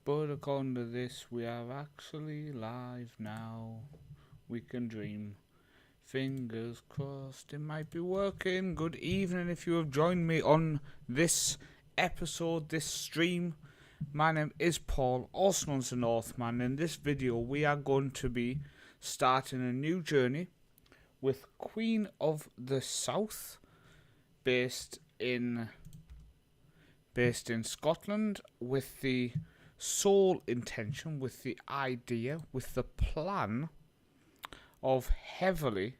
But according to this, we are actually live now. We can dream. Fingers crossed it might be working. Good evening if you have joined me on this episode, this stream. My name is Paul, also known as the Northman. In this video, we are going to be starting a new journey with Queen of the South, based in Scotland, with the sole intention, with the idea, with the plan of heavily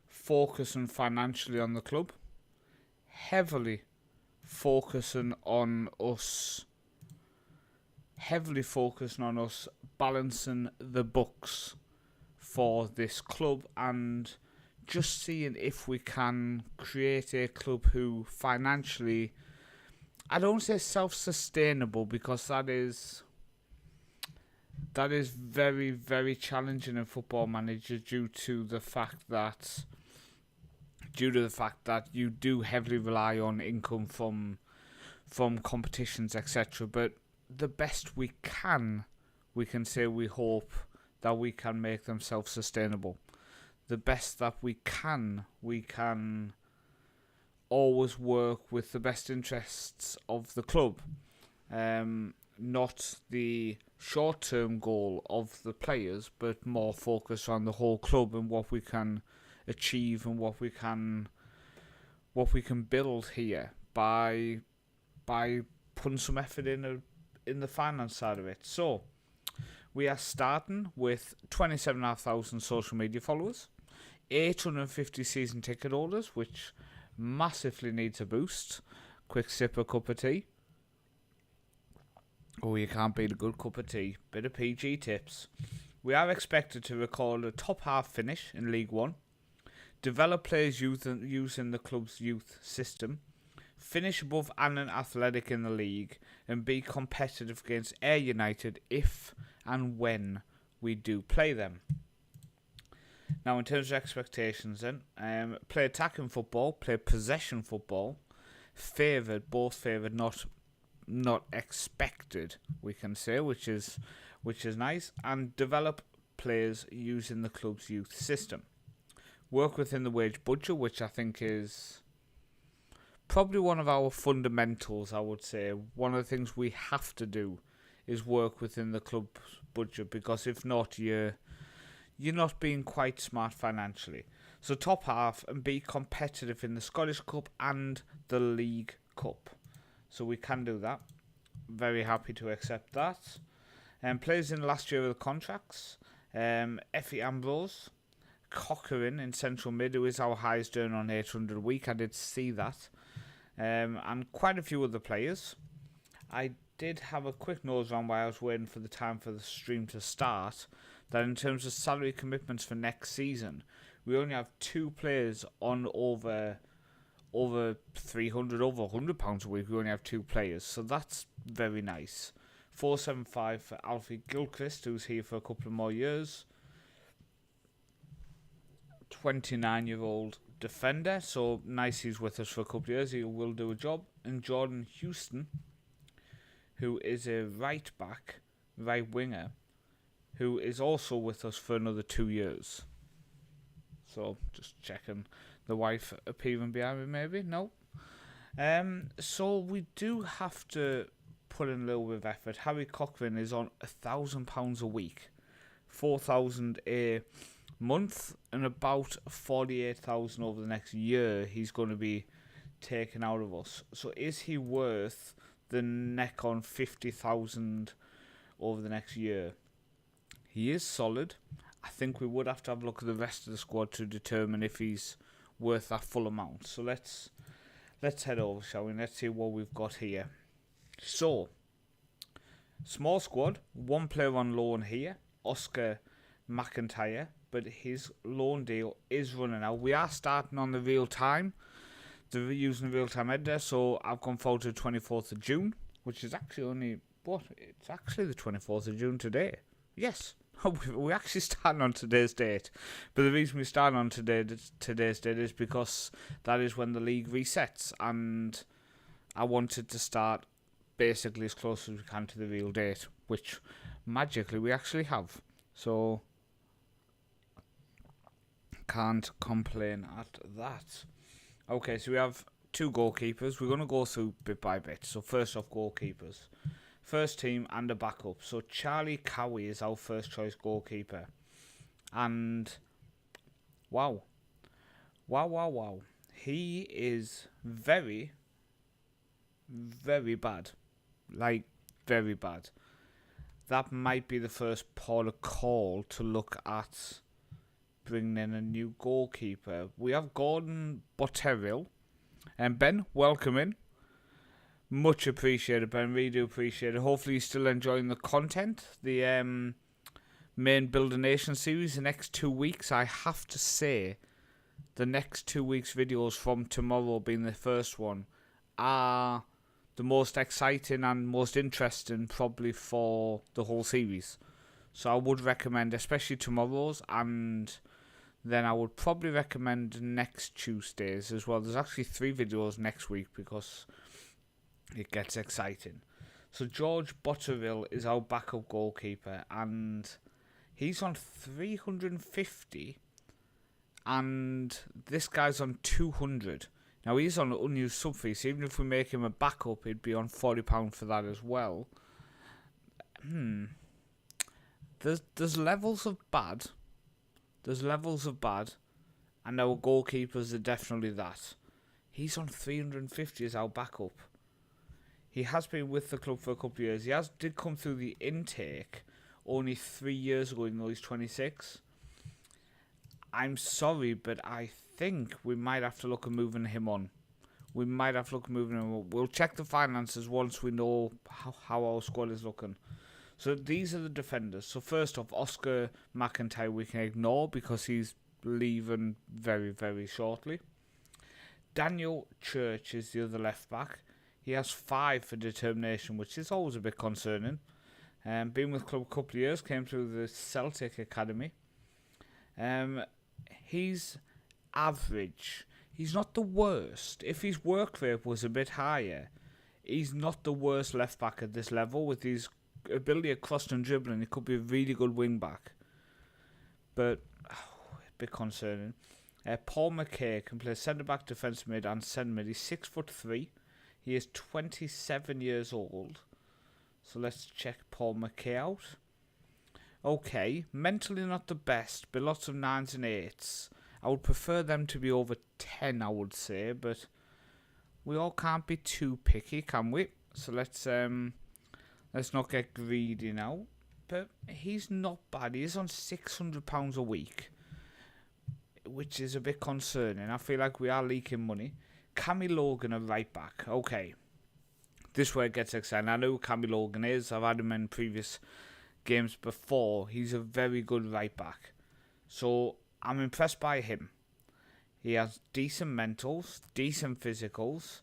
focusing financially on the club, heavily focusing on us balancing the books for this club, and just seeing if we can create a club who financially, I don't say self-sustainable, because that is very, very challenging in Football Manager due to the fact that you do heavily rely on income from competitions, etc. But the best we can say we hope that we can make them self-sustainable. The best that we can always work with the best interests of the club, not the short-term goal of the players, but more focus on the whole club and what we can achieve and what we can build here by putting some effort in the finance side of it. So we are starting with 27,500 social media followers, 850 season ticket holders, which massively needs a boost. Quick sip of cup of tea. Oh, you can't beat a good cup of tea. Bit of PG tips. We are expected to record a top half finish in League One, develop players using the club's youth system, finish above Annan Athletic in the league, and be competitive against Ayr United if and when we do play them. Now, in terms of expectations then, play attacking football, play possession football, both favoured, not expected, we can say, which is nice, and develop players using the club's youth system. Work within the wage budget, which I think is probably one of our fundamentals, I would say. One of the things we have to do is work within the club's budget, because if not, you're not being quite smart financially. So top half and be competitive in the Scottish Cup and the League Cup. So we can do that. Very happy to accept that. Players in the last year of the contracts. Effie Ambrose, Cochrane in central mid, who is our highest earner on 800 a week. I did see that. And quite a few other players. I did have a quick nose around while I was waiting for the time for the stream to start, that in terms of salary commitments for next season, we only have 2 players on over 300, over £100 a week. We only have 2 players, so that's very nice. 475 for Alfie Gilchrist, who's here for a couple of more years. 29-year-old defender, so nice he's with us for a couple of years. He will do a job. And Jordan Houston, who is a right winger, who is also with us for another 2 years. So just checking the wife appearing behind me, maybe? No. So we do have to put in a little bit of effort. Harry Cochrane is on £1,000 a week, 4,000 a month, and about 48,000 over the next year he's going to be taken out of us. So is he worth the neck on 50,000 over the next year? He is solid. I think we would have to have a look at the rest of the squad to determine if he's worth that full amount. So let's head over, shall we? Let's see what we've got here. So, small squad, 1 player on loan here, Oscar McIntyre, but his loan deal is running out. We are starting on the real time, using the real time editor, so I've gone forward to the 24th of June, which is actually it's actually the 24th of June today. Yes, we're actually starting on today's date. But the reason we start on today's date is because that is when the league resets, and I wanted to start basically as close as we can to the real date, which magically we actually have. So can't complain at that. Okay, so we have 2 goalkeepers. We're going to go through bit by bit. So first off, goalkeepers. First team and a backup. So Charlie Cowie is our first choice goalkeeper. And wow. He is very, very bad. Like, very bad. That might be the first port of call to look at bringing in a new goalkeeper. We have Gordon Botterill. And Ben, welcome in. Much appreciated, Ben. Really do appreciate it. Hopefully you're still enjoying the content. The main Build a Nation series, the next 2 weeks. I have to say, the next 2 weeks videos from tomorrow being the first one are the most exciting and most interesting probably for the whole series. So I would recommend especially tomorrow's, and then I would probably recommend next Tuesdays as well. There's actually 3 videos next week because it gets exciting. So George Botterill is our backup goalkeeper, and he's on 350 and this guy's on 200. Now he's on unused sub fee, so even if we make him a backup, he'd be on £40 for that as well. There's levels of bad. There's levels of bad, and our goalkeepers are definitely that. He's on 350 as our backup. He has been with the club for a couple of years. He did come through the intake only 3 years ago, even though he's 26. I'm sorry, but I think we might have to look at moving him on. We'll check the finances once we know how our squad is looking. So these are the defenders. So first off, Oscar McIntyre we can ignore because he's leaving very, very shortly. Daniel Church is the other left back. He has 5 for determination, which is always a bit concerning. Been with the club a couple of years, came through the Celtic Academy. He's average. He's not the worst. If his work rate was a bit higher, he's not the worst left back at this level. With his ability of crossing and dribbling, he could be a really good wing back. But a bit concerning. Paul McKay can play centre back, defensive mid, and centre mid. He's 6'3". He is 27 years old. So let's check Paul McKay out. Okay, mentally not the best, but lots of 9s and 8s. I would prefer them to be over 10, I would say, but we all can't be too picky, can we? So let's not get greedy now. But he's not bad. He's on £600 a week, which is a bit concerning. I feel like we are leaking money. Cammy Logan, a right back. Okay, this is where it gets exciting. I know who Cammy Logan is. I've had him in previous games before. He's a very good right back. So I'm impressed by him. He has decent mentals, decent physicals,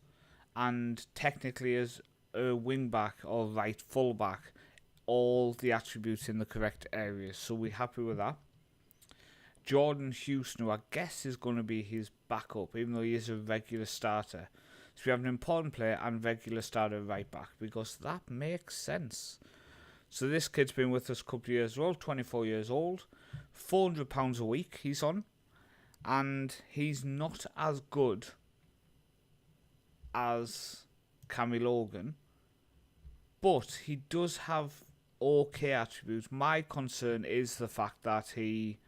and technically as a wing back or right full back, all the attributes in the correct areas. So we're happy with that. Jordan Houston, who I guess is going to be his backup, even though he is a regular starter. So we have an important player and regular starter right back, because that makes sense. So this kid's been with us a couple of years old, 24 years old, £400 a week he's on, and he's not as good as Cammy Logan, but he does have okay attributes. My concern is the fact that he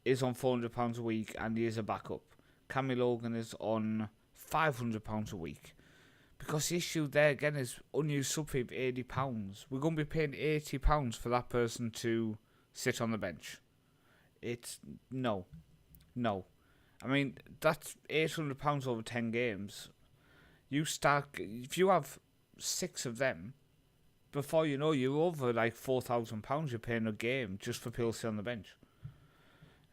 is on £400 a week and he is a backup. Cammy Logan is on £500 a week. Because the issue there again is unused sub fee of £80. We're going to be paying £80 for that person to sit on the bench. It's no. I mean, that's £800 over 10 games. If you have 6 of them, before you know, you're over like £4,000 you're paying a game just for people to sit on the bench.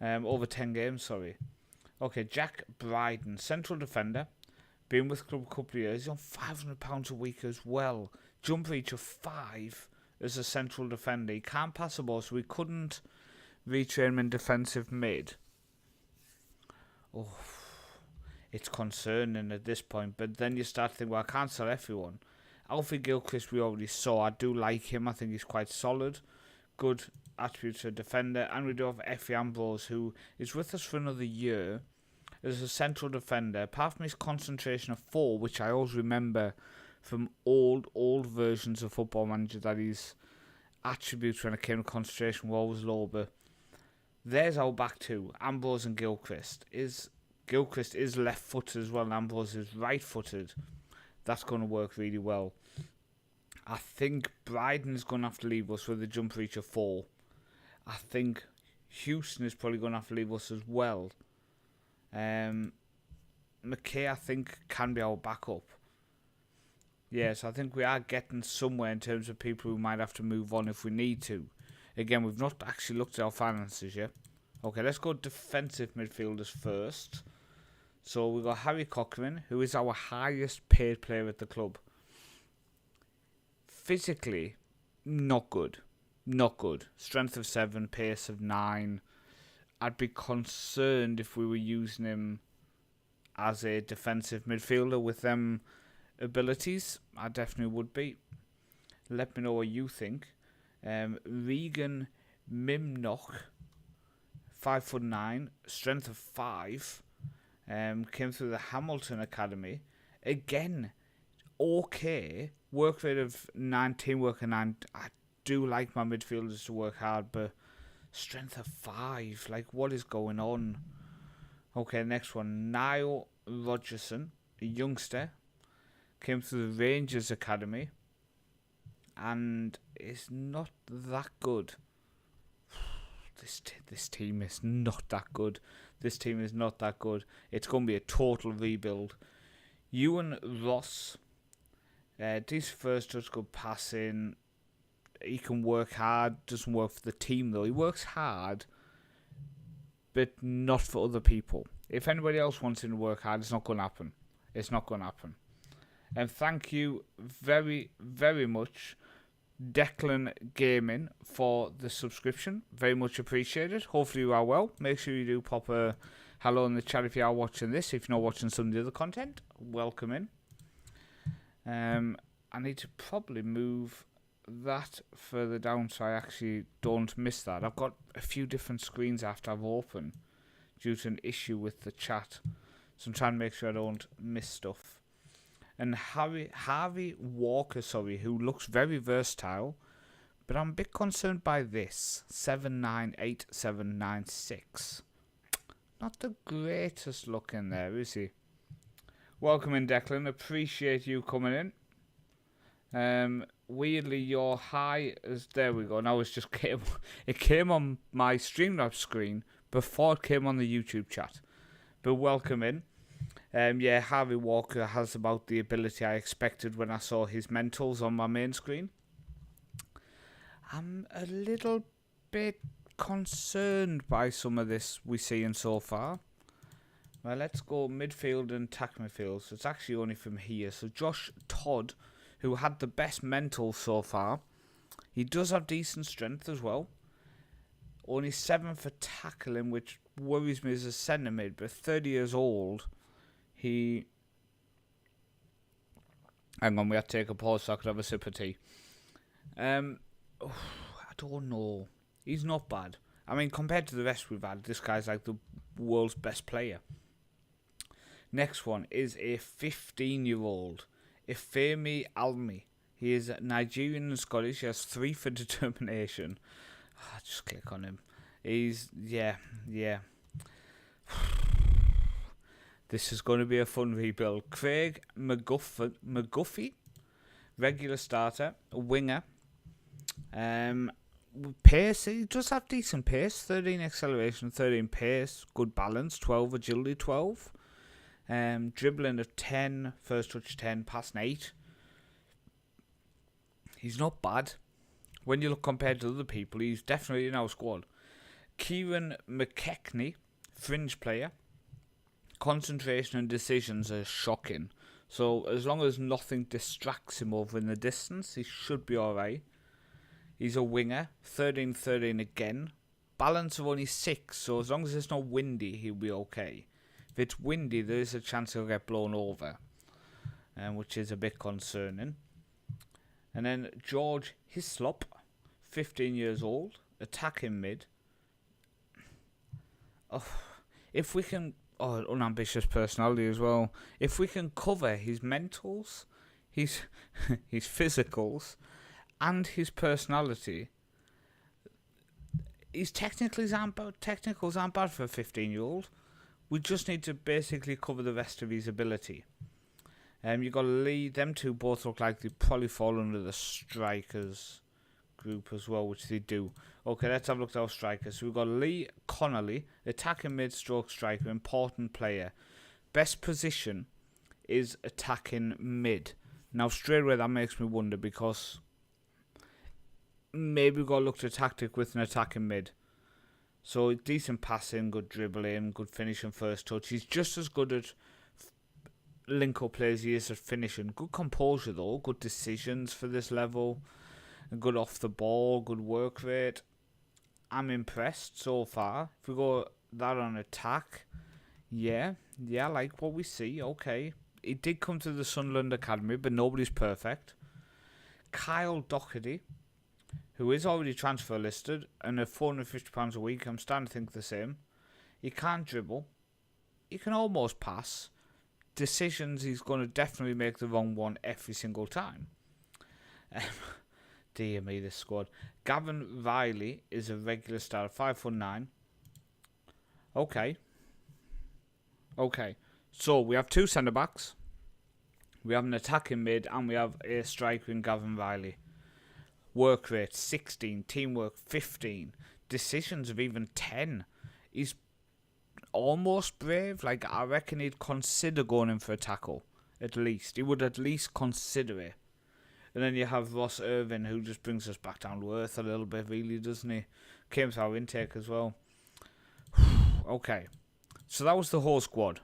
Over 10 games, sorry. Okay, Jack Bryden, central defender. Been with the club a couple of years. He's on £500 a week as well. Jump reach of 5 as a central defender. He can't pass the ball, so we couldn't retrain him in defensive mid. Oh, it's concerning at this point. But then you start to think, well, I can't sell everyone. Alfie Gilchrist we already saw. I do like him. I think he's quite solid. Good attributes for a defender. And we do have Effie Ambrose, who is with us for another year as a central defender. Apart from his concentration of 4, which I always remember from old versions of Football Manager, that his attributes when it came to concentration were always low. But there's our back two, Ambrose and Gilchrist. Gilchrist is left-footed as well, and Ambrose is right-footed. That's going to work really well. I think Bryden is going to have to leave us with a jump reach of 4. I think Houston is probably going to have to leave us as well. McKay, I think, can be our backup. Yes, I think we are getting somewhere in terms of people who might have to move on if we need to. Again, we've not actually looked at our finances yet. Okay, let's go defensive midfielders first. So we've got Harry Cochran, who is our highest paid player at the club. Physically, not good. Not good. Strength of 7, pace of 9. I'd be concerned if we were using him as a defensive midfielder with them abilities. I definitely would be. Let me know what you think. Regan Mimnoch, 5'9", strength of 5. Came through the Hamilton Academy. Again, okay. Work rate of 19, work of 9. I do like my midfielders to work hard, but strength of 5. Like, what is going on? Okay, next one. Niall Rogerson, a youngster. Came through the Rangers Academy. And is not that good. This team is not that good. This team is not that good. It's going to be a total rebuild. Ewan Ross. Decent first touch, good passing. He can work hard. Doesn't work for the team though. He works hard, but not for other people. If anybody else wants him to work hard, it's not going to happen. It's not going to happen. And thank you very, very much, Declan Gaming, for the subscription. Very much appreciated. Hopefully you are well. Make sure you do pop a hello in the chat if you are watching this. If you're not watching some of the other content, welcome in. I need to probably move that further down so I actually don't miss that. I've got a few different screens after I've opened due to an issue with the chat. So I'm trying to make sure I don't miss stuff. And Harvey Walker, who looks very versatile, but I'm a bit concerned by this. 798796. Not the greatest look in there, is he? Welcome in, Declan. Appreciate you coming in. Weirdly, your high is... There we go. Now it came on my Streamlabs screen before it came on the YouTube chat. But welcome in. Yeah, Harvey Walker has about the ability I expected when I saw his mentals on my main screen. I'm a little bit concerned by some of this we're seeing so far. Well, let's go midfield and attack midfield. So it's actually only from here. So Josh Todd, who had the best mental so far, he does have decent strength as well. Only 7 for tackling, which worries me as a centre mid, but 30 years old. Hang on, we have to take a pause so I could have a sip of tea. I don't know. He's not bad. I mean, compared to the rest we've had, this guy's like the world's best player. Next one is a 15-year-old, Ifemi Almi. He is Nigerian and Scottish. He has 3 for determination. Just click on him. He's, yeah. This is going to be a fun rebuild. Craig McGuffey, regular starter, a winger. Pace, he does have decent pace. 13 acceleration, 13 pace, good balance, 12 agility, 12. Dribbling of 10, first touch 10, passing 8. He's not bad. When you look compared to other people, he's definitely in our squad. Kieran McKechnie, fringe player. Concentration and decisions are shocking. So as long as nothing distracts him over in the distance, he should be alright. He's a winger. 13-13 again. Balance of only 6. So as long as it's not windy, he'll be okay. If it's windy, there is a chance he'll get blown over. Which is a bit concerning. And then George Hislop, 15 years old, attacking mid. Oh, if we can... Oh, unambitious personality as well. If we can cover his mentals, his physicals, and his personality, his technicals aren't bad for a 15-year-old. We just need to basically cover the rest of his ability. You got Lee. Them two both look like they probably fall under the strikers group as well, which they do. Okay, let's have a look at our strikers. So we've got Lee Connolly, attacking mid-stroke striker, important player. Best position is attacking mid. Now, straight away, that makes me wonder, because maybe we've got to look to tactic with an attacking mid. So, decent passing, good dribbling, good finishing first touch. He's just as good at link-up plays as he is at finishing. Good composure, though. Good decisions for this level. Good off the ball, good work rate. I'm impressed so far. If we go that on attack, yeah, I like what we see. Okay. He did come to the Sunderland Academy, but nobody's perfect. Kyle Doherty, who is already transfer listed, and at £450 a week, I'm starting to think the same. He can't dribble. He can almost pass. Decisions, he's going to definitely make the wrong one every single time. Dear me, this squad. Gavin Riley is a regular star, 5'9". Okay. So we have two centre backs. We have an attacking mid, and we have a striker in Gavin Riley. Work rate 16, teamwork 15, decisions of even 10. He's almost brave. Like, I reckon he'd consider going in for a tackle. At least. He would at least consider it. And then you have Ross Irvin, who just brings us back down to earth a little bit, really, doesn't he? Came to our intake as well. Okay. So that was the whole squad.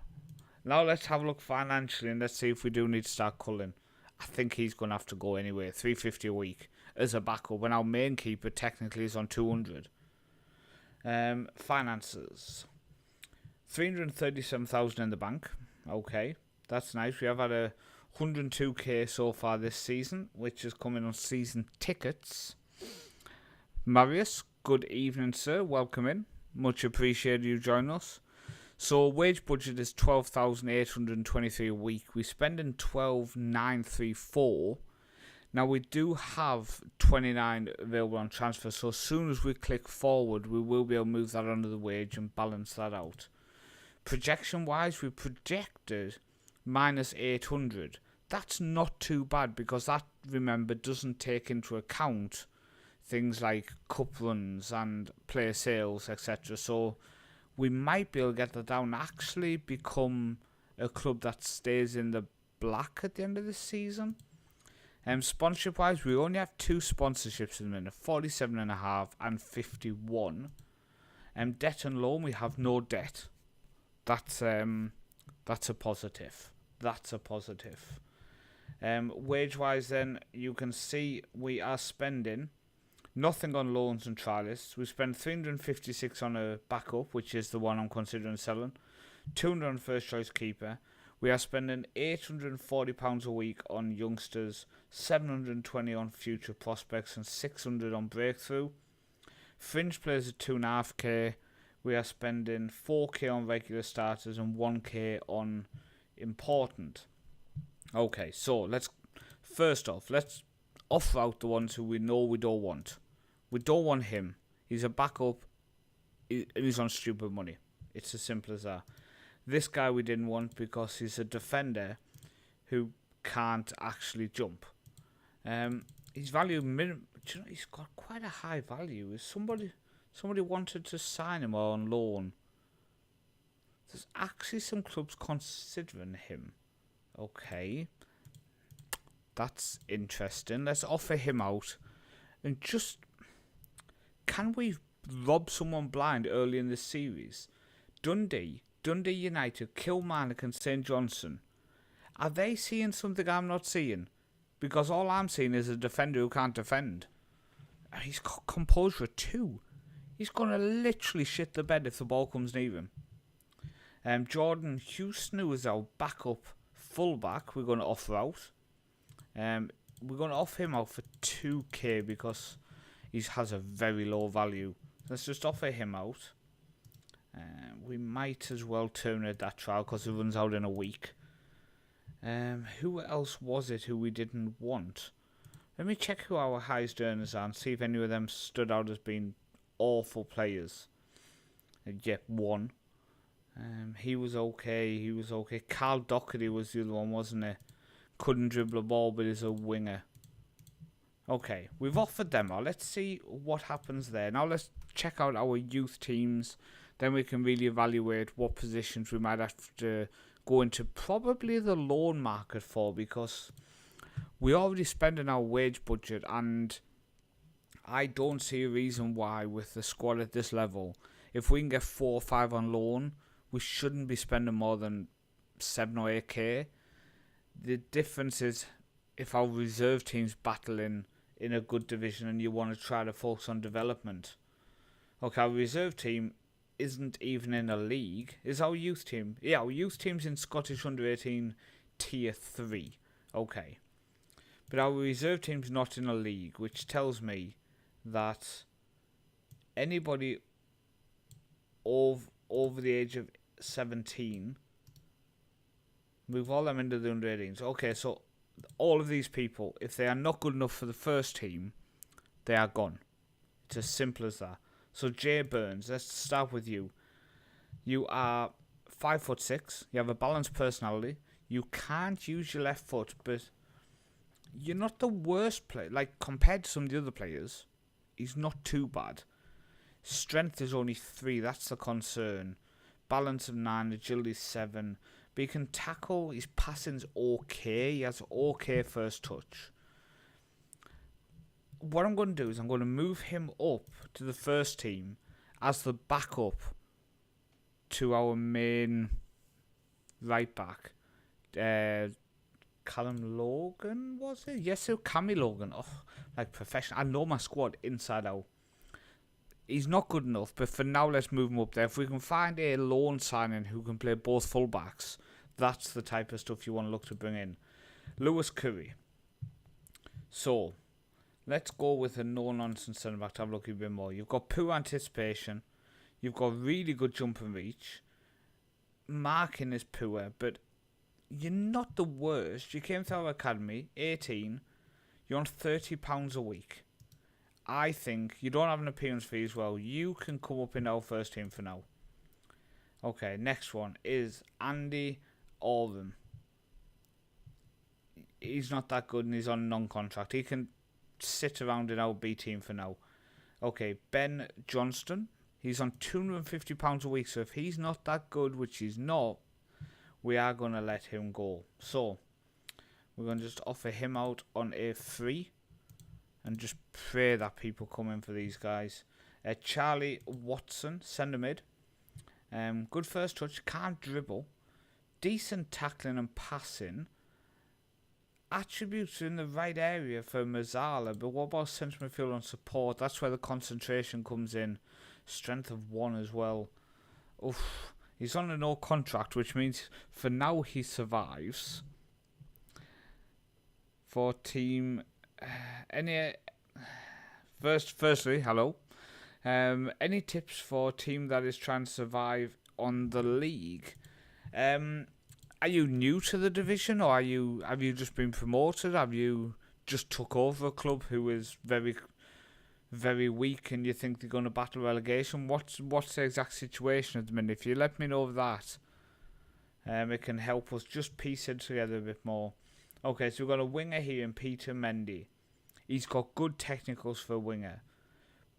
Now let's have a look financially, and let's see if we do need to start culling. I think he's going to have to go anyway. $350 a week as a backup, when our main keeper technically is on 200. Finances. 337,000 in the bank. Okay. That's nice. We have had a 102k so far this season, which is coming on season tickets. Marius, good evening, sir. Welcome in. Much appreciated you joining us. So wage budget is 12,823 a week. We're spending 12,934. Now we do have 29 available on transfer, so as soon as we click forward, we will be able to move that under the wage and balance that out. Projection wise, we projected minus 800. That's not too bad, because that, remember, doesn't take into account things like cup runs and player sales, etc. So we might be able to get that down, actually become a club that stays in the black at the end of the season. Sponsorship wise, we only have two sponsorships in the minute, 47.5 and 51. Debt and loan, we have no debt. That's a positive. That's a positive. Wage wise, then you can see we are spending nothing on loans and trialists. We spend 356 on a backup, which is the one I'm considering selling. 200 on first choice keeper. We are spending £840 a week on youngsters, 720 on future prospects, and 600 on breakthrough. Fringe players at 2.5k. We are spending 4k on regular starters and 1k on important. Okay, so let's offer out the ones who we know we don't want. We don't want him. He's a backup. He's on stupid money. It's as simple as that. This guy we didn't want because he's a defender who can't actually jump. His value minimum. Do you know, he's got quite a high value. Is somebody wanted to sign him on loan? There's actually some clubs considering him. Okay, that's interesting. Let's offer him out, and just, can we rob someone blind early in this series? Dundee United, Kilmarnock and St Johnstone. Are they seeing something I'm not seeing? Because all I'm seeing is a defender who can't defend. He's got composure too. He's going to literally shit the bed if the ball comes near him. Jordan Houston, who is our backup fullback, we're going to offer out. we're going to offer him out for 2k because he has a very low value. Let's just offer him out. We might as well terminate that trial because it runs out in a week. Who else was it who we didn't want? Let me check who our highest earners are and see if any of them stood out as being awful players. Yep, one. He was okay. Carl Doherty was the other one, wasn't it? Couldn't dribble a ball, but is a winger. Okay, we've offered them out. Let's see what happens there. Now let's check out our youth teams. Then we can really evaluate what positions we might have to go into probably the loan market for, because we're already spending our wage budget, and I don't see a reason why with the squad at this level, if we can get 4 or 5 on loan, we shouldn't be spending more than 7 or 8k. The difference is if our reserve team's battling in a good division and you want to try to focus on development. Okay, our reserve team isn't even in a league. Is our youth team? Yeah, our youth team's in Scottish Under-18 Tier 3. Okay. But our reserve team's not in a league, which tells me that anybody over the age of 17, move all them into the Under-18s. Okay, so all of these people, if they are not good enough for the first team, they are gone. It's as simple as that. So Jay Burns, let's start with you. You are 5'6". You have a balanced personality. You can't use your left foot, but you're not the worst player. Like, compared to some of the other players, he's not too bad. Strength is only 3. That's the concern. Balance of 9, agility 7. But he can tackle. His passing's okay. He has okay first touch. What I'm going to do is I'm going to move him up to the first team as the backup to our main right back. Callum Logan, was it? Yes, it was Cammy Logan. Oh, like professional. I know my squad inside out. He's not good enough, but for now, let's move him up there. If we can find a loan signing who can play both fullbacks, that's the type of stuff you want to look to bring in. Lewis Curry. So, let's go with a no-nonsense centre back to have a look a bit more. You've got poor anticipation. You've got really good jump and reach. Marking is poor, but you're not the worst. You came through our academy, 18. You're on £30 a week. I think you don't have an appearance fee as well. You can come up in our first team for now. Okay, next one is Andy Oram. He's not that good and he's on non-contract. He can sit around in our B team for now. Okay, Ben Johnston. He's on £250 a week. So if he's not that good, which he's not, we are going to let him go. So we're going to just offer him out on a free and just pray that people come in for these guys. Charlie Watson, centre mid. Good first touch, can't dribble. Decent tackling and passing. Attributes are in the right area for Mazzala, but what about central midfield and support? That's where the concentration comes in. Strength of 1 as well. Oof. He's on a no contract, which means for now he survives. For team... Firstly, hello. Any tips for a team that is trying to survive on the league? Are you new to the division, or have you just been promoted? Have you just took over a club who is very, very weak, and you think they're going to battle relegation? What's the exact situation at the minute? If you let me know of that, it can help us just piece it together a bit more. Okay, so we've got a winger here in Peter Mendy. He's got good technicals for a winger,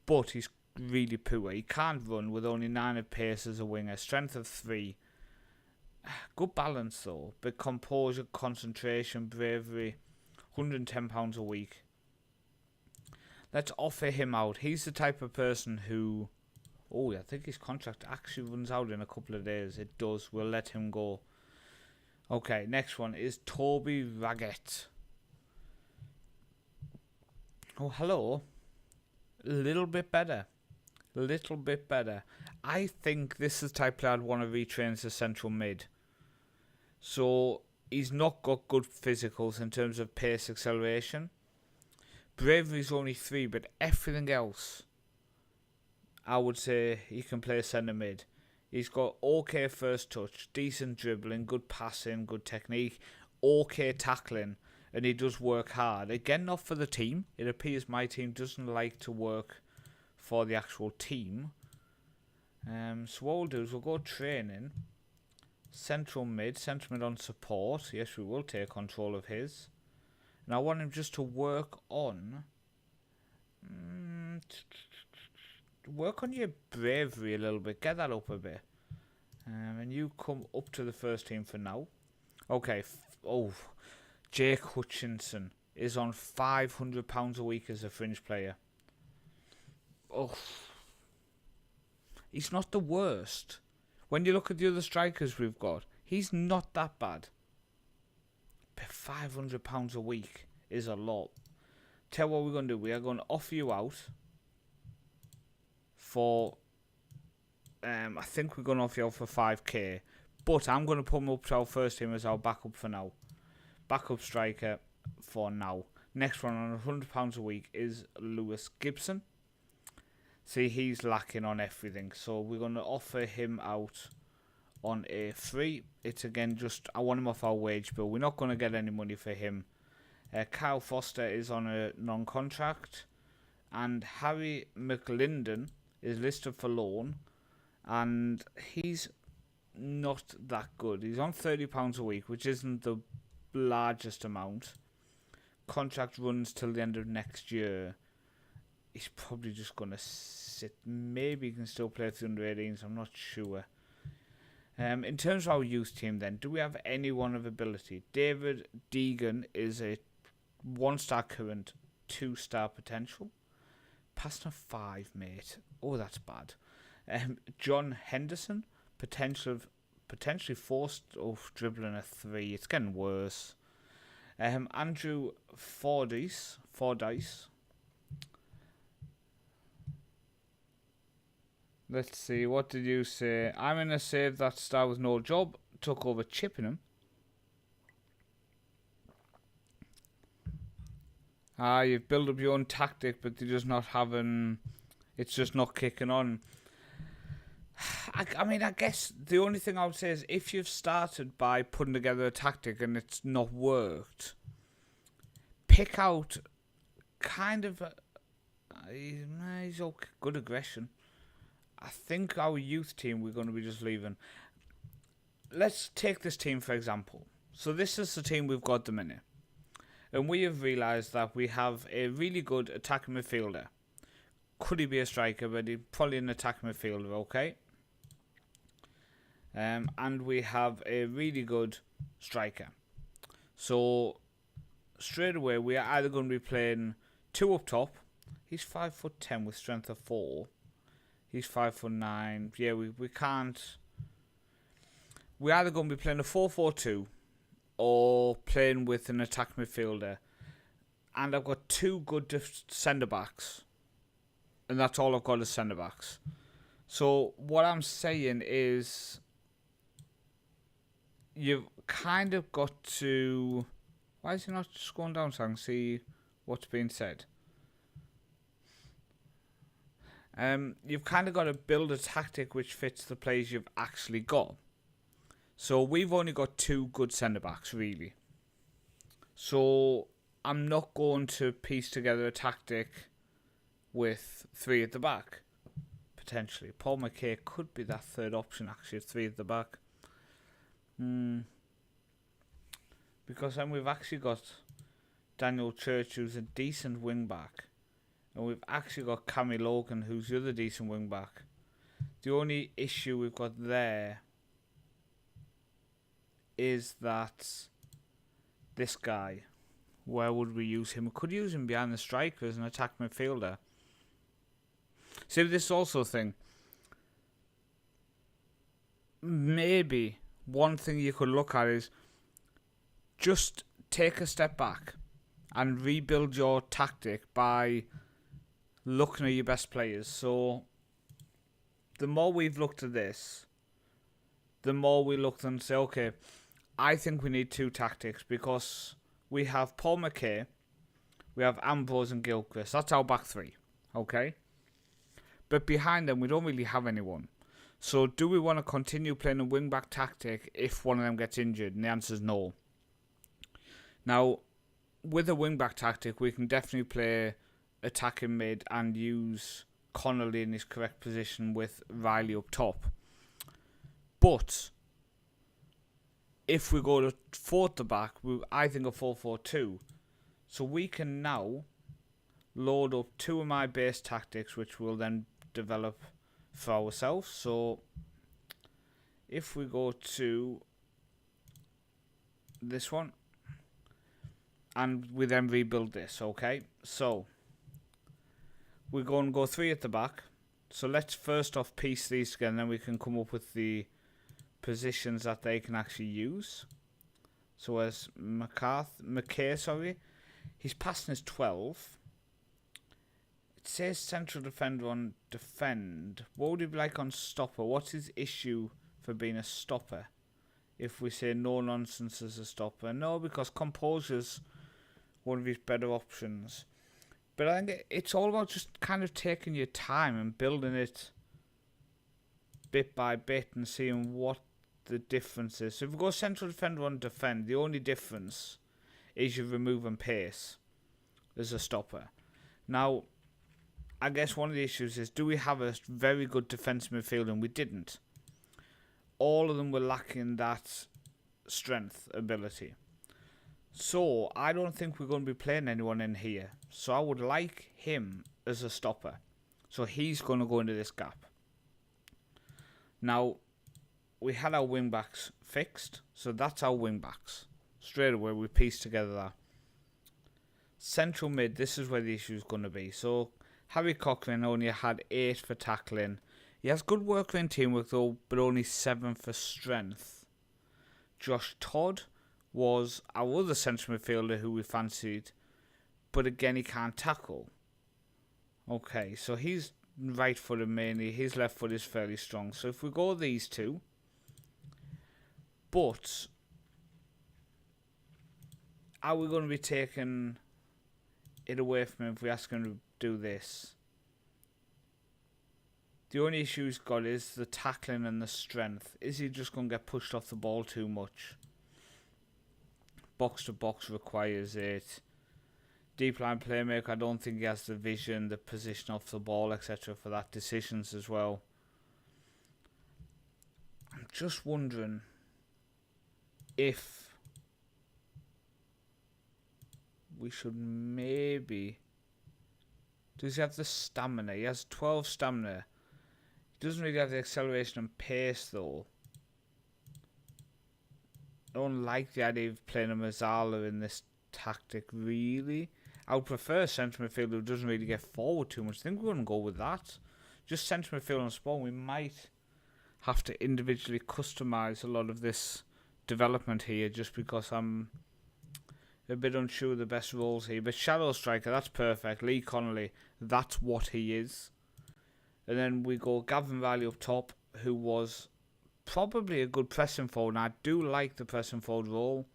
but he's really poor. He can't run with only 9 of pace as a winger. Strength of 3. Good balance though. But composure, concentration, bravery. £110 a week. Let's offer him out. He's the type of person who... Oh, I think his contract actually runs out in a couple of days. It does. We'll let him go. Okay, next one is Toby Raggett. Oh, hello. A little bit better. I think this is the type of player I'd want to retrain as a central mid. So, he's not got good physicals in terms of pace, acceleration. Bravery's only 3, but everything else, I would say he can play centre mid. He's got okay first touch, decent dribbling, good passing, good technique, okay tackling, and he does work hard. Again, not for the team. It appears my team doesn't like to work for the actual team. So what we'll do is we'll go training. Central mid on support. Yes, we will take control of his. And I want him just to work on... work on your bravery a little bit. Get that up a bit. And you come up to the first team for now. Okay. Jake Hutchinson is on £500 a week as a fringe player. Oh. He's not the worst. When you look at the other strikers we've got, he's not that bad. But £500 a week is a lot. Tell what we're going to do. We are going to offer you out for... I think we're going to offer you out for 5k. But I'm going to put him up to our first team as our backup for now. Backup striker for now. Next one on £100 a week is Lewis Gibson. See, he's lacking on everything. So we're going to offer him out on a free. It's again just, I want him off our wage bill. We're not going to get any money for him. Kyle Foster is on a non-contract. And Harry McLinden is listed for loan. And he's not that good. He's on £30 a week, which isn't the largest amount. Contract runs till the end of next year. He's probably just going to sit. Maybe he can still play for the under-18s. I'm not sure. In terms of our youth team then, do we have anyone of ability? David Deegan is a 1-star current, 2-star potential. Passing a 5, mate. Oh, that's bad. John Henderson, potentially forced off dribbling a 3. It's getting worse. Andrew Fordyce. Let's see, what did you say? I'm in a save that star with no job. Took over Chippenham. You've built up your own tactic, but you're just not having... It's just not kicking on. I mean, I guess the only thing I would say is if you've started by putting together a tactic and it's not worked, pick out kind of... he's okay, good aggression. I think our youth team we're going to be just leaving. Let's take this team for example. So this is the team we've got at the minute. And we have realised that we have a really good attacking midfielder. Could he be a striker, but he's probably an attacking midfielder, okay? And we have a really good striker. So straight away we are either going to be playing 2 up top. He's 5'10" with strength of 4. He's 5'9". Yeah, we can't. We're either going to be playing a 4-4-2 or playing with an attack midfielder. And I've got 2 good centre backs, and that's all I've got is centre backs. So what I'm saying is, you've kind of got to. Why is he not just going down so I can see what's being said? You've kind of got to build a tactic which fits the players you've actually got. So we've only got 2 good centre-backs, really. So I'm not going to piece together a tactic with 3 at the back, potentially. Paul McKay could be that third option, actually, 3 at the back. Because then we've actually got Daniel Church, who's a decent wing-back. And we've actually got Cammy Logan, who's the other decent wing back. The only issue we've got there is that this guy, where would we use him? We could use him behind the striker as an attack midfielder. See, this is also a thing. Maybe one thing you could look at is just take a step back and rebuild your tactic by looking at your best players. So the more we've looked at this, the more we look and say, okay, I think we need two tactics because we have Paul McKay, we have Ambrose and Gilchrist. That's our back three, okay? But behind them, we don't really have anyone. So do we want to continue playing a wing-back tactic if one of them gets injured? And the answer is no. Now, with a wing-back tactic, we can definitely play attacking mid and use Connolly in his correct position with Riley up top. But if we go to four at the back, I think a 4-4-2. So we can now load up two of my base tactics, which we'll then develop for ourselves. So if we go to this one, and we then rebuild this, okay? So we're going to go three at the back. So let's first off piece these together, and then we can come up with the positions that they can actually use. So as McKay, he's passing his 12. It says central defender on defend. What would he be like on stopper? What's his issue for being a stopper? If we say no nonsense as a stopper. No, because composure's one of his better options. But I think it's all about just kind of taking your time and building it bit by bit and seeing what the difference is. So if we go central defender on defend, the only difference is you remove and pace as a stopper. Now, I guess one of the issues is, do we have a very good defensive midfielder? And we didn't. All of them were lacking that strength ability. So I don't think we're going to be playing anyone in here. So I would like him as a stopper. So he's going to go into this gap. Now, we had our wing backs fixed. So that's our wing backs. Straight away, we pieced together that. Central mid, this is where the issue is going to be. So Harry Cochran only had 8 for tackling. He has good work rate teamwork though, but only 7 for strength. Josh Todd was our other central midfielder who we fancied, but again he can't tackle. Okay, so he's right footed mainly, his left foot is fairly strong. So if we go these two, but are we going to be taking it away from him if we ask him to do this? The only issue he's got is the tackling and the strength. Is he just going to get pushed off the ball too much? Box to box requires it. Deep line playmaker, I don't think he has the vision, the position off the ball, etc. for that. Decisions as well. I'm just wondering if we should maybe... Does he have the stamina? He has 12 stamina. He doesn't really have the acceleration and pace though. I don't like the idea of playing a Mazzala in this tactic really. I would prefer a centre midfielder who doesn't really get forward too much. I think we're going to go with that. Just centre midfielder on spawn. We might have to individually customise a lot of this development here just because I'm a bit unsure of the best roles here. But shadow striker, that's perfect. Lee Connolly, that's what he is. And then we go Gavin Riley up top, who was probably a good pressing forward, and I do like the pressing forward role.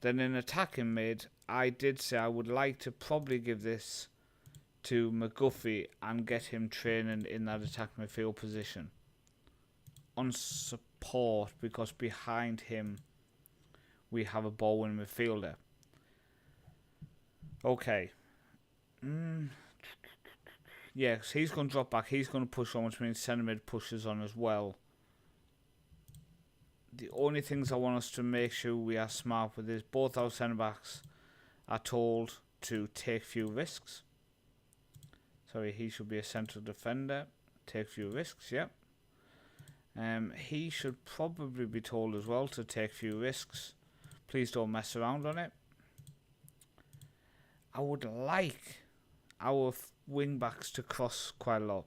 Then in attacking mid, I did say I would like to probably give this to McGuffey and get him training in that attacking midfield position. On support, because behind him we have a ball-winning midfielder. Okay. Yeah, cause he's going to drop back, he's going to push on, which means centre mid pushes on as well. The only things I want us to make sure we are smart with is both our centre backs are told to take few risks. Sorry, he should be a central defender. Take few risks, yep. He should probably be told as well to take few risks. Please don't mess around on it. I would like our wing backs to cross quite a lot.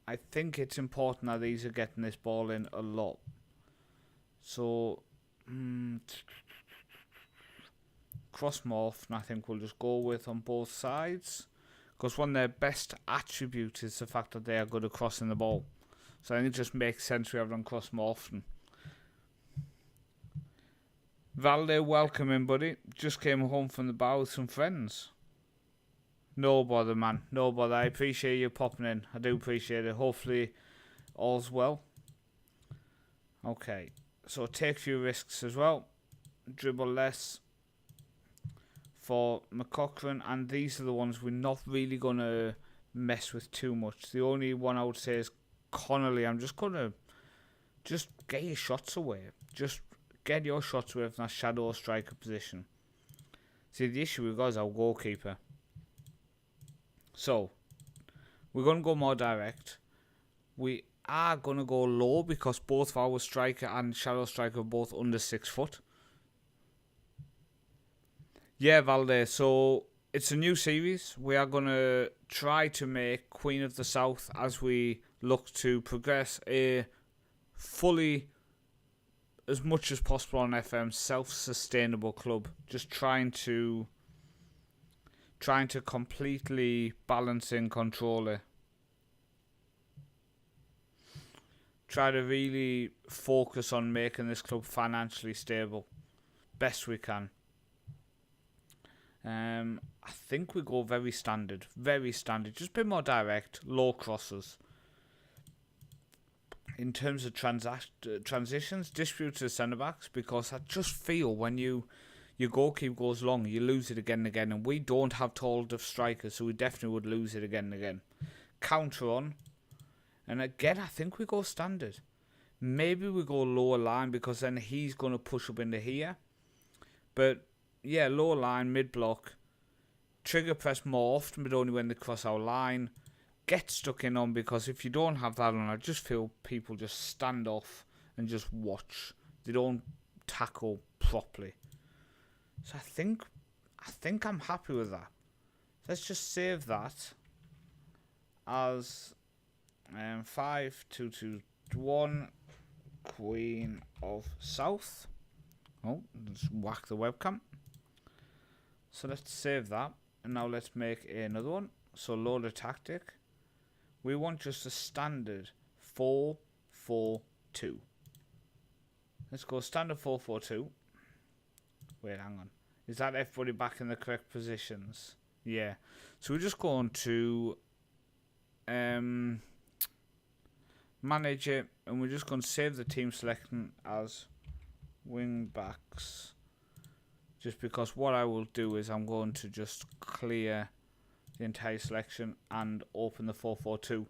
I think it's important that these are getting this ball in a lot. So, cross morph, I think we'll just go with on both sides. Because one of their best attributes is the fact that they are good at crossing the ball. So I think it just makes sense we have it on cross more often. Valde, welcome in, buddy. Just came home from the bar with some friends. No bother, man. No bother. I appreciate you popping in. I do appreciate it. Hopefully, all's well. Okay. So, take few risks as well. Dribble less for McCochran. And these are the ones we're not really going to mess with too much. The only one I would say is Connolly. I'm just going to just get your shots away. Just get your shots away from that shadow striker position. See, the issue we've got is our goalkeeper. So, we're going to go more direct. We are going to go low because both of our striker and shadow striker are both under 6 foot. Yeah, Valde, so it's a new series. We are going to try to make Queen of the South as we look to progress a fully, as much as possible on FM, self-sustainable club. Just trying to completely balance and control it. Try to really focus on making this club financially stable. Best we can. I think we go very standard. Just a bit more direct. Low crosses. In terms of transitions, distribute to the centre-backs, because I just feel when your goalkeeper goes long, you lose it again and again, and we don't have tall strikers, so we definitely would lose it again and again. Counter on, and again, I think we go standard. Maybe we go lower line, because then he's going to push up into here. But, yeah, lower line, mid-block, trigger press more often, but only when they cross our line. Get stuck in on, because if you don't have that on, I just feel people just stand off and just watch. They don't tackle properly. So I think I'm happy with that. Let's just save that as 5-2-2-1 Queen of South. Oh, just whack the webcam. So let's save that, and now let's make another one. So load a tactic. We want just a standard 4-4-2. Let's go standard 4-4-2. Wait, hang on. Is that everybody back in the correct positions? Yeah. So we're just going to manage it, and we're just going to save the team selection as wing backs. Just because what I will do is I'm going to just clear the entire selection and open the 4-4-2.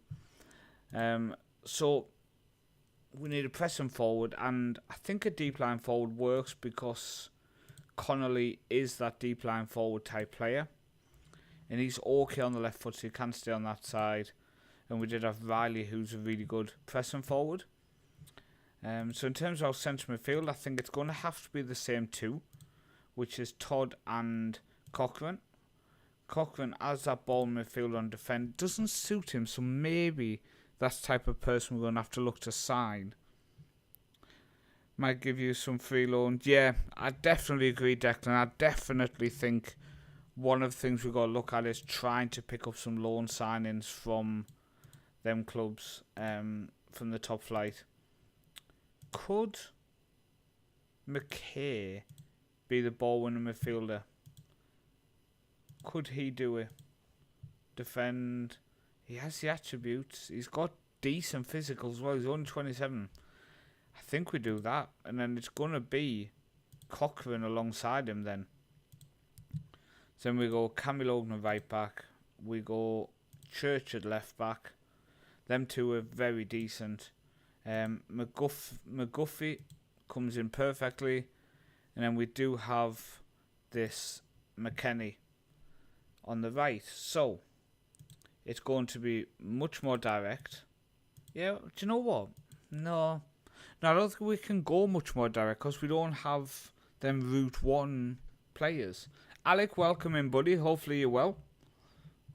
So we need a pressing forward, and I think a deep line forward works because Connolly is that deep line forward type player, and he's okay on the left foot, so he can stay on that side. And we did have Riley, who's a really good pressing forward. So in terms of our centre midfield, I think it's going to have to be the same two, which is Todd and Cochrane. Cochrane, as that ball midfielder on defend, doesn't suit him, so maybe that's the type of person we're going to have to look to sign. Might give you some free loans. Yeah, I definitely agree, Declan. I definitely think one of the things we've got to look at is trying to pick up some loan signings from them clubs, from the top flight. Could McKay be the ball-winning midfielder? Could he do it? Defend. He has the attributes. He's got decent physical as well. He's only 27. I think we do that. And then it's going to be Cochrane alongside him then. So then we go Camille Ogden right back. We go Church at left back. Them two are very decent. McGuffey comes in perfectly. And then we do have this McKenny on the right. So it's going to be much more direct. Yeah, do you know what? No, I don't think we can go much more direct because we don't have them Route 1 players. Alec, welcome in, buddy. Hopefully you're well.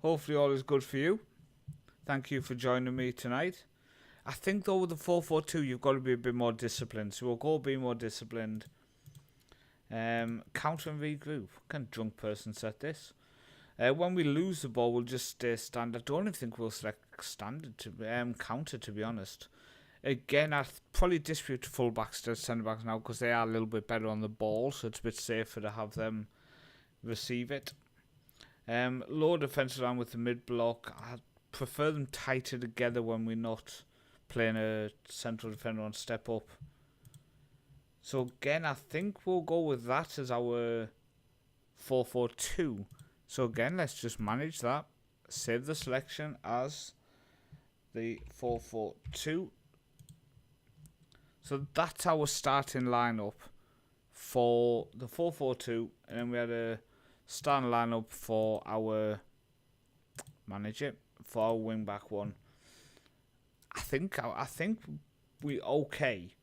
Hopefully all is good for you. Thank you for joining me tonight. I think though with the 4-4-2 you've got to be a bit more disciplined. So we'll go be more disciplined. Counter and regroup. What kind of drunk person said this? When we lose the ball, we'll just stay standard. I don't even think we'll select standard to counter, to be honest. Again, I'd probably distribute full-backs to centre-backs now because they are a little bit better on the ball, so it's a bit safer to have them receive it. Lower defensive line with the mid-block. I prefer them tighter together when we're not playing a central defender on step up. So again, I think we'll go with that as our 4-4-2. So again, let's just manage that. Save the selection as the 4-4-2. So that's our starting lineup for the 4-4-2, and then we had a starting lineup for our manager for our wing back one. I think we okay.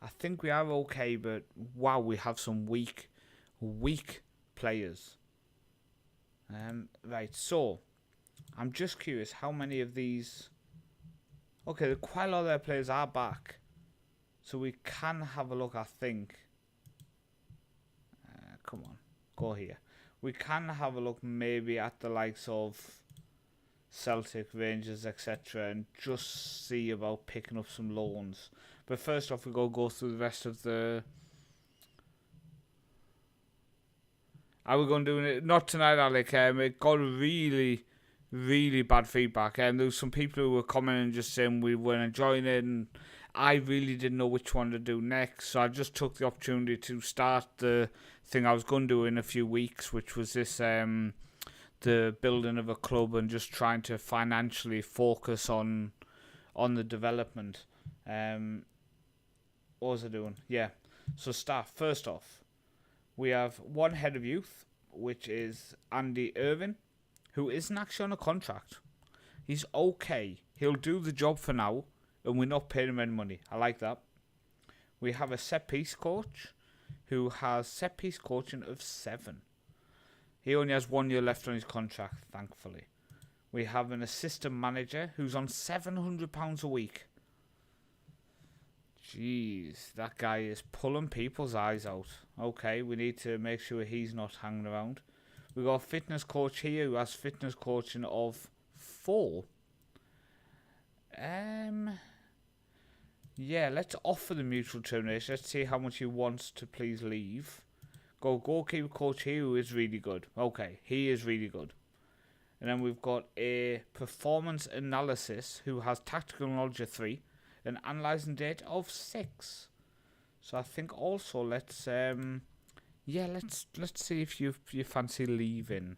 I think we are okay, but wow, we have some weak players. Right, so I'm just curious how many of these. Okay, quite a lot of their players are back, so we can have a look. I think. Come on, go here. We can have a look maybe at the likes of Celtic, Rangers, etc., and just see about picking up some loans. But first off, we go through the rest of the. Are we going to do it? Not tonight, Alec. It got really bad feedback. There was some people who were commenting and just saying we weren't enjoying it, and I really didn't know which one to do next. So I just took the opportunity to start the thing I was going to do in a few weeks, which was this the building of a club and just trying to financially focus on the development. What was I doing? Yeah. So staff, first off, we have one head of youth, which is Andy Irvin, who isn't actually on a contract. He's okay. He'll do the job for now, and we're not paying him any money. I like that. We have a set-piece coach, who has set-piece coaching of 7. He only has 1 year left on his contract, thankfully. We have an assistant manager who's on £700 a week. Jeez, that guy is pulling people's eyes out. Okay, we need to make sure he's not hanging around. We've got a fitness coach here who has fitness coaching of 4. Yeah, let's offer the mutual termination. Let's see how much he wants to please leave. Goalkeeper coach here who is really good. Okay, he is really good. And then we've got a performance analysis who has tactical knowledge of 3 and analysing data of 6. So I think also let's see if you fancy leaving.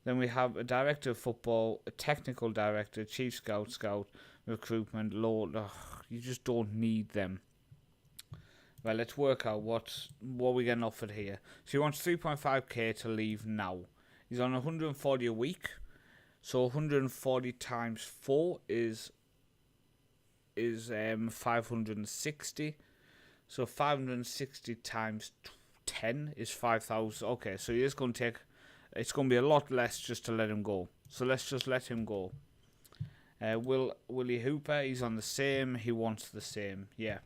Then we have a director of football, a technical director, chief scout, recruitment, Lord. You just don't need them. Well, let's work out what we're getting offered here. So he wants 3.5k to leave now. He's on 140 a week. So 140 times 4 is 560. So 560 times 10 is 5,000. Okay, so he is going to take. It's going to be a lot less just to let him go. So let's just let him go. Willie Hooper, he's on the same. He wants the same. Yeah.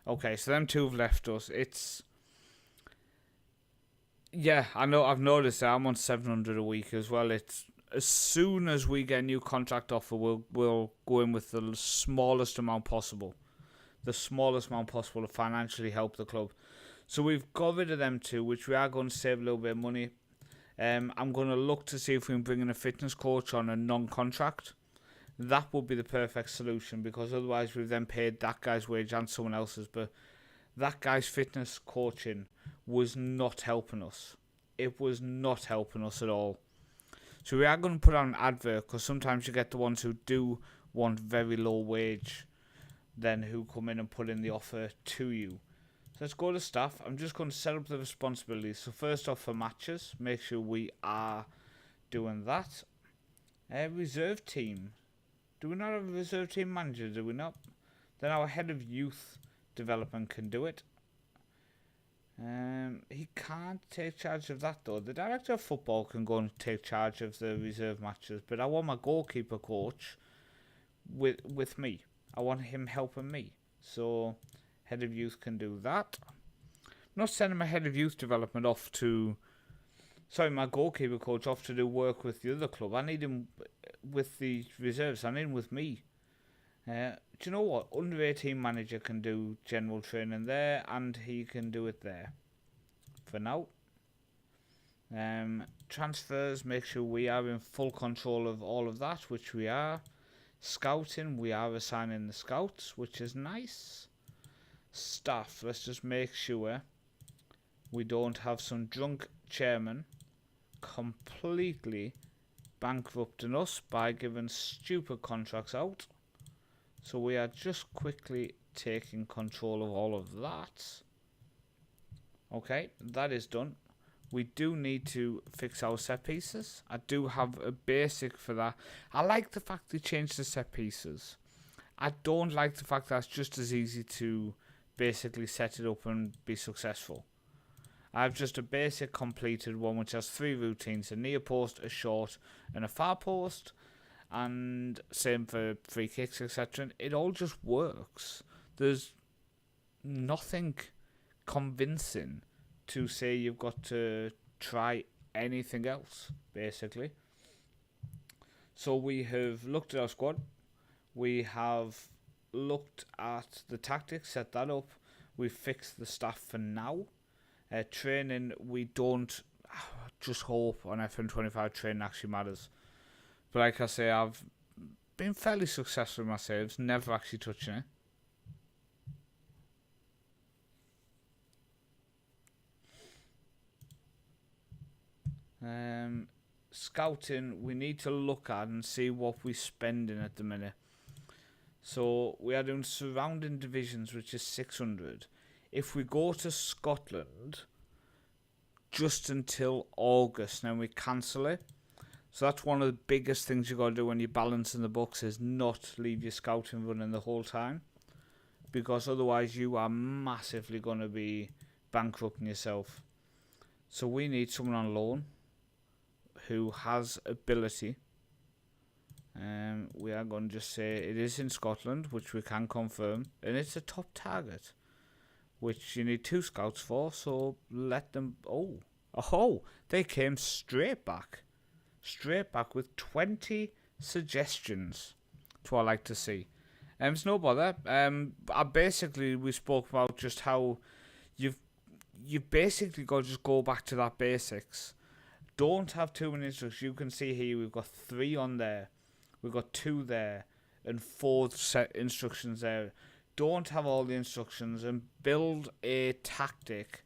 Okay, so them two have left us. Yeah, I know. I've noticed that I'm on 700 a week as well. It's as soon as we get a new contract offer, we'll go in with the smallest amount possible. The smallest amount possible to financially help the club. So we've got rid of them two, which we are going to save a little bit of money. I'm going to look to see if we can bring in a fitness coach on a non-contract. That would be the perfect solution, because otherwise we've then paid that guy's wage and someone else's. But that guy's fitness coaching was not helping us. It was not helping us at all. So we are going to put on an advert, because sometimes you get the ones who do want very low wage, then who come in and put in the offer to you. So let's go to staff. I'm just going to set up the responsibilities. So first off, for matches, make sure we are doing that. Reserve team. Do we not have a reserve team manager? Do we not? Then our head of youth development can do it. He can't take charge of that though. The director of football can go and take charge of the reserve matches, but I want my goalkeeper coach with me. I want him helping me. So head of youth can do that. I'm not sending my head of youth development off to... Sorry, my goalkeeper coach off to do work with the other club. I need him with the reserves. I need him with me. Do you know what? Under 18 manager can do general training there, and he can do it there for now. Transfers, make sure we are in full control of all of that, which we are. Scouting, we are assigning the scouts, which is nice. Staff, let's just make sure we don't have some drunk chairman completely bankrupting us by giving stupid contracts out. So we are just quickly taking control of all of that. Okay, that is done. We do need to fix our set pieces. I do have a basic for that. I like the fact they changed the set pieces. I don't like the fact that it's just as easy to basically set it up and be successful. I have just a basic completed one which has 3 routines, a near post, a short and a far post, and same for free kicks, etc. It all just works. There's nothing convincing to say you've got to try anything else, basically. So we have looked at our squad, we have looked at the tactics, set that up, we've fixed the staff for now. Training, we don't just hope on FM25 training actually matters. But like I say, I've been fairly successful with my saves, never actually touching it. Scouting, we need to look at and see what we're spending at the minute. So we are doing surrounding divisions, which is 600. If we go to Scotland just until August, then we cancel it. So that's one of the biggest things you got to do when you're balancing the books, is not leave your scouting running the whole time, because otherwise you are massively going to be bankrupting yourself. So we need someone on loan who has ability. We are going to just say it is in Scotland, which we can confirm, and it's a top target, which you need 2 scouts for, so let them... Oh, they came straight back with 20 suggestions. That's what I like to see. It's no bother. We spoke about just how you've basically got to just go back to that basics. Don't have too many instructions. You can see here we've got 3 on there, we've got 2 there, and 4 set instructions there. Don't have all the instructions, and build a tactic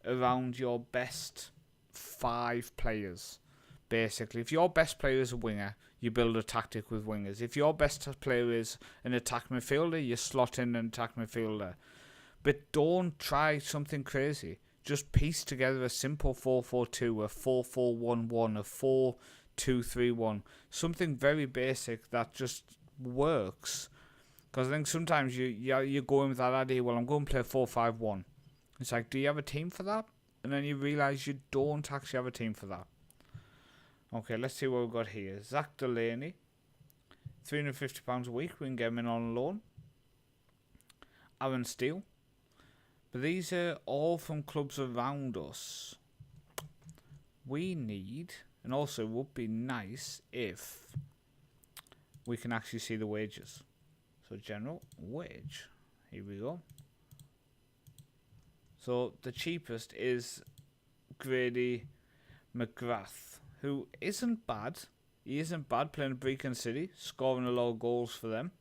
around your best 5 players. Basically, if your best player is a winger, you build a tactic with wingers. If your best player is an attack midfielder, you slot in an attack midfielder. But don't try something crazy. Just piece together a simple 4-4-2, a 4-4-1-1, a 4-2-3-1. Something very basic that just works. Because I think sometimes you're going with that idea, well, I'm going to play 4-5-1. It's like, do you have a team for that? And then you realise you don't actually have a team for that. Okay, let's see what we've got here. Zach Delaney, £350 a week. We can get him in on loan. Aaron Steele. But these are all from clubs around us. We need, and also it would be nice if we can actually see the wages. So general wage. Here we go. So the cheapest is Grady McGrath, who isn't bad. He isn't bad playing at Brecon City, scoring a lot of goals for them.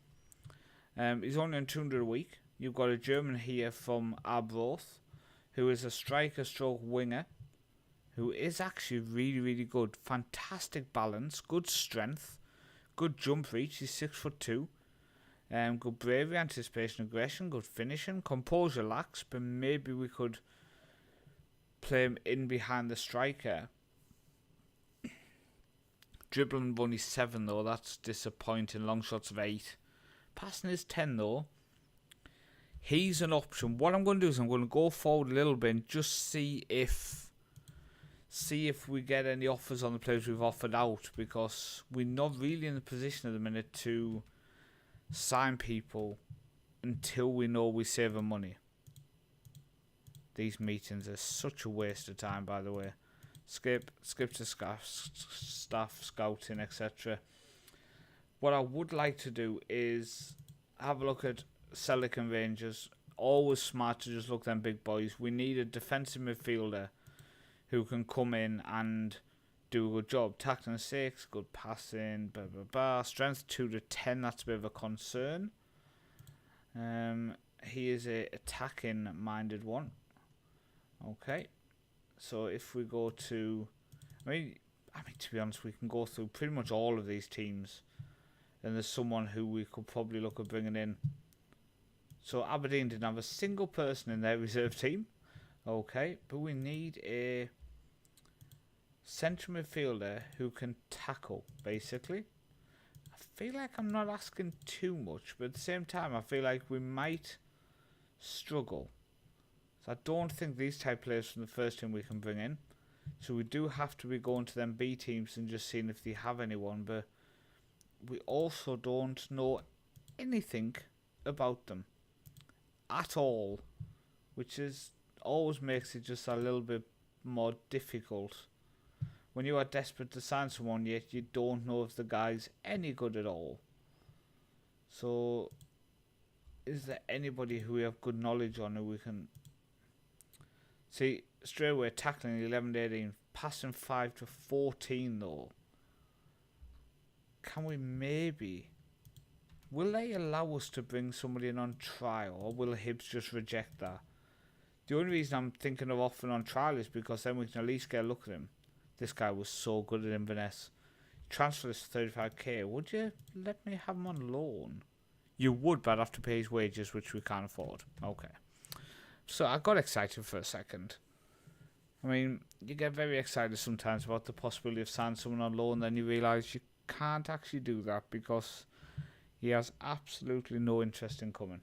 He's only on 200 a week. You've got a German here from Arbroath, who is a striker stroke winger, who is actually really, really good. Fantastic balance, good strength, good jump reach. He's 6'2". Good bravery, anticipation, aggression, good finishing. Composure lacks, but maybe we could play him in behind the striker. Dribbling of only 7 though, that's disappointing. Long shots of 8. Passing is 10 though. He's an option. What I'm going to do is I'm going to go forward a little bit and just see if we get any offers on the players we've offered out, because we're not really in the position at the minute to sign people until we know we save them money. These meetings are such a waste of time, by the way. Skip to staff scouting, etc. What I would like to do is have a look at Celtic and Rangers. Always smart to just look at them big boys. We need a defensive midfielder who can come in and do a good job. Tackling 6, good passing, blah blah blah. Strength 2 to 10. That's a bit of a concern. He is a attacking minded one. Okay, so if we go to, I mean, to be honest, we can go through pretty much all of these teams, and there's someone who we could probably look at bringing in. So Aberdeen didn't have a single person in their reserve team. Okay, but we need a central midfielder who can tackle, basically. I feel like I'm not asking too much, but at the same time, I feel like we might struggle. So I don't think these type players from the first team we can bring in. So we do have to be going to them B teams and just seeing if they have anyone, but we also don't know anything about them at all, which is always makes it just a little bit more difficult. When you are desperate to sign someone, yet you don't know if the guy's any good at all. So, is there anybody who we have good knowledge on who we can see straight away? Tackling 11 to 18, passing 5 to 14 though. Can we maybe? Will they allow us to bring somebody in on trial, or will Hibs just reject that? The only reason I'm thinking of offering on trial is because then we can at least get a look at him. This guy was so good at Inverness. Transfer this to 35k. Would you let me have him on loan? You would, but I'd have to pay his wages, which we can't afford. Okay. So I got excited for a second. I mean, you get very excited sometimes about the possibility of signing someone on loan, then you realise you can't actually do that because he has absolutely no interest in coming.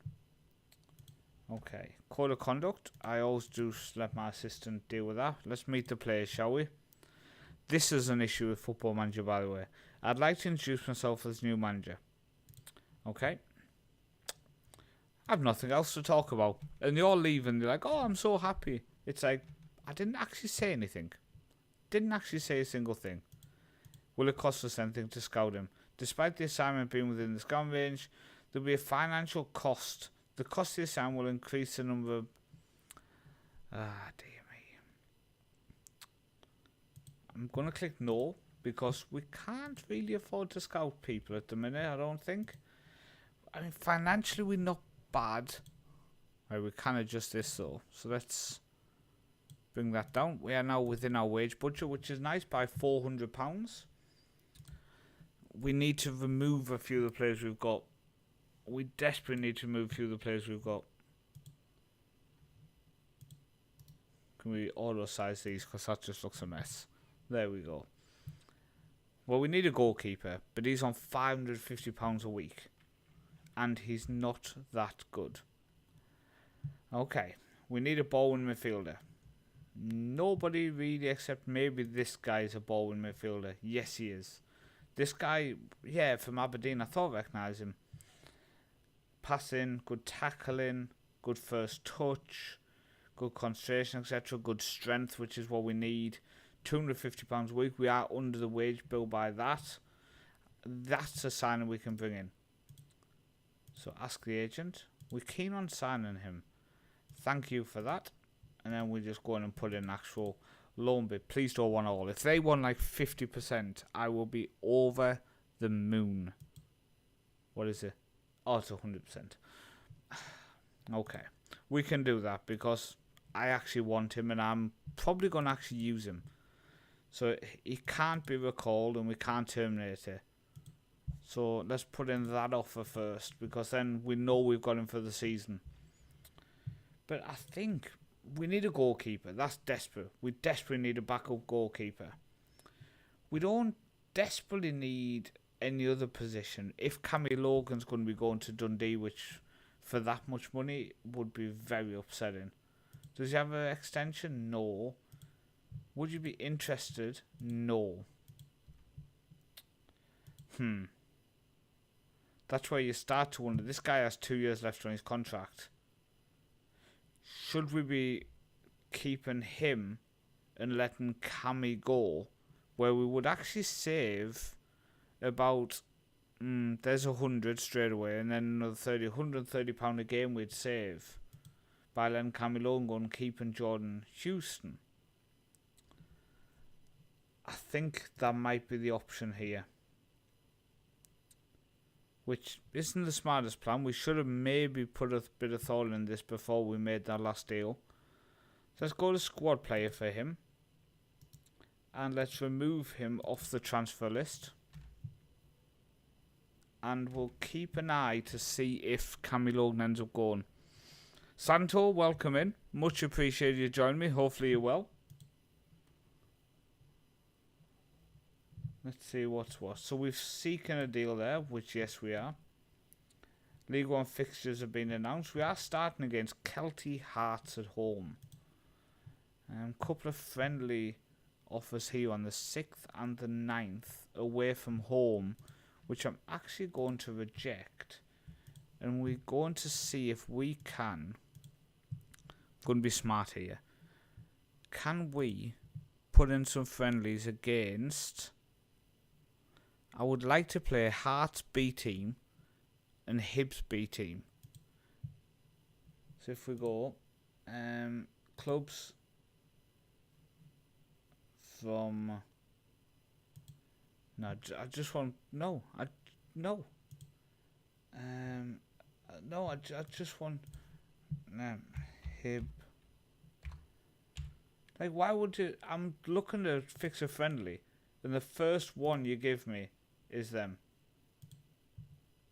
Okay, code of conduct. I always do let my assistant deal with that. Let's meet the players, shall we? This is an issue with Football Manager, by the way. I'd like to introduce myself as new manager. Okay. I have nothing else to talk about. And you're leaving, you're like, oh, I'm so happy. It's like, I didn't actually say anything. Didn't actually say a single thing. Will it cost us anything to scout him? Despite the assignment being within the scout range, there will be a financial cost. The cost of the assignment will increase the number of... dear me. I'm going to click no, because we can't really afford to scout people at the minute, I don't think. I mean, financially, we're not bad. Right, we can adjust this, though. So let's bring that down. We are now within our wage budget, which is nice, by £400. We need to remove a few of the players we've got. We desperately need to remove a few of the players we've got. Can we auto size these? Because that just looks a mess. There we go. Well, we need a goalkeeper, but he's on £550 a week. And he's not that good. Okay. We need a ball-win midfielder. Nobody really, except maybe this guy, is a ball-win midfielder. Yes, he is. This guy, yeah, from Aberdeen, I thought I recognised him. Passing, good tackling, good first touch, good concentration, etc. Good strength, which is what we need. £250 a week. We are under the wage bill by that. That's a signing we can bring in. So ask the agent. We're keen on signing him. Thank you for that. And then we just go in and put in actual loan bid. Please don't want all. If they want like 50%, I will be over the moon. What is it? Oh, it's 100%. Okay. We can do that because I actually want him and I'm probably going to actually use him. So he can't be recalled and we can't terminate it. So let's put in that offer first because then we know we've got him for the season. But I think we need a goalkeeper. That's desperate. We desperately need a backup goalkeeper. We don't desperately need any other position. If Cammy Logan's going to be going to Dundee, which for that much money would be very upsetting. Does he have an extension? No. Would you be interested? No. That's where you start to wonder. This guy has 2 years left on his contract. Should we be keeping him and letting Cammy go, where we would actually save about There's 100 straight away, and then another 30, £130 a game we'd save by letting Camilo go and keeping Jordan Houston. I think that might be the option here, which isn't the smartest plan. We should have maybe put a bit of thought in this before we made that last deal. So let's go to squad player for him, and let's remove him off the transfer list. And we'll keep an eye to see if Camilo ends up going. Santo, welcome in. Much appreciated you joining me. Hopefully you're well. Let's see what's what. So we've seeking a deal there, which yes we are. League One fixtures have been announced. We are starting against Kelty Hearts at home. Couple of friendly offers here on the 6th and the 9th away from home, which I'm actually going to reject. And we're going to see if we can. I'm going to be smart here. Can we put in some friendlies against... I would like to play Hearts B team and Hibs B team. So if we go clubs from I just want I just want Hib. Like, why would you? I'm looking to fix a friendly, and the first one you give me is them.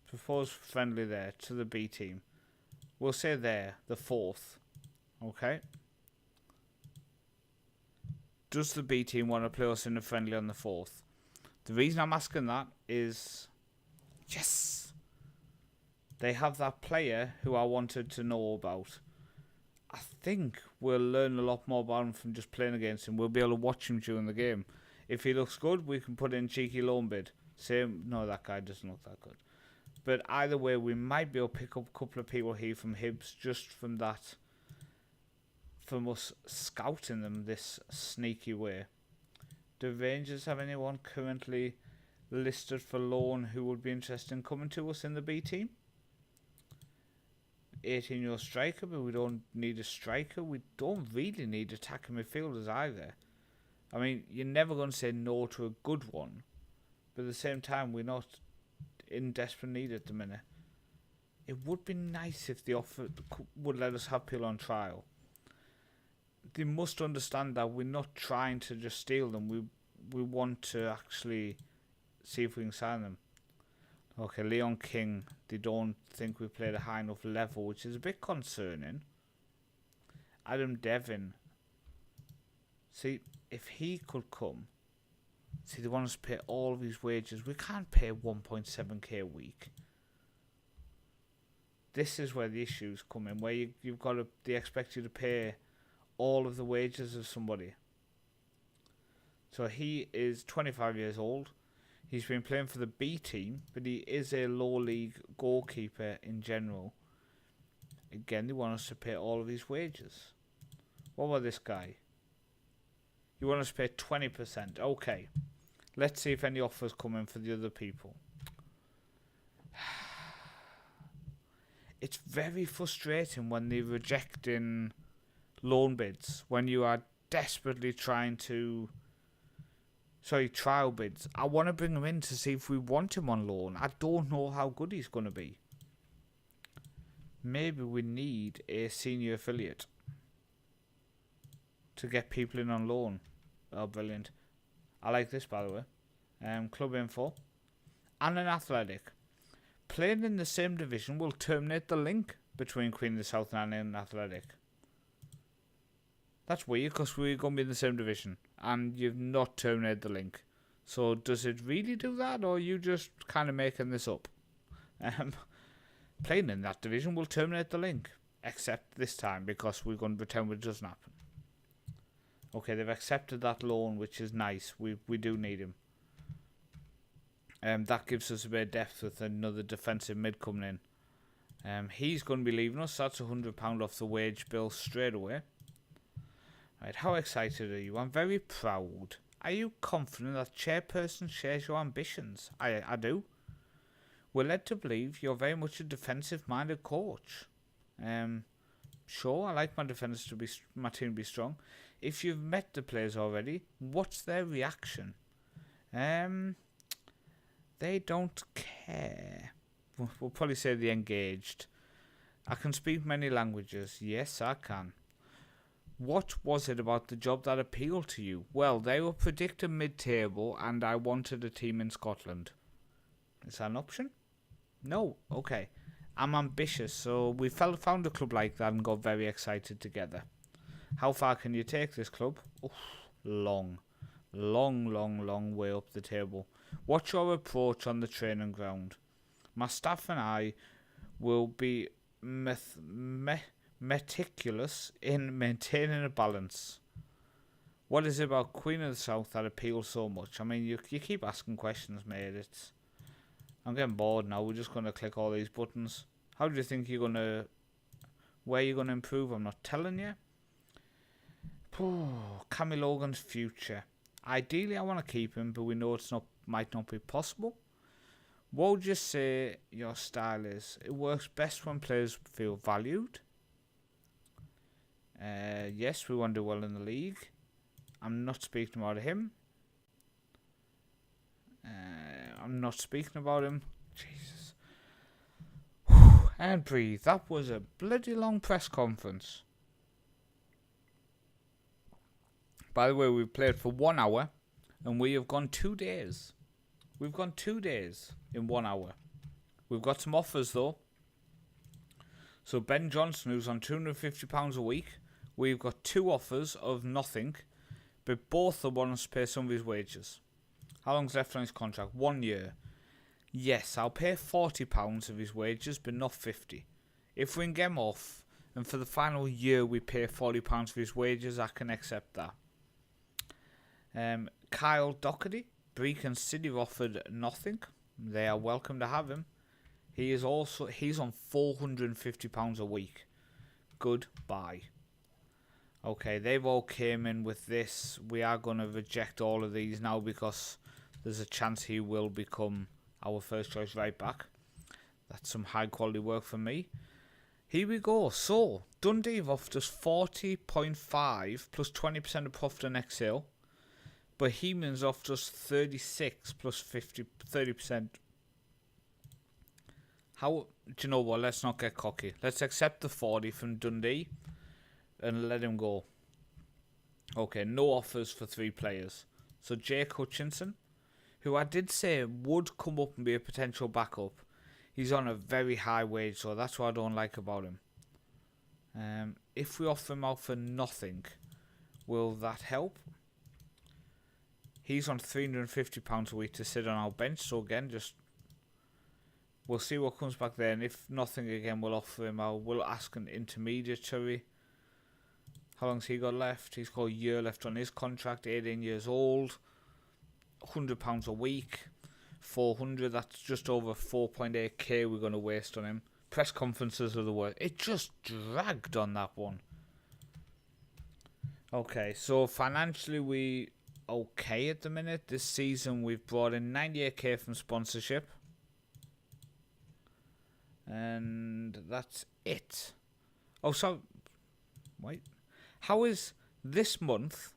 Propose friendly there to the B team. We'll say there, the 4th. Okay. Does the B team want to play us in a friendly on the 4th? The reason I'm asking that is... Yes! They have that player who I wanted to know about. I think we'll learn a lot more about him from just playing against him. We'll be able to watch him during the game. If he looks good, we can put in cheeky loan bid. Same, no, that guy doesn't look that good. But either way, we might be able to pick up a couple of people here from Hibs just from that, from us scouting them this sneaky way. Do Rangers have anyone currently listed for loan who would be interested in coming to us in the B team? 18-year-old striker, but we don't need a striker. We don't really need attacking midfielders either. I mean, you're never going to say no to a good one, but at the same time, we're not in desperate need at the minute. It would be nice if the offer would let us have people on trial. They must understand that we're not trying to just steal them. We want to actually see if we can sign them. Okay, Leon King, they don't think we played a high enough level, which is a bit concerning. Adam Devon. See, if he could come... See, they want us to pay all of his wages. We can't pay 1.7k a week. This is where the issues come in, where you've got to... They expect you to pay all of the wages of somebody. So he is 25 years old. He's been playing for the B team, but he is a low league goalkeeper in general. Again, they want us to pay all of his wages. What about this guy? You want us to pay 20%. Okay. Let's see if any offers come in for the other people. It's very frustrating when they're rejecting loan bids, when you are desperately trying to... Sorry, trial bids. I want to bring him in to see if we want him on loan. I don't know how good he's going to be. Maybe we need a senior affiliate to get people in on loan. Oh, brilliant. I like this, by the way. Club info. And an athletic. Playing in the same division will terminate the link between Queen of the South and an athletic. That's weird, because we're going to be in the same division, and you've not terminated the link. So does it really do that, or are you just kind of making this up? Playing in that division will terminate the link, except this time, because we're going to pretend it doesn't happen. Okay, they've accepted that loan, which is nice. We do need him. That gives us a bit of depth with another defensive mid coming in. He's going to be leaving us. That's £100 off the wage bill straight away. Right, how excited are you? I'm very proud. Are you confident that chairperson shares your ambitions? I do. We're led to believe you're very much a defensive-minded coach. Sure, I like my team to be strong. If you've met the players already, what's their reaction? They don't care. We'll probably say they're engaged. I can speak many languages. Yes, I can. What was it about the job that appealed to you? Well, they were predicted mid-table and I wanted a team in Scotland. Is that an option? No. Okay. I'm ambitious, so we found a club like that and got very excited together. How far can you take this club? Oof, long way up the table. What's your approach on the training ground? My staff and I will be meticulous in maintaining a balance. What is it about Queen of the South that appeals so much? I mean, you keep asking questions, mate. I'm getting bored now. We're just going to click all these buttons. How do you think where you're going to improve? I'm not telling you. Cammy Logan's future. Ideally, I want to keep him, but we know might not be possible. What would you say your style is? It works best when players feel valued. Yes, we want to do well in the league. I'm not speaking about him. Jesus. And breathe. That was a bloody long press conference. By the way, we've played for 1 hour and we have gone 2 days. We've gone 2 days in 1 hour. We've got some offers though. So Ben Johnson, who's on £250 a week, we've got 2 offers of nothing, but both of them want us to pay some of his wages. How long's left on his contract? 1 year. Yes, I'll pay £40 of his wages, but not 50. If we can get him off, and for the final year we pay £40 for his wages, I can accept that. Kyle Doherty, Brecon City offered nothing. They are welcome to have him. He's on £450 a week. Goodbye. Okay, they've all came in with this. We are going to reject all of these now because there's a chance he will become our first choice right back. That's some high quality work for me. Here we go. So, Dundee have offered us 40.5 plus 20% of profit on next sale. Bohemians offered us 36 plus 30%. Do you know what? Let's not get cocky. Let's accept the 40 from Dundee and let him go. Okay, no offers for 3 players. So Jake Hutchinson, who I did say would come up and be a potential backup, he's on a very high wage, so that's what I don't like about him. If we offer him out for nothing, will that help? He's on £350 a week to sit on our bench, so again, we'll see what comes back there, and if nothing again, we'll offer him out. We'll ask an intermediary. How long's he got left? He's got a year left on his contract, 18 years old, £100 a week, 400, that's just over 4.8k we're going to waste on him. Press conferences are the worst. It just dragged on that one. Okay, so financially we okay at the minute. This season we've brought in 98k from sponsorship. And that's it. Oh, so wait. How is this month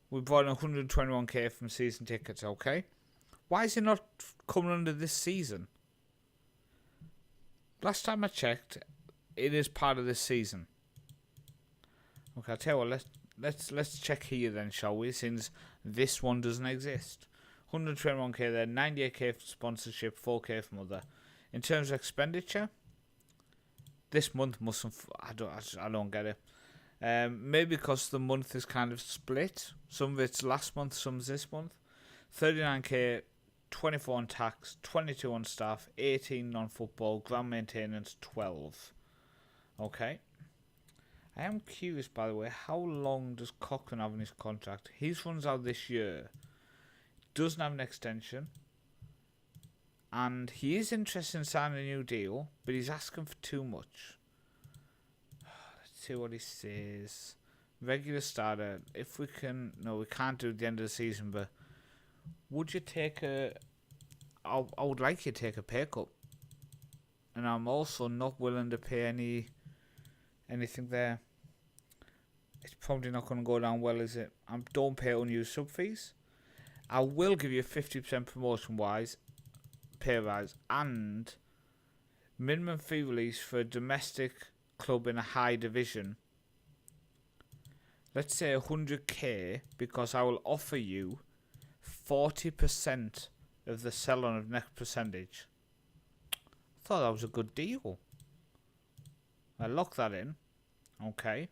we brought in 121k from season tickets, okay? Why is it not coming under this season? Last time I checked, it is part of this season. Okay, I'll tell you what, let's check here then, shall we? Since this one doesn't exist. 121k there, 98k for sponsorship, 4k from other. In terms of expenditure, this month mustn't. I don't get it. Maybe because the month is kind of split. Some of it's last month, some's this month. 39k, 24 on tax, 22 on staff, 18 non-football, ground maintenance, 12. Okay. I am curious, by the way, how long does Cochrane have in his contract? His runs out this year. Doesn't have an extension. And he is interested in signing a new deal, but he's asking for too much. Let's see what he says. Regular starter. If we can... No, we can't do it at the end of the season, but... Would you take a... I would like you to take a pay cut. and I'm also not willing to pay anything there. It's probably not going to go down well, is it? I don't pay unused sub fees. I will give you 50% promotion wise pay rise and minimum fee release for a domestic club in a high division. Let's say 100k, because I will offer you 40% of the sell-on of next percentage. I thought that was a good deal. I'll lock that in. Okay.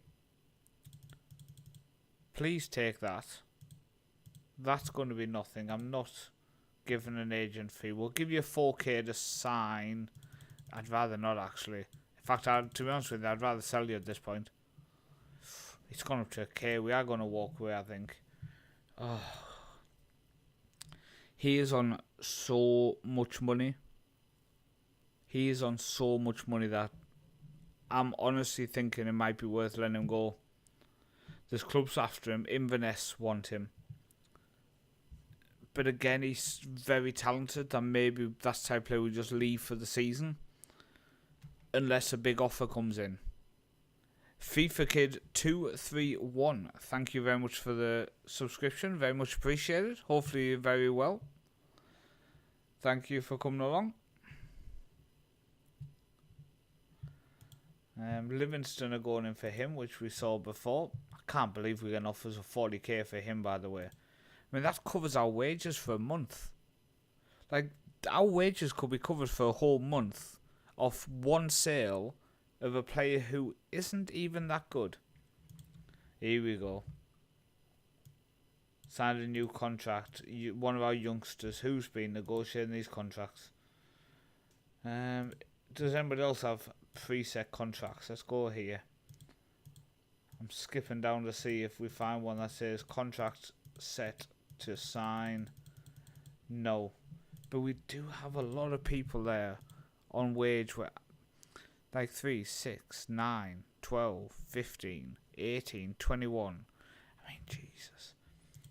Please take that. That's going to be nothing. I'm not giving an agent fee. We'll give you 4k to sign. I'd rather not, actually. In fact, to be honest with you, I'd rather sell you at this point. It's gone up to a K. We are going to walk away, I think. Oh. He is on so much money. He is on so much money that I'm honestly thinking it might be worth letting him go. There's clubs after him. Inverness want him. But again, he's very talented, and maybe that's the type of player we just leave for the season. Unless a big offer comes in. FIFA Kid 231, thank you very much for the subscription, very much appreciated. Hopefully you're very well. Thank you for coming along. Livingston are going in for him, which we saw before. I can't believe we're getting offers of 40k for him, by the way. I mean, that covers our wages for a month. Like, our wages could be covered for a whole month off one sale of a player who isn't even that good. Here we go. Signed a new contract. One of our youngsters. Who's been negotiating these contracts? Does anybody else have preset contracts? Let's go here. I'm skipping down to see if we find one that says contract set to sign. No. But we do have a lot of people there on wage where like 3, 6, 9, 12, 15, 18, 21. I mean, Jesus.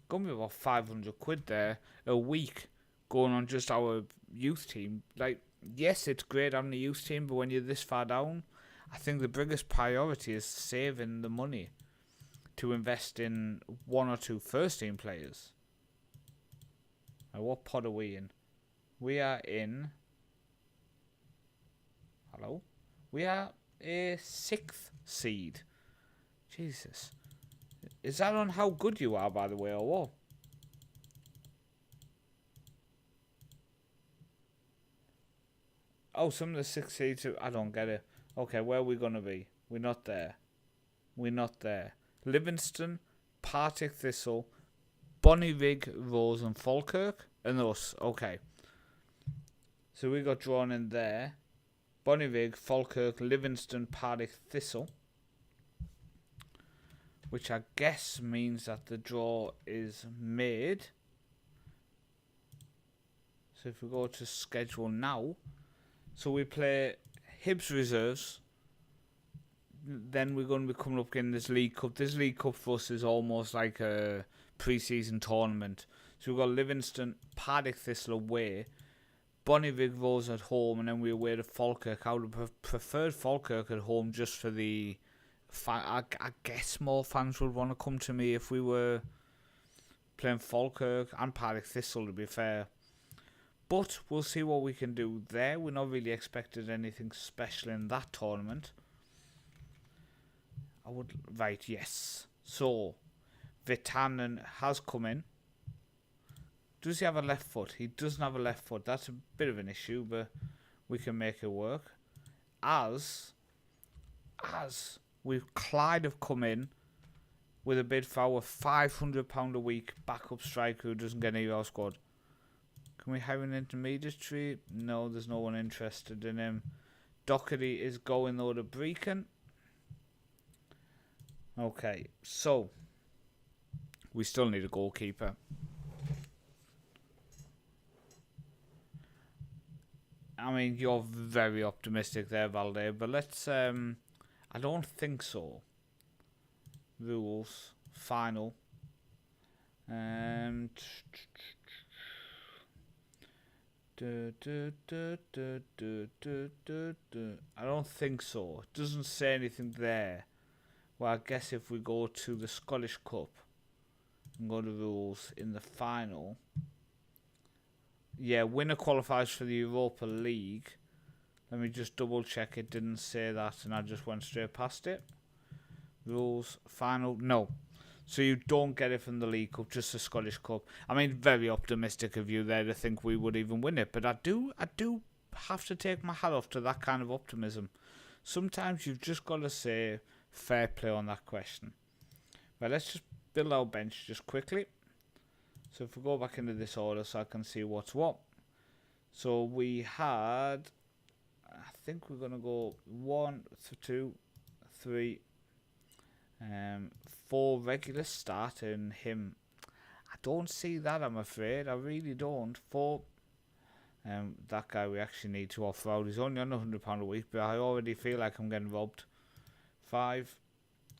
Going to be about 500 quid there a week going on just our youth team. Like, yes, it's great having a youth team, but when you're this far down, I think the biggest priority is saving the money to invest in 1 or 2 first team players. Now, what pod are we in? We are in... Hello? We are a 6th seed. Jesus. Is that on how good you are, by the way, or what? Oh, some of the 6 seeds... I don't get it. Okay, where are we going to be? We're not there. We're not there. Livingston, Partick Thistle, Bonnyrigg, Rose and Falkirk, and us. Okay. So we got drawn in there. Bonnyrigg, Falkirk, Livingston, Partick Thistle. Which I guess means that the draw is made. So if we go to schedule now. So we play Hibs reserves. Then we're going to be coming up in this League Cup. This League Cup for us is almost like a pre-season tournament. So we've got Livingston, Partick Thistle away. Bonnyrigg Rose at home, and then we away to Falkirk. I would have preferred Falkirk at home just for the... I guess more fans would want to come to me if we were playing Falkirk and Partick Thistle, to be fair. But we'll see what we can do there. We're not really expected anything special in that tournament. Right, yes. So, Vitanen has come in. Does he have a left foot? He doesn't have a left foot. That's a bit of an issue, but we can make it work. As Clyde have come in with a bid for our £500 a week backup striker who doesn't get any of our squad. Can we hire an intermediary? No, there's no one interested in him. Doherty is going though to Brecon. Okay, so we still need a goalkeeper. I mean, you're very optimistic there, Valde, but let's... I don't think so. Rules. Final. I don't think so. It doesn't say anything there. Well, I guess if we go to the Scottish Cup and go to rules in the final, yeah, winner qualifies for the Europa League. Let me just double check. It didn't say that, and I just went straight past it. Rules final, no. So you don't get it from the League Cup, just the Scottish Cup. I mean, very optimistic of you there to think we would even win it, but I do have to take my hat off to that kind of optimism. Sometimes you've just got to say fair play on that question. Right, let's just build our bench just quickly. So if we go back into this order so I can see what's what. So we had, I think we're going to go 1, 2, 3, 4 regulars starting him. I don't see that, I'm afraid. I really don't. 4. That guy we actually need to offer out. He's only on £100 a week, but I already feel like I'm getting robbed. 5.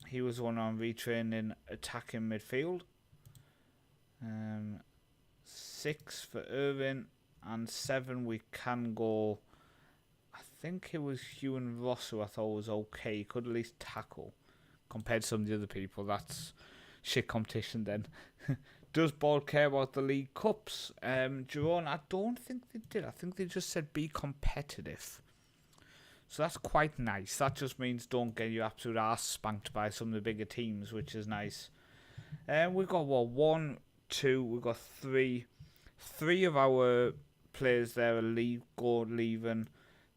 He was the one on retraining attacking midfield. 6 for Irving. And 7 we can go. I think it was Hugh and Ross who I thought was okay. He could at least tackle. Compared to some of the other people, that's shit competition then. Does Ball care about the League Cups? Jerome, I don't think they did. I think they just said be competitive. So that's quite nice. That just means don't get your absolute ass spanked by some of the bigger teams, which is nice. We've got, what, 1, 2, we've got 3. 3 of our players there are leaving.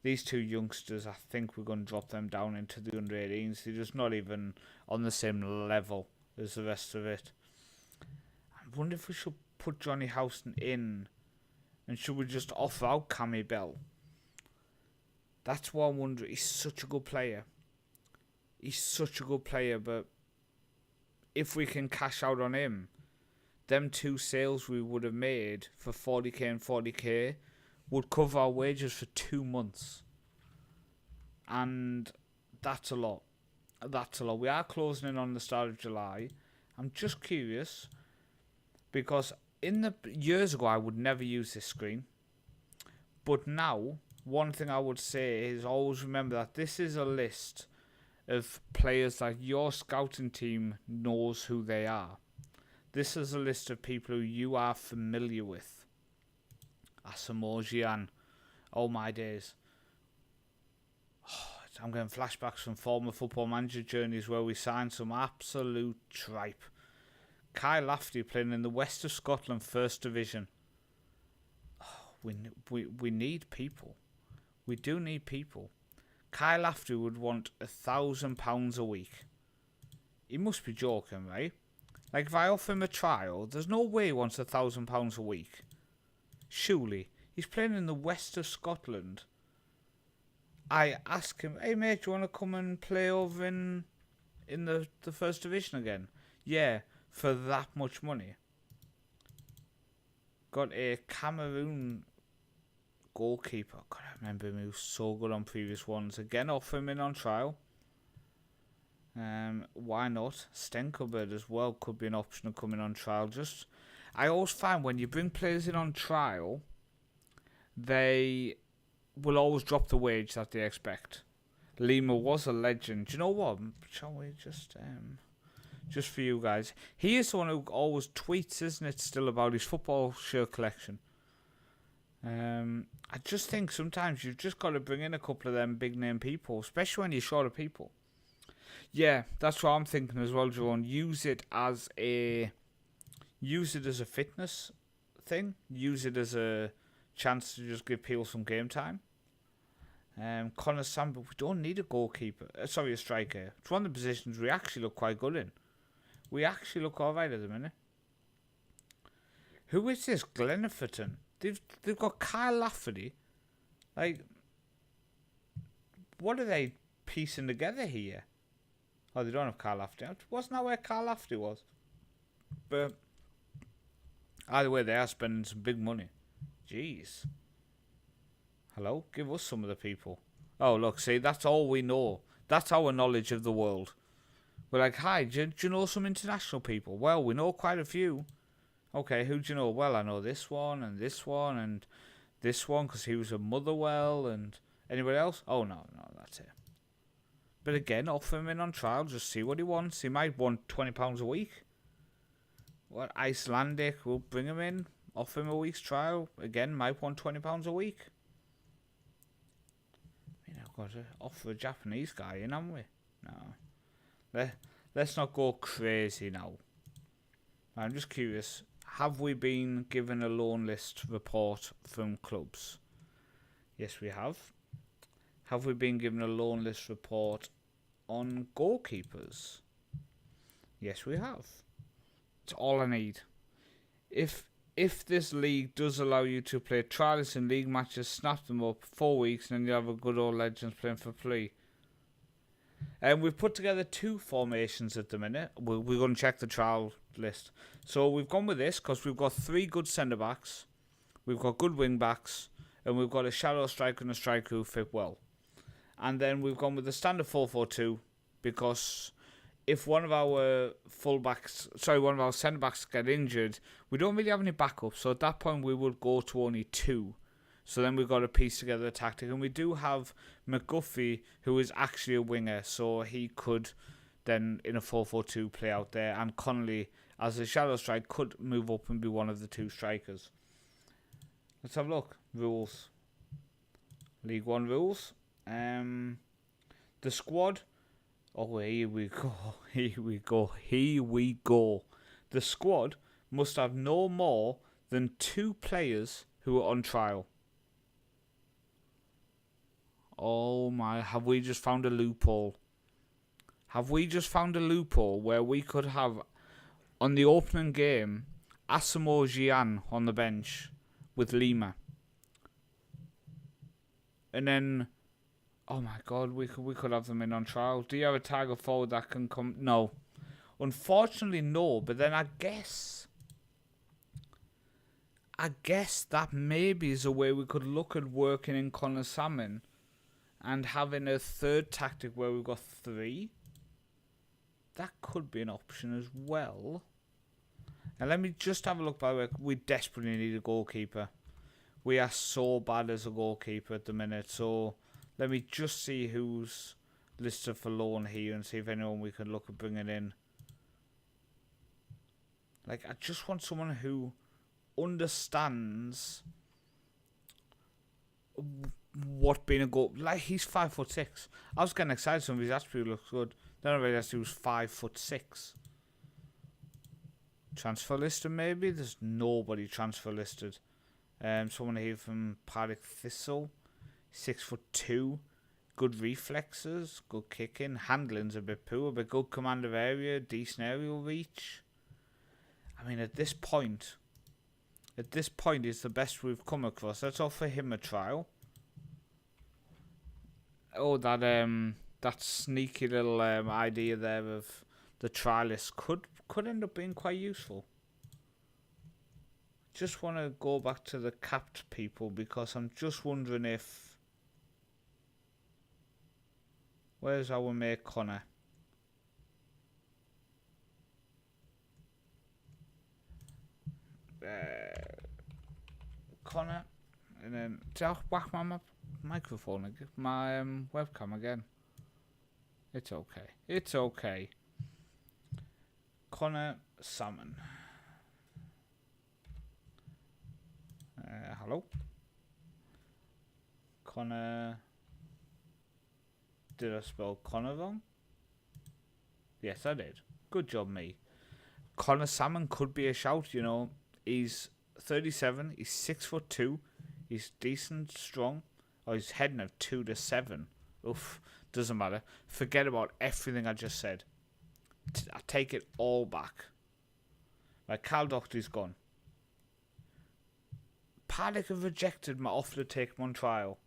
These 2 youngsters, I think we're going to drop them down into the under-18s. They're just not even on the same level as the rest of it. I wonder if we should put Johnny Houston in. And should we just offer out Cammy Bell? That's what I'm wondering. He's such a good player. But if we can cash out on him, them 2 sales we would have made for 40k and 40k would cover our wages for 2 months. And that's a lot. We are closing in on the start of July. I'm just curious, because in the years ago I would never use this screen. But now, one thing I would say is always remember that this is a list of players that your scouting team knows who they are. This is a list of people who you are familiar with. Asamoah Gyan. Oh my days. I'm getting flashbacks from former Football Manager journeys where we signed some absolute tripe. Kyle Lafferty playing in the West of Scotland First Division. We need people. We do need people. Kyle Lafferty would want £1,000 a week. He must be joking, right? Like, if I offer him a trial, there's no way he wants £1,000 a week. Surely. He's playing in the West of Scotland. I ask him, hey mate, do you want to come and play over in the First Division again? Yeah, for that much money. Got a Cameroon goalkeeper. God, I remember him. He was so good on previous ones. Again, offer him in on trial. Why not? Stenkelberg as well could be an option of coming on trial. I always find when you bring players in on trial, they will always drop the wage that they expect. Lima was a legend. Do you know what? Shall we just for you guys? He is the one who always tweets, isn't it, still about his football shirt collection. I just think sometimes you've just got to bring in a couple of them big name people, especially when you're short of people. Yeah, that's what I'm thinking as well, Jerome. Use it as a fitness thing. Use it as a chance to just give people some game time. Connor Samba, we don't need a goalkeeper. A striker. It's one of the positions we actually look quite good in. We actually look alright at the minute. Who is this? Glenferton. They've got Kyle Lafferty. Like, what are they piecing together here? Oh, they don't have Kyle Lafferty. Wasn't that where Kyle Lafferty was? But either way, they are spending some big money. Jeez. Hello? Give us some of the people. Oh, look, see, that's all we know. That's our knowledge of the world. We're like, hi, do you know some international people? Well, we know quite a few. Okay, who do you know? Well, I know this one, and This one because he was a Motherwell, and anybody else? Oh no, that's it. But again, offer him in on trial, just see what he wants. He might want £20 a week. What, Icelandic, we'll bring him in, offer him a week's trial. Again, might want £20 a week. I've got to offer a Japanese guy in, haven't we? No. Let's not go crazy now. I'm just curious. Have we been given a loan list report from clubs? Yes, we have. Have we been given a loan list report on goalkeepers? Yes, we have. It's all I need. If this league does allow you to play trials in league matches, snap them up 4 weeks, and then you have a good old Legends playing for free. And we've put together 2 formations at the minute. We're going to check the trial list. So we've gone with this because we've got 3 good centre-backs, we've got good wing-backs, and we've got a shallow striker and a striker who fit well. And then we've gone with the standard 4-4-2 because if one of our centre-backs get injured, we don't really have any backup. So at that point, we would go to only 2. So then we've got to piece together a tactic. And we do have McGuffey, who is actually a winger. So he could then, in a 4-4-2, play out there. And Connolly, as a shallow strike, could move up and be one of the 2 strikers. Let's have a look. Rules. League 1 rules. The squad. Oh, here we go. The squad must have no more than 2 players who are on trial. Oh my, have we just found a loophole? Have we just found a loophole where we could have, on the opening game, Asamoah Gyan on the bench with Lima? And then, oh my God, we could have them in on trial. Do you have a target forward that can come? No. Unfortunately, no. But then I guess that maybe is a way we could look at working in Connor Salmon and having a third tactic where we've got 3. That could be an option as well. And let me just have a look, by the way. We desperately need a goalkeeper. We are so bad as a goalkeeper at the minute. So let me just see who's listed for loan here and see if anyone we can look at bringing in. Like, I just want someone who understands what being a goal. Like, he's 5'6". I was getting excited. Some of his attributes looks good. Then I realised he was 5'6". Transfer listed maybe. There's nobody transfer listed. Someone here from Partick Thistle, 6'2", good reflexes, good kicking, handling's a bit poor, but good command of area, decent aerial reach. I mean, at this point, it's the best we've come across. Let's offer him a trial. Oh, that sneaky little idea there of the trialist could end up being quite useful. Just want to go back to the capped people because I'm just wondering if... Where's our mate Connor? Connor, and then just whack my microphone, my webcam again. It's okay. Connor Salmon. Hello? Connor... Did I spell Connor wrong? Yes, I did. Good job, me. Connor Salmon could be a shout, you know. He's 37, he's 6'2", he's decent, strong. Oh, he's heading at 2 to 7. Oof, doesn't matter. Forget about everything I just said. I take it all back. My Cal Doctor's gone. Partick have rejected my offer to take him on trial.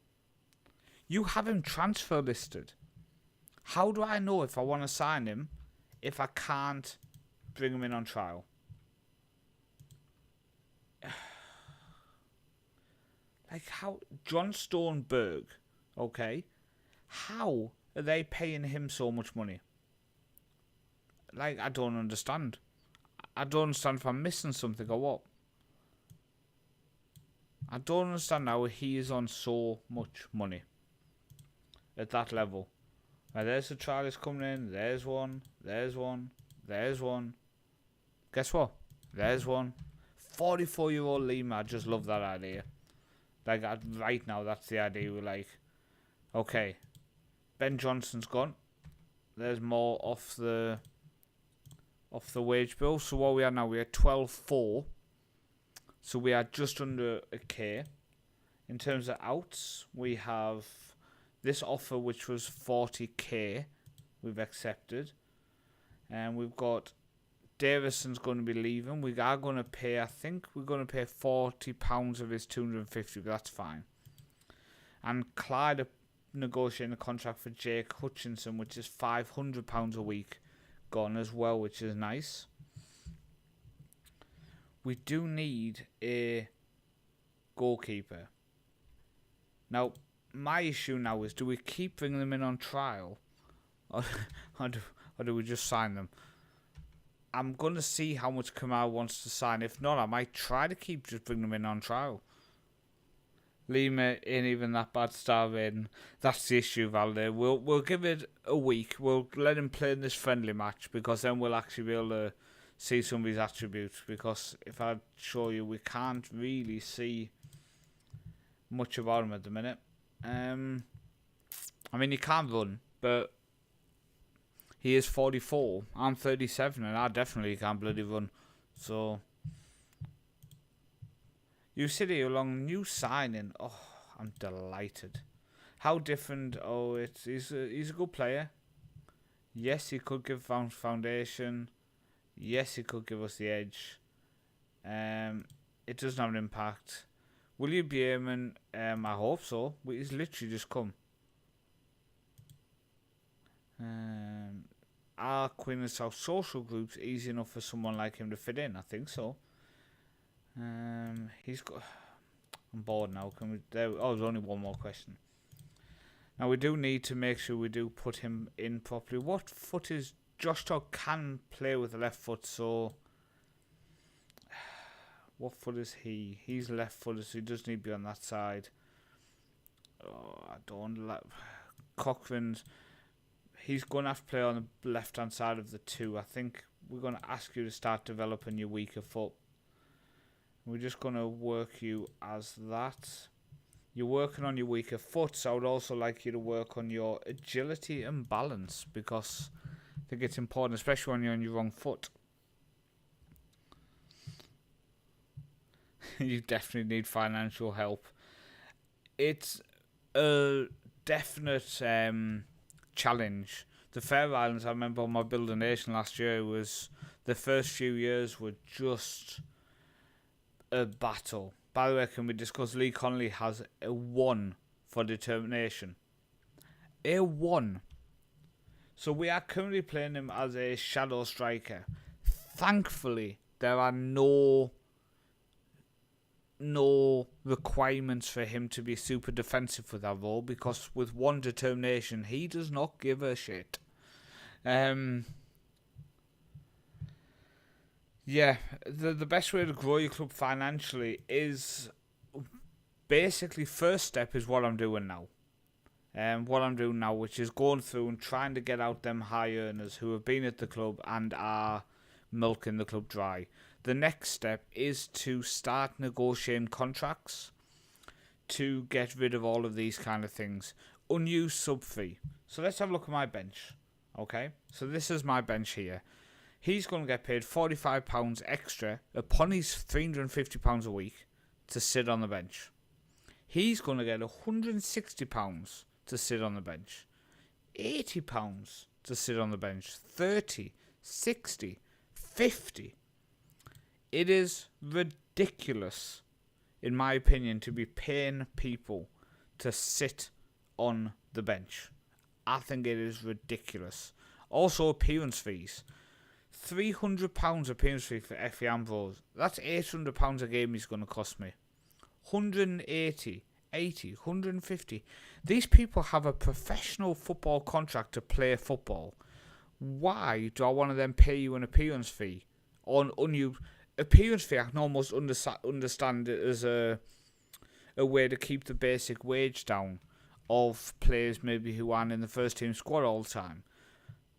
You have him transfer listed. How do I know if I want to sign him if I can't bring him in on trial? Like, how... John Stoneberg, okay? How are they paying him so much money? Like, I don't understand. I don't understand if I'm missing something or what. I don't understand how he is on so much money at that level. Now there's the trialist coming in. There's one. There's one. There's one. Guess what? There's one. 44-year-old Lima. I just love that idea. Like, right now, that's the idea. We're like, okay, Ben Johnson's gone. There's more off the wage bill. So what we are now, we are 12.4. So we are just under a K. In terms of outs, we have this offer, which was 40k, we've accepted. And we've got Davison's going to be leaving. We are going to pay, I think we're going to pay £40 of his 250, but that's fine. And Clyde are negotiating a contract for Jake Hutchinson, which is £500 a week gone as well, which is nice. We do need a goalkeeper. Now, my issue now is, do we keep bringing them in on trial, or do we just sign them? I'm going to see how much Kamal wants to sign. If not, I might try to just bring them in on trial. Lima ain't even that bad starving. That's the issue, Valde. We'll give it a week. We'll let him play in this friendly match, because then we'll actually be able to see some of his attributes. Because if I show you, we can't really see much about him at the minute. I mean, he can't run, but he is 44. I'm 37, and I definitely can't bloody run. So, you City along new signing. Oh, I'm delighted. How different? Oh, he's a good player. Yes, he could give foundation. Yes, he could give us the edge. It doesn't have an impact. Will you be aiming? I hope so. He's literally just come. Are Queen and South social groups easy enough for someone like him to fit in? I think so. He's got. I'm bored now. Can we? There's only one more question. Now we do need to make sure we do put him in properly. What foot is Josh Todd can play with the left foot? So what foot is he? He's left footed, so he does need to be on that side. Oh, I don't like Cochrane's. He's going to have to play on the left-hand side of the two. I think we're going to ask you to start developing your weaker foot. We're just going to work you as that. You're working on your weaker foot, so I would also like you to work on your agility and balance, because I think it's important, especially when you're on your wrong foot. You definitely need financial help. It's a definite challenge. The Fair Islands, I remember on my Build a Nation last year, was the first few years were just a battle. By the way, can we discuss Lee Connolly has a 1 for determination? A 1. So we are currently playing him as a shadow striker. Thankfully, there are no requirements for him to be super defensive for that role, because with 1 determination, he does not give a shit. Yeah, the best way to grow your club financially is basically, first step is what I'm doing now. Which is going through and trying to get out them high earners who have been at the club and are milking the club dry. The next step is to start negotiating contracts to get rid of all of these kind of things. Unused sub fee. So let's have a look at my bench. Okay, so this is my bench here. He's going to get paid £45 extra upon his £350 a week to sit on the bench. He's going to get £160 to sit on the bench. £80 to sit on the bench. 30, 60, 50. It is ridiculous, in my opinion, to be paying people to sit on the bench. I think it is ridiculous. Also, appearance fees. £300 appearance fee for Effie Ambrose. That's £800 a game he's going to cost me. 180, 80, 150. These people have a professional football contract to play football. Why do I want to then pay you an appearance fee on unused appearance fee? I can almost understand it as a a way to keep the basic wage down of players maybe who aren't in the first team squad all the time.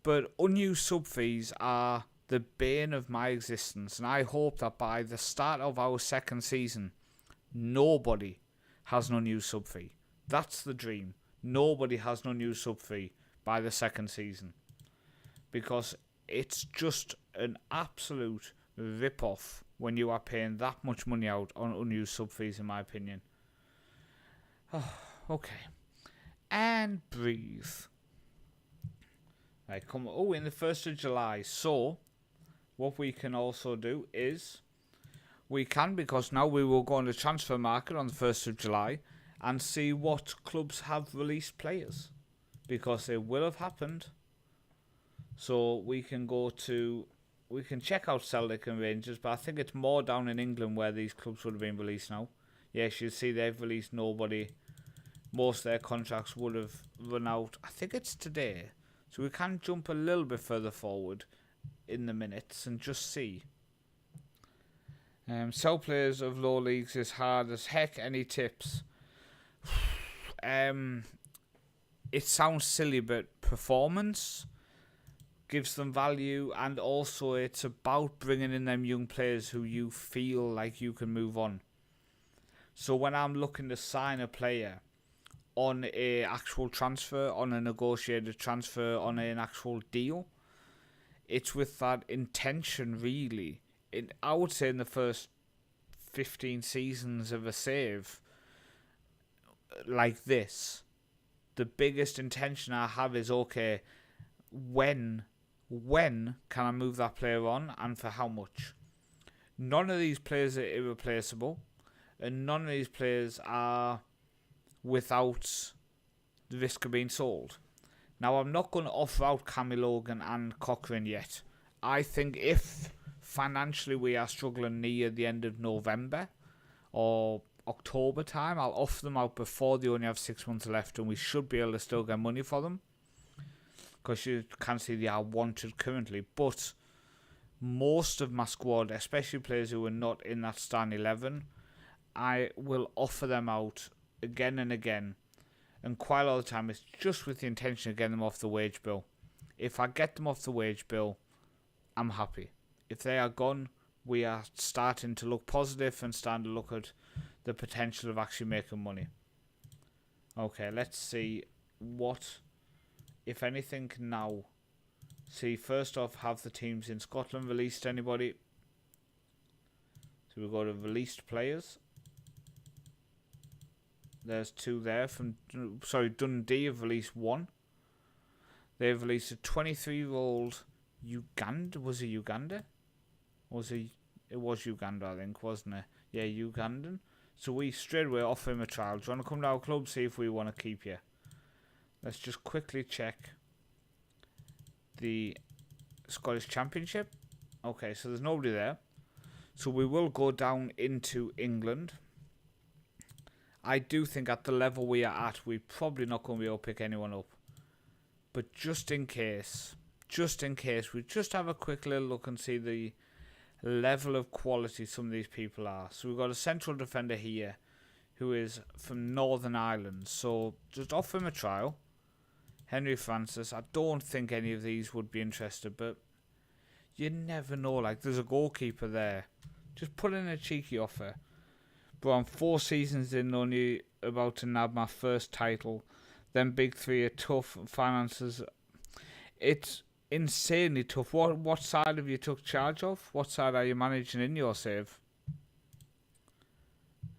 But unused sub fees are the bane of my existence, and I hope that by the start of our second season, nobody has an unused sub fee. That's the dream. Nobody has an unused sub fee by the second season, because it's just an absolute rip-off when you are paying that much money out on unused sub fees, in my opinion. Okay. And breathe. Right, come. Oh, in the 1st of July. So, what we can also do is, because now we will go on the transfer market on the 1st of July and see what clubs have released players, because it will have happened. So we can check out Celtic and Rangers, but I think it's more down in England where these clubs would have been released now. Yes, you see they've released nobody. Most of their contracts would have run out. I think it's today. So we can jump a little bit further forward in the minutes and just see. Sell players of low leagues is hard as heck. Any tips? It sounds silly, but performance gives them value, and also it's about bringing in them young players who you feel like you can move on. So when I'm looking to sign a player on a actual transfer, on a negotiated transfer, on an actual deal, it's with that intention, really. I would say in the first 15 seasons of a save like this, the biggest intention I have is, okay, when can I move that player on, and for how much? None of these players are irreplaceable, and none of these players are without the risk of being sold. Now, I'm not going to offer out Cammy Logan and Cochrane yet. I think if financially we are struggling near the end of November or October time, I'll offer them out before they only have 6 months left, and we should be able to still get money for them, because you can see they are wanted currently. But most of my squad, especially players who are not in that starting 11, I will offer them out again and again, and quite a lot of the time it's just with the intention of getting them off the wage bill. If I get them off the wage bill, I'm happy. If they are gone, we are starting to look positive and starting to look at the potential of actually making money. Okay, let's see what, if anything, now. See, first off, have the teams in Scotland released anybody? So we go to released players. There's 2 there from, Dundee have released 1. They've released a 23-year-old Uganda. Was it Uganda? It was Uganda, I think, wasn't it? Yeah, Ugandan. So we straight away offer him a trial. Do you want to come to our club, see if we want to keep you? Let's just quickly check the Scottish Championship. Okay, so there's nobody there. So we will go down into England. I do think at the level we are at, we're probably not going to be able to pick anyone up. But just in case, we just have a quick little look and see the level of quality some of these people are. So we've got a central defender here who is from Northern Ireland. So just offer him a trial. Henry Francis. I don't think any of these would be interested, but you never know. Like, there's a goalkeeper there. Just put in a cheeky offer. But I'm 4 seasons in, only about to nab my first title. Them big 3 are tough. Finances, it's insanely tough. What side have you took charge of? What side are you managing in your save?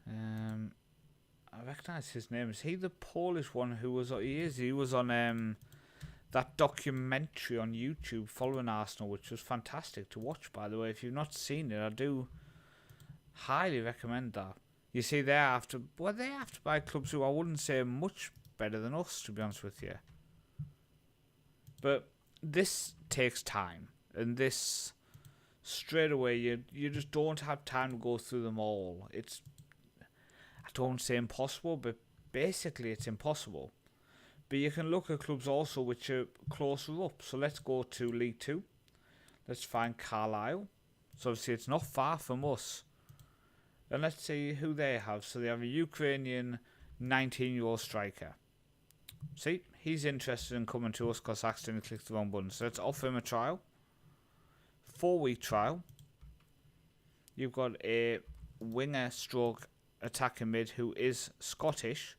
I recognise his name. Is he the Polish one who was? He was on that documentary on YouTube following Arsenal, which was fantastic to watch, by the way. If you've not seen it, I do highly recommend that. You see, they have to buy clubs who I wouldn't say are much better than us, to be honest with you. But this takes time, and this straight away you just don't have time to go through them all. It's, I don't say impossible, but basically it's impossible. But you can look at clubs also which are closer up. So let's go to League 2. Let's find Carlisle. So obviously it's not far from us. And let's see who they have. So they have a Ukrainian 19-year-old striker. See, he's interested in coming to us because I accidentally clicked the wrong button. So let's offer him a trial. 4-week trial. You've got a winger stroke attacking mid who is Scottish.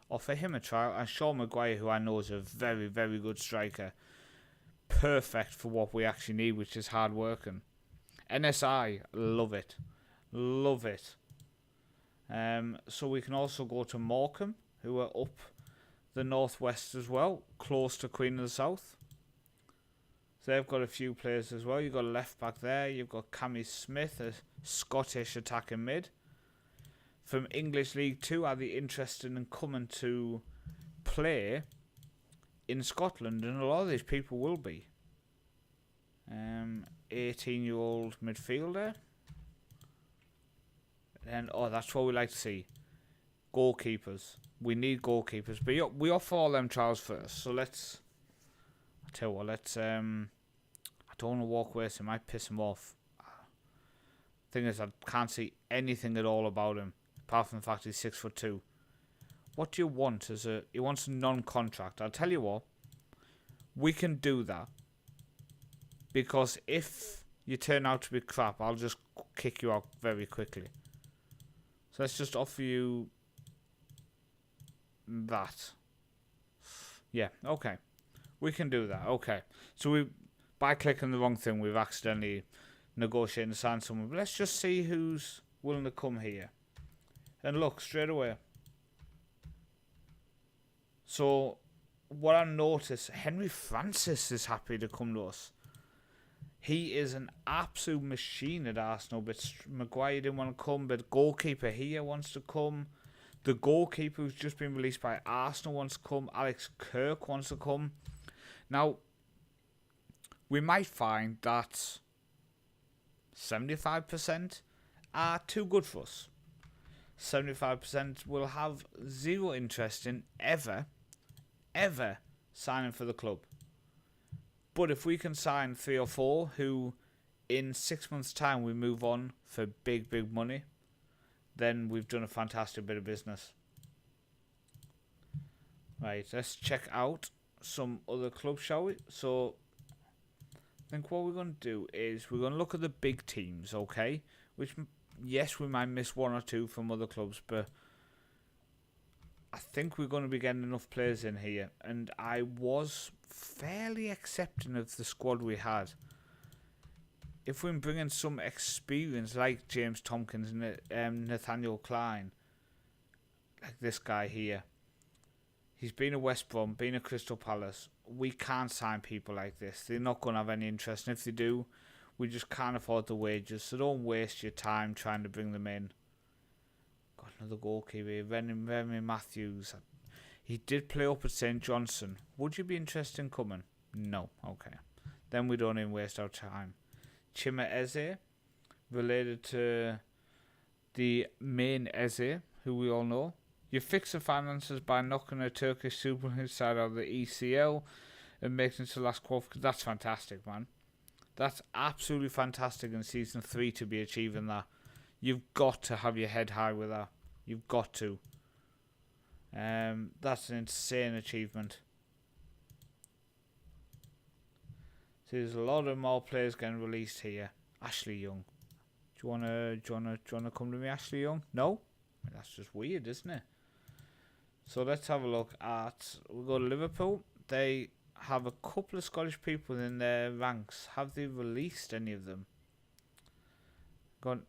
Offer him a trial. And Sean Maguire, who I know is a very, very good striker. Perfect for what we actually need, which is hard working. NSI, love it. Love it. So we can also go to Morecambe, who are up the northwest as well, close to Queen of the South. So they've got a few players as well. You've got a left back there. You've got Cammy Smith, a Scottish attacking mid. From English League 2, are they interested in coming to play in Scotland? And a lot of these people will be. 18-year-old midfielder. And that's what we like to see. Goalkeepers. We need goalkeepers. But we offer all them trials first. So let's... I tell you what, let's... I don't want to walk away, so it might piss him off. Thing is, I can't see anything at all about him. Apart from the fact he's 6'2". What do you want? He wants a non-contract. I'll tell you what. We can do that. Because if you turn out to be crap, I'll just kick you out very quickly. So let's just offer you that. Yeah, okay. We can do that. Okay. So by clicking the wrong thing, we've accidentally negotiated and signed someone. But let's just see who's willing to come here. And look, straight away. So, what I noticed, Henry Francis is happy to come to us. He is an absolute machine at Arsenal, but Maguire didn't want to come, but goalkeeper here wants to come. The goalkeeper who's just been released by Arsenal wants to come. Alex Kirk wants to come. Now, we might find that 75% are too good for us. 75% will have zero interest in ever signing for the club. But if we can sign 3 or 4 who in 6 months' time we move on for big, big money, then we've done a fantastic bit of business. Right, let's check out some other clubs, shall we? So, I think what we're going to do is we're going to look at the big teams, okay? Which, yes, we might miss 1 or 2 from other clubs, but I think we're going to be getting enough players in here. And I was fairly accepting of the squad we had. If we bring in some experience like James Tompkins and Nathaniel Klein, like this guy here, he's been at West Brom, been at Crystal Palace. We can't sign people like this. They're not going to have any interest. And if they do, we just can't afford the wages. So don't waste your time trying to bring them in. Got another goalkeeper here, Remy Matthews. He did play up at St. Johnstone. Would you be interested in coming? No. Okay. Then we don't even waste our time. Chima Eze, related to the main Eze, who we all know. You fix the finances by knocking a Turkish Super League side out of the ECL and making it to the last quarter. That's fantastic, man. That's absolutely fantastic in Season 3 to be achieving that. You've got to have your head high with that. You've got to. That's an insane achievement. See, there's a lot of more players getting released here. Ashley Young. Do you wanna come to me, Ashley Young? No? That's just weird, isn't it? So let's have a look at... We'll go to Liverpool. They have a couple of Scottish people in their ranks. Have they released any of them?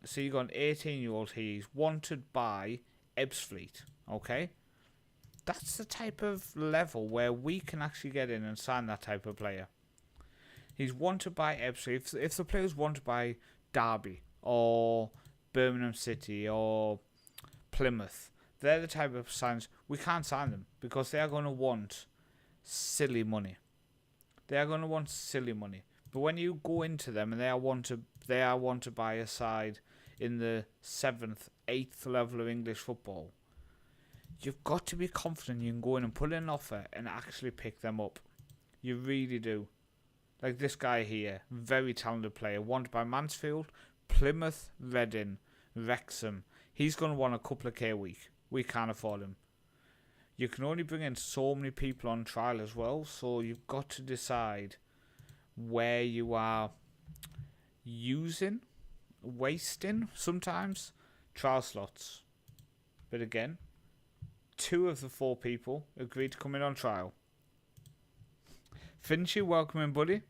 So you've got an 18-year-old here. He's wanted by Ebbsfleet. Okay? That's the type of level where we can actually get in and sign that type of player. He's wanted by Ebbsfleet. If the player's wanted by Derby or Birmingham City or Plymouth, they're the type of signs we can't sign them because they are going to want silly money. They are going to want silly money. But when you go into them and they are wanted by a side in the 7th, 8th level of English football, you've got to be confident you can go in and put in an offer and actually pick them up. You really do. Like this guy here, very talented player, wanted by Mansfield, Plymouth, Reading, Wrexham. He's going to want a couple of K a week. We can't afford him. You can only bring in so many people on trial as well, so you've got to decide where you are wasting sometimes trial slots. But again, 2 of the 4 people agreed to come in on trial. Finchy, welcome in, buddy.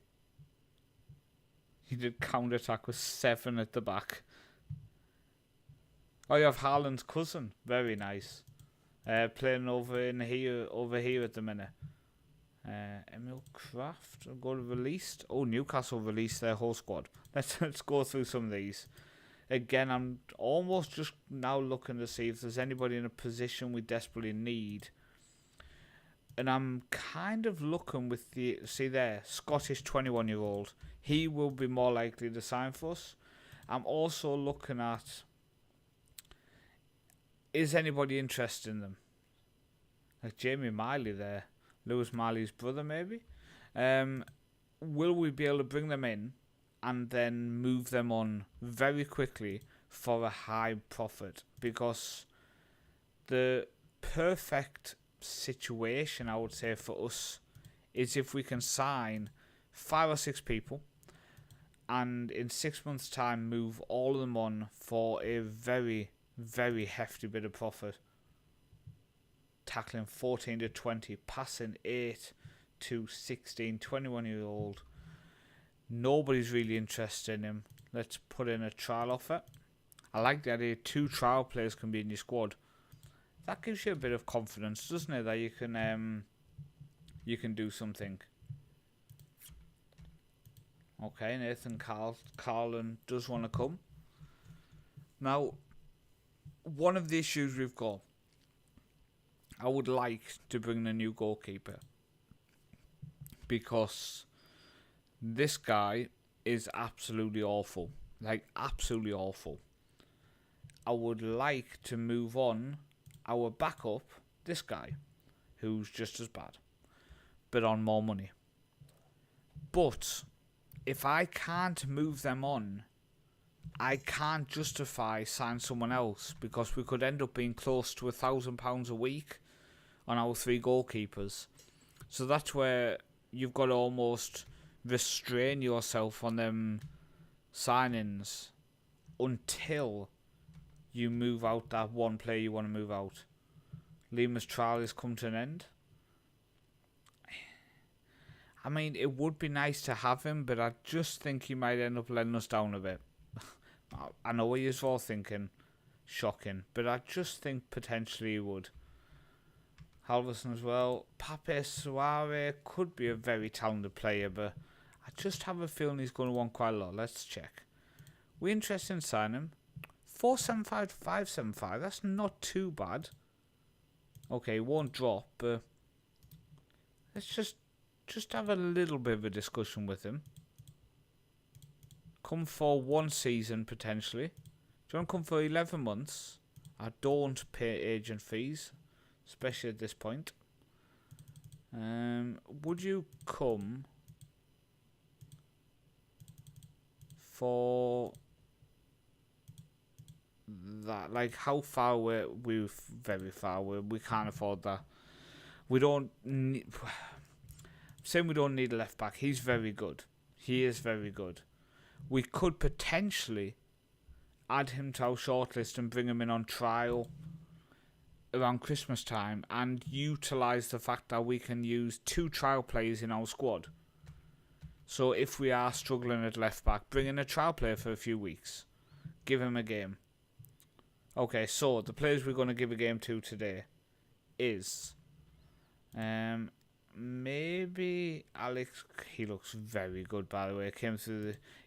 He did counter-attack with 7 at the back. Oh, you have Haaland's cousin. Very nice. Playing over here at the minute. Emil Kraft got released. Oh, Newcastle released their whole squad. Let's go through some of these. Again, I'm almost just now looking to see if there's anybody in a position we desperately need. And I'm kind of looking with the Scottish 21-year-old. He will be more likely to sign for us. I'm also looking at, is anybody interested in them? Like Jamie Miley there. Lewis Miley's brother, maybe. Will we be able to bring them in and then move them on very quickly for a high profit? Because the perfect situation, I would say, for us is if we can sign 5 or 6 people and in 6 months' time move all of them on for a very, very hefty bit of profit. Tackling 14 to 20, passing 8 to 16, 21-year-old. Nobody's really interested in him. Let's put in a trial offer. I like the idea 2 trial players can be in your squad. That gives you a bit of confidence, doesn't it? That you can do something. Okay, Nathan Carlin does want to come. Now, one of the issues we've got, I would like to bring in a new goalkeeper, because this guy is absolutely awful. Like, absolutely awful. I would like to move on our backup, this guy, who's just as bad, but on more money. But if I can't move them on, I can't justify signing someone else, because we could end up being close to £1,000 a week on our 3 goalkeepers. So that's where you've got to almost restrain yourself on them signings until you move out that one player you want to move out. Lima's trial has come to an end. I mean, it would be nice to have him, but I just think he might end up letting us down a bit. I know what you're all thinking. Shocking. But I just think potentially he would. Halverson as well. Pape Suare could be a very talented player, but I just have a feeling he's going to want quite a lot. Let's check. We're interested in signing him. 475 to 575. That's not too bad. Okay, it won't drop, but let's just have a little bit of a discussion with him. Come for 1 season, potentially. Do you want to come for 11 months? I don't pay agent fees, especially at this point. Would you come for that? Like, how far away? We're very far away. We can't afford that. We don't need... saying we don't need a left back. He's very good. He is very good. We could potentially add him to our shortlist and bring him in on trial around Christmas time and utilise the fact that we can use 2 trial players in our squad. So if we are struggling at left back, bring in a trial player for a few weeks. Give him a game. Okay, so the players we're going to give a game to today is... maybe Alex. He looks very good, by the way.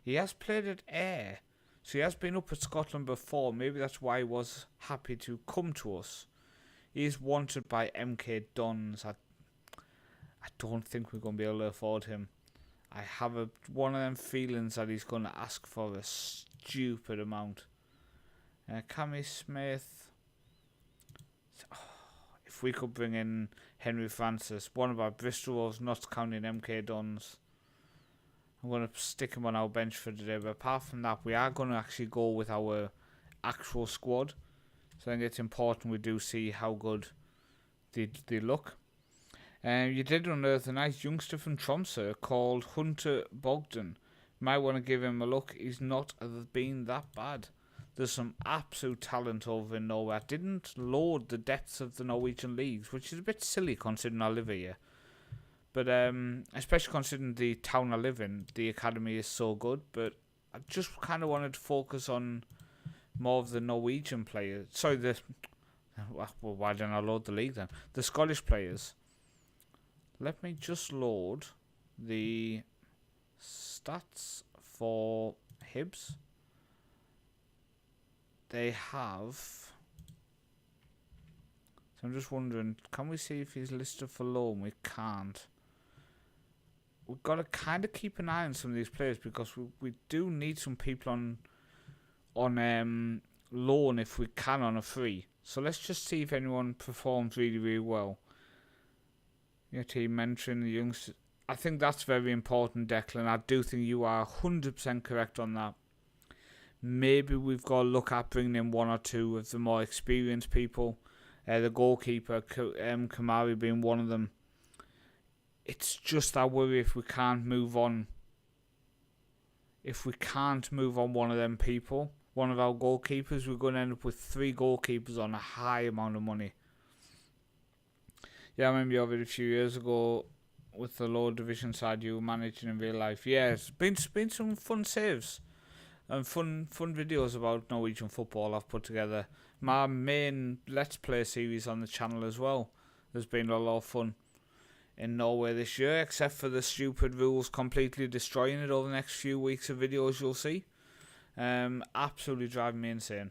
He has played at Ayr, so he has been up at Scotland before. Maybe that's why he was happy to come to us. He is wanted by MK Dons. I don't think we're going to be able to afford him. I have one of them feelings that he's going to ask for a stupid amount. Cammy Smith. If we could bring in Henry Francis, one of our Bristol Rovers, not counting MK Dons, I'm going to stick him on our bench for today. But apart from that, we are going to actually go with our actual squad. So I think it's important we do see how good they look. You did unearth a nice youngster from Tromsø called Hunter Bogdan. Might want to give him a look. He's not been that bad. There's some absolute talent over in Norway. I didn't load the depths of the Norwegian leagues, which is a bit silly considering I live here. But especially considering the town I live in, the academy is so good. But I just kind of wanted to focus on more of the Norwegian players. Sorry, well, why didn't I load the league then? The Scottish players. Let me just load the stats for Hibs. They have... So I'm just wondering, can we see if he's listed for loan? We can't. We've got to kind of keep an eye on some of these players because we do need some people on loan if we can on a free. So let's just see if anyone performs really, really well. Your team mentoring the youngsters. I think that's very important, Declan. I do think you are 100% correct on that. Maybe we've got to look at bringing in one or two of the more experienced people. The goalkeeper, Kamari being one of them. It's just I worry if we can't move on. If we can't move on one of them people, one of our goalkeepers, we're going to end up with 3 goalkeepers on a high amount of money. Yeah, I remember you of it a few years ago with the lower division side you were managing in real life. Yeah, it's been some fun saves and fun videos about Norwegian football I've put together. My main Let's Play series on the channel as well. There's been a lot of fun in Norway this year, except for the stupid rules completely destroying it over the next few weeks of videos you'll see. Absolutely driving me insane.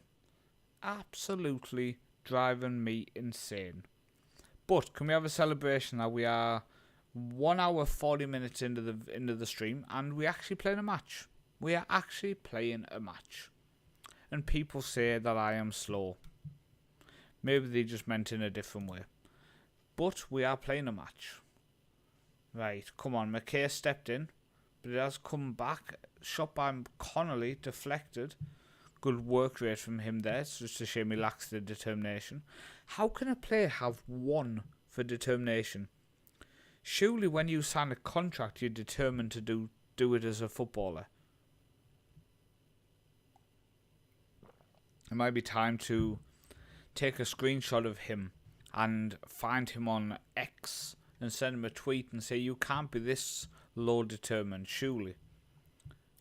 Absolutely driving me insane. But can we have a celebration that we are 1 hour 40 minutes into the stream and we're actually playing a match. We are actually playing a match. And people say that I am slow. Maybe they just meant in a different way. But we are playing a match. Right, come on. McKay stepped in, but it has come back. Shot by Connolly, deflected. Good work rate from him there. It's just a shame he lacks the determination. How can a player have 1 for determination? Surely when you sign a contract, you're determined to do it as a footballer. It might be time to take a screenshot of him and find him on X and send him a tweet and say, you can't be this low determined, surely.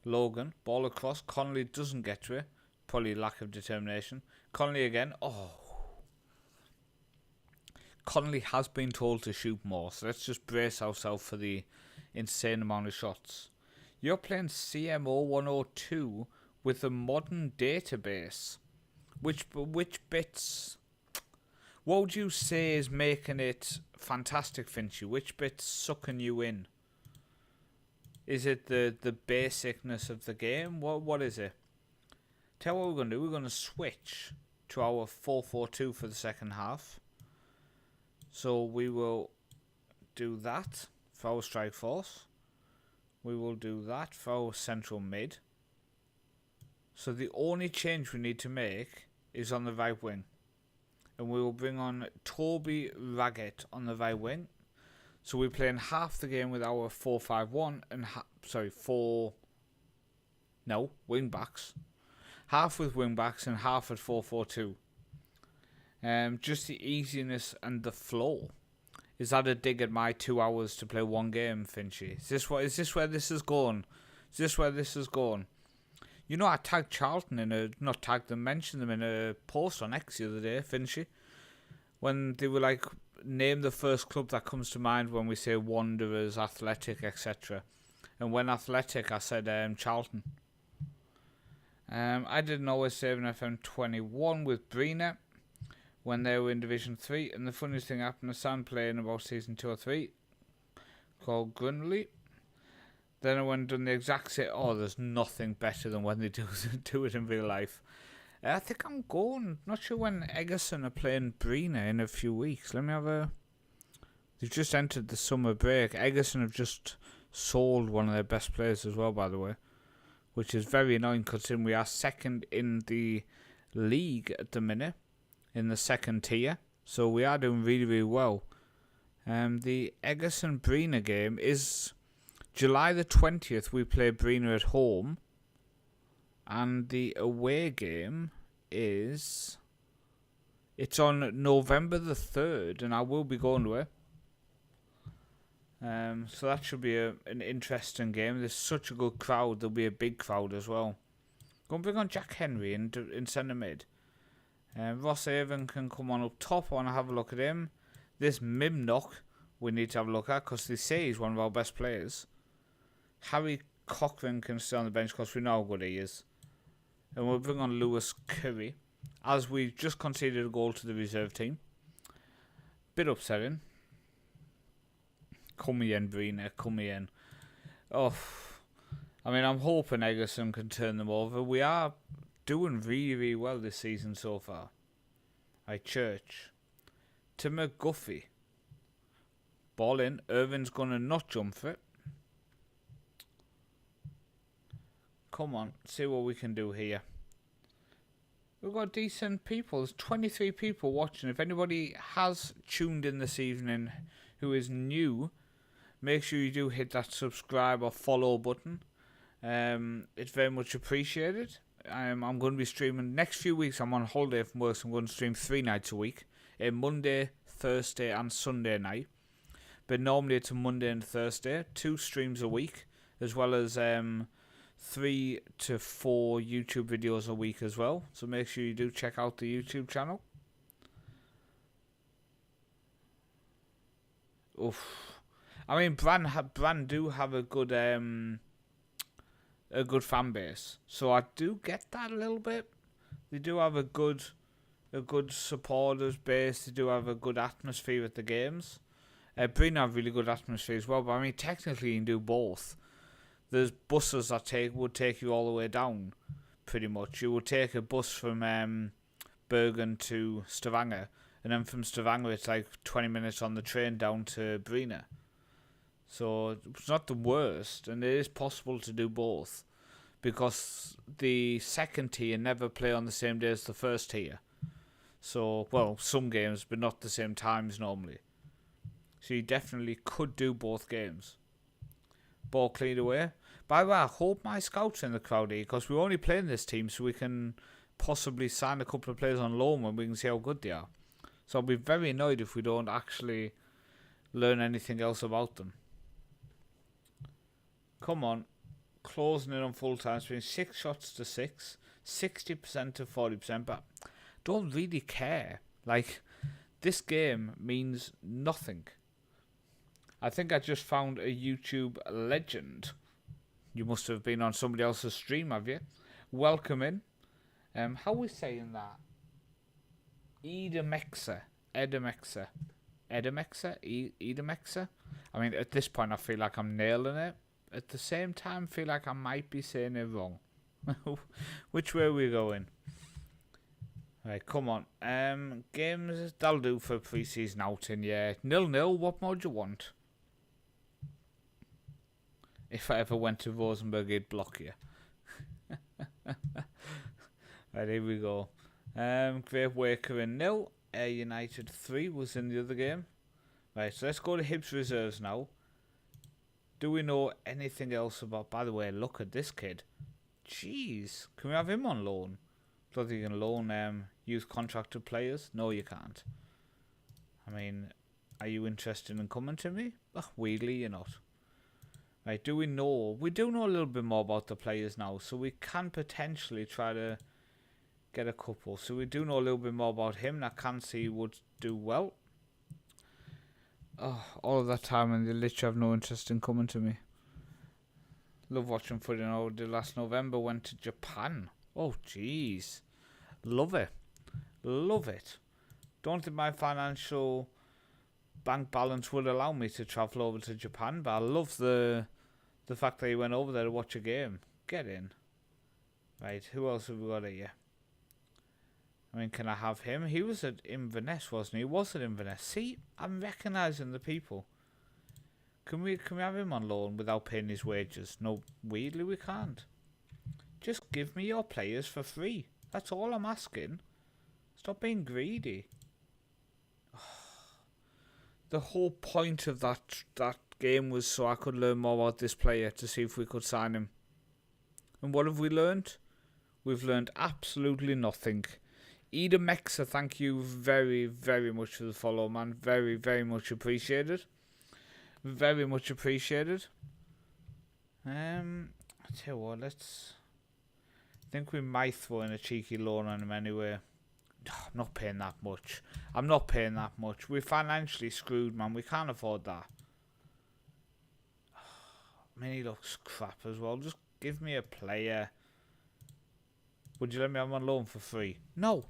Logan, ball across. Connolly doesn't get to it. Probably lack of determination. Connolly again. Oh. Connolly has been told to shoot more, so let's just brace ourselves for the insane amount of shots. You're playing CMO 102 with a modern database. Which bits... What would you say is making it fantastic, Finchy? Which bit's sucking you in? Is it the basicness of the game? What is it? Tell you what we're going to do. We're going to switch to our 4-4-2 for the second half. So we will do that for our strike force. We will do that for our central mid. So the only change we need to make is on the right wing. And we will bring on Toby Raggett on the right wing. So we're playing half the game with our 4-5-1 and wing backs. Half with wing backs and half at 4-4-2. Just the easiness and the flow. Is that a dig at my 2 hours to play one game, Finchy? Is this where this is going? Is this where this is going? You know, I tagged Charlton mentioned them in a post on X the other day, Finchy. When they were like, name the first club that comes to mind when we say Wanderers, Athletic, etc. And when Athletic, I said Charlton. I didn't always save an FM21 with Brina when they were in Division 3. And the funniest thing happened to Sam playing about Season 2 or 3 called Grunley. Then I went and done the exact same. Oh, there's nothing better than when they do it in real life. I think I'm going. Not sure when Egerson are playing Brina in a few weeks. Let me have a... They've just entered the summer break. Egerson have just sold one of their best players as well, by the way. Which is very annoying considering we are second in the league at the minute. in the second tier. So we are doing really, really well. The Egerton-Brina game is July the 20th. We play Brina at home. And the away game is... It's on November the 3rd, and I will be going to it. So that should be an interesting game. There's such a good crowd. There'll be a big crowd as well. Go and bring on Jack Henry in centre mid. Ross Avon can come on up top. I want to have a look at him. This Mimnock we need to have a look at because they say he's one of our best players. Harry Cochran can stay on the bench because we know how good he is. And we'll bring on Lewis Curry as we just conceded a goal to the reserve team. Bit upsetting. Come again, Brina. Come again. Oh, I mean, I'm hoping Egerton can turn them over. We are doing really, really well this season so far. Right, Church. To McGuffey. Ball in. Irvin's going to not jump for it. Come on. See what we can do here. We've got decent people. There's 23 people watching. If anybody has tuned in this evening who is new, make sure you do hit that subscribe or follow button. It's very much appreciated. I'm going to be streaming next few weeks. I'm on holiday from work, so I'm going to stream 3 nights a week. Monday, Thursday and Sunday night. But normally it's a Monday and Thursday. 2 streams a week. As well as 3 to 4 YouTube videos a week as well. So make sure you do check out the YouTube channel. Oof. I mean, Brand do have a good fan base, so I do get that a little bit. They do have a good supporters base. They do have a good atmosphere at the games. Breen have really good atmosphere as well. But I mean, technically, you can do both. There's buses that would take you all the way down, pretty much. You would take a bus from Bergen to Stavanger, and then from Stavanger it's like 20 minutes on the train down to Brina. So it's not the worst, and it is possible to do both because the second tier never play on the same day as the first tier. So, well, some games, but not the same times normally. So you definitely could do both games. Ball cleared away. By the way, I hope my scouts in the crowd here because we're only playing this team so we can possibly sign a couple of players on loan when we can see how good they are. So I'll be very annoyed if we don't actually learn anything else about them. Come on. Closing in on full time. It's been 6 shots to 6. 60% to 40%. But don't really care. Like, this game means nothing. I think I just found a YouTube legend. You must have been on somebody else's stream, have you? Welcome in. How are we saying that? Edemexa. I mean, at this point, I feel like I'm nailing it. At the same time, I feel like I might be saying it wrong. Which way are we going? Right, come on. Games, that'll do for pre-season outing, yeah. 0-0, what more do you want? If I ever went to Rosenborg, he'd block you. Right, here we go. Great Waker in 0. Air United 3 was in the other game. Right, so let's go to Hibs reserves now. Do we know anything else about... By the way, look at this kid. Jeez. Can we have him on loan? Don't think you can loan youth contracted players. No, you can't. I mean, are you interested in coming to me? Oh, weirdly, you're not. Right, do we know... We do know a little bit more about the players now, so we can potentially try to get a couple. So we do know a little bit more about him, and I can see he would do well. Oh, all of that time and they literally have no interest in coming to me. Love watching footy now. The last November went to Japan. Oh, jeez. Love it. Love it. Don't think my financial bank balance would allow me to travel over to Japan, but I love the fact that he went over there to watch a game. Get in. Right, who else have we got here? I mean, can I have him? He was at Inverness, wasn't he? He was at Inverness. See, I'm recognising the people. Can we have him on loan without paying his wages? No, weirdly we can't. Just give me your players for free. That's all I'm asking. Stop being greedy. The whole point of that game was so I could learn more about this player to see if we could sign him. And what have we learned? We've learned absolutely nothing. Ida Mexa, thank you very, very much for the follow, man. Very, very much appreciated. Very much appreciated. I tell you what, I think we might throw in a cheeky loan on him anyway. I'm not paying that much. I'm not paying that much. We're financially screwed, man. We can't afford that. I mean, he looks crap as well. Just give me a player. Would you let me have him on loan for free? No.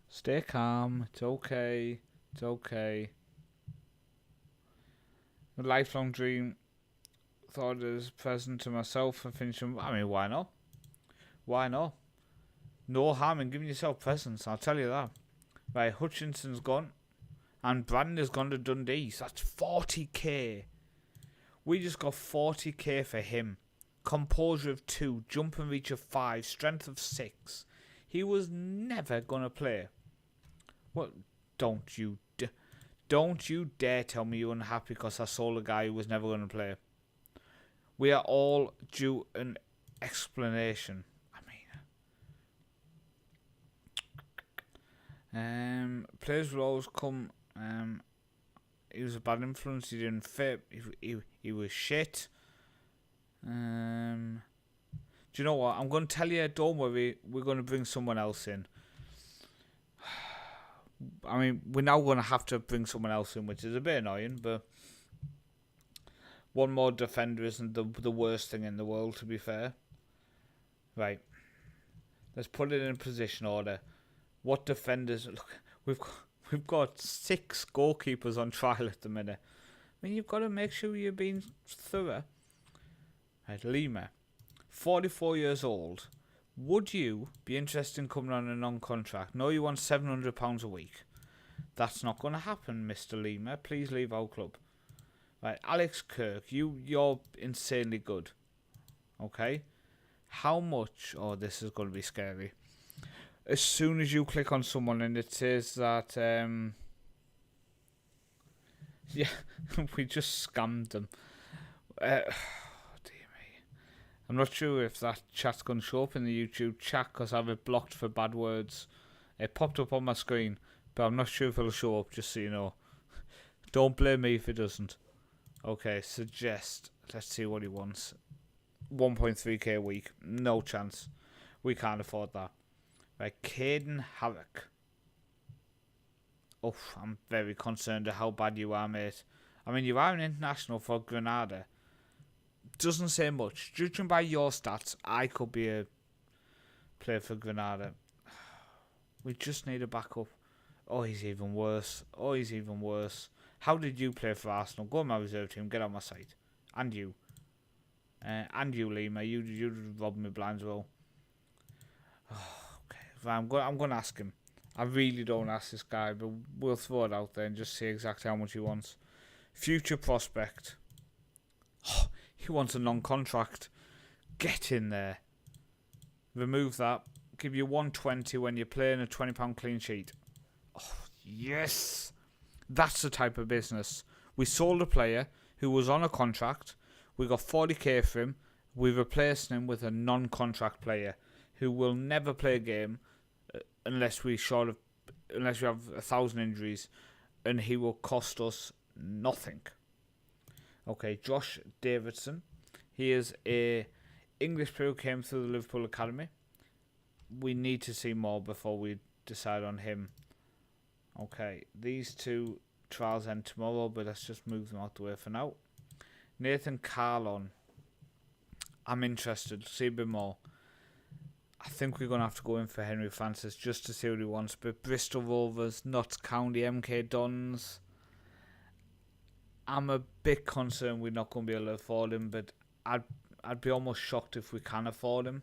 Stay calm. It's okay. It's okay. A lifelong dream. Thought it was a present to myself and finishing. I mean, why not? Why not? No harm in giving yourself presents, I'll tell you that. Right, Hutchinson's gone. And Brandon has gone to Dundee. So that's 40k. We just got 40k for him. Composure of 2. Jump and reach of 5. Strength of 6. He was never going to play. What? Don't you dare tell me you're unhappy because I sold a guy who was never going to play. We are all due an explanation. Players will always come. He was a bad influence. He didn't fit. He was shit. Do you know what? I'm going to tell you. Don't worry. We're going to bring someone else in. I mean, we're now going to have to bring someone else in, which is a bit annoying. But one more defender isn't the worst thing in the world, to be fair. Right. Let's put it in position order. What defenders? Look, we've got 6 goalkeepers on trial at the minute. I mean, you've got to make sure you're being thorough. Right, Lima, 44 years old. Would you be interested in coming on a non-contract? No, you want £700 a week. That's not going to happen, Mr. Lima. Please leave our club. Right, Alex Kirk, you're insanely good. Okay, how much? Oh, this is going to be scary. As soon as you click on someone and it says that, yeah, we just scammed them. Dear me. I'm not sure if that chat's going to show up in the YouTube chat because I have it blocked for bad words. It popped up on my screen, but I'm not sure if it'll show up, just so you know. Don't blame me if it doesn't. Okay, suggest. Let's see what he wants. 1.3k a week. No chance. We can't afford that. Right, Caden Harrick. Oh, I'm very concerned at how bad you are, mate. I mean, you are an international for Granada. Doesn't say much. Judging by your stats, I could be a player for Granada. We just need a backup. Oh, he's even worse. Oh, he's even worse. How did you play for Arsenal? Go on my reserve team. Get on my site. And you. And you, Lima. You robbed me blind as well. I'm going to ask him. I really don't ask this guy, but we'll throw it out there and just see exactly how much he wants. Future prospect. Oh, he wants a non-contract. Get in there. Remove that. Give you 120 when you're playing a £20 clean sheet. Oh, yes. That's the type of business. We sold a player who was on a contract. We got 40k for him. We replaced him with a non-contract player who will never play a game unless we have 1,000 injuries, and he will cost us nothing. Okay, Josh Davidson. He is a English player who came through the Liverpool Academy. We need to see more before we decide on him. Okay, these 2 trials end tomorrow, but let's just move them out the way for now. Nathan Carlon. I'm interested. See a bit more. I think we're going to have to go in for Henry Francis just to see what he wants. But Bristol Rovers, Notts County, MK Dons. I'm a bit concerned we're not going to be able to afford him, but I'd be almost shocked if we can afford him.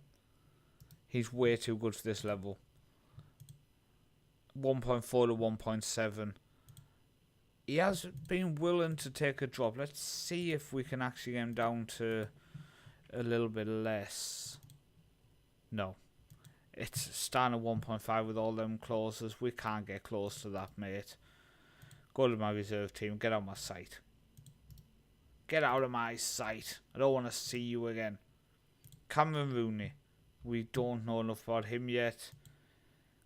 He's way too good for this level. 1.4 to 1.7. He has been willing to take a drop. Let's see if we can actually get him down to a little bit less. No. It's standard 1.5 with all them clauses. We can't get close to that, mate. Go to my reserve team. Get out my sight. Get out of my sight. I don't want to see you again. Cameron Rooney. We don't know enough about him yet.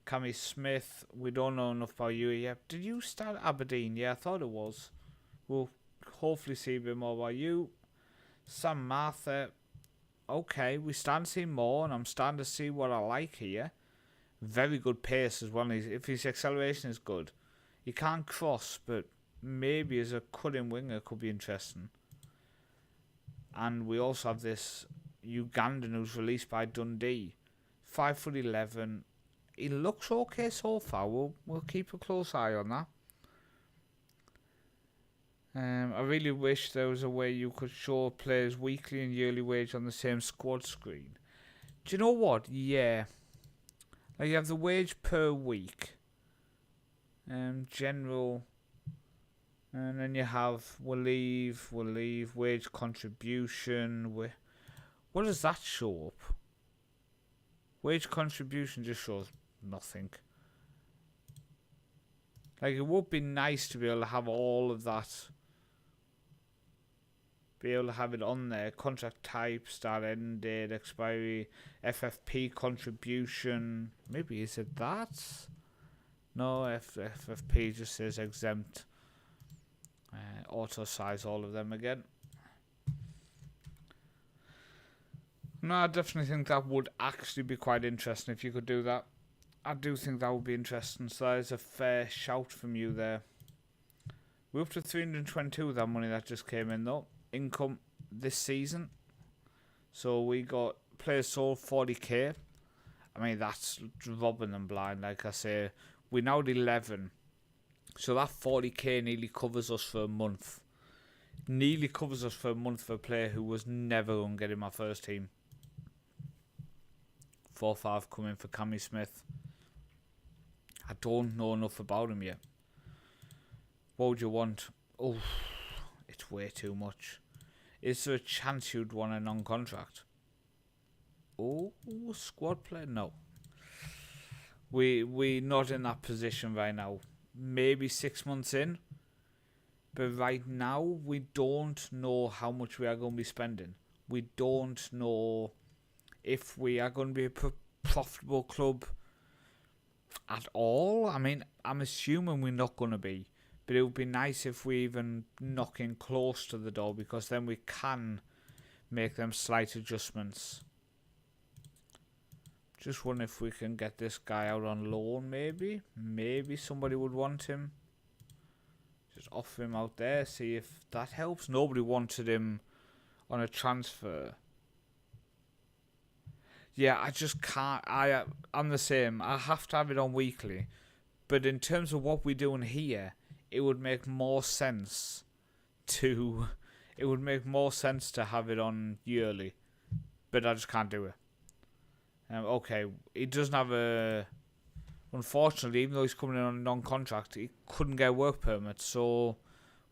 Cammy Smith. We don't know enough about you yet. Did you start at Aberdeen? Yeah, I thought it was. We'll hopefully see a bit more about you. Sam Martha. Okay, we starting to see more, and I'm starting to see what I like here. Very good pace as well. If his acceleration is good, he can't cross, but maybe as a cutting winger could be interesting. And we also have this Ugandan who's released by Dundee, 5'11". He looks okay so far. We'll keep a close eye on that. I really wish there was a way you could show players' weekly and yearly wage on the same squad screen. Do you know what? Yeah. Like you have the wage per week. General. And then you have we'll leave, wage contribution. What does that show up? Wage contribution just shows nothing. Like it would be nice to be able to have all of that. Be able to have it on there. Contract type, start, end date, expiry, FFP contribution. Maybe is it that? No, FFP just says exempt. Auto size all of them again. No, I definitely think that would actually be quite interesting if you could do that. I do think that would be interesting. So that is a fair shout from you there. We're up to 322 with that money that just came in though. Income this season. So we got players sold 40k. I mean, that's robbing them blind. Like I say, we're now at 11. So that 40k nearly covers us for a month. Nearly covers us for a month for a player who was never going to get in my first team. 4-5 coming for Cammy Smith. I don't know enough about him yet. What would you want? Oh, it's way too much. Is there a chance you'd want a non-contract? Oh, squad player? No. We're not in that position right now. Maybe 6 months in. But right now, we don't know how much we are going to be spending. We don't know if we are going to be a profitable club at all. I mean, I'm assuming we're not going to be. But it would be nice if we even knock in close to the door, because then we can make them slight adjustments. Just wonder if we can get this guy out on loan, maybe. Maybe somebody would want him. Just offer him out there, see if that helps. Nobody wanted him on a transfer. Yeah, I just can't. I'm the same. I have to have it on weekly. But in terms of what we're doing here, it would make more sense to have it on yearly. But I just can't do it. Okay, he doesn't have a... Unfortunately, even though he's coming in on a non-contract, he couldn't get a work permit. So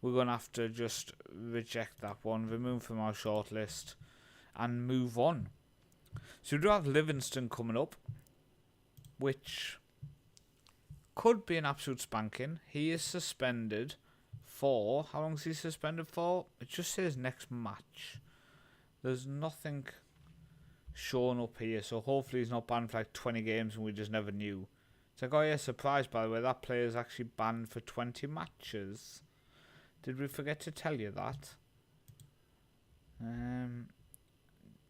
we're going to have to just reject that one, remove from our shortlist, and move on. So we do have Livingston coming up, which could be an absolute spanking. He is suspended for... How long is he suspended for? It just says next match. There's nothing shown up here, so hopefully he's not banned for like 20 games and we just never knew. It's like, oh yeah, surprise by the way, that player is actually banned for 20 matches. Did we forget to tell you that?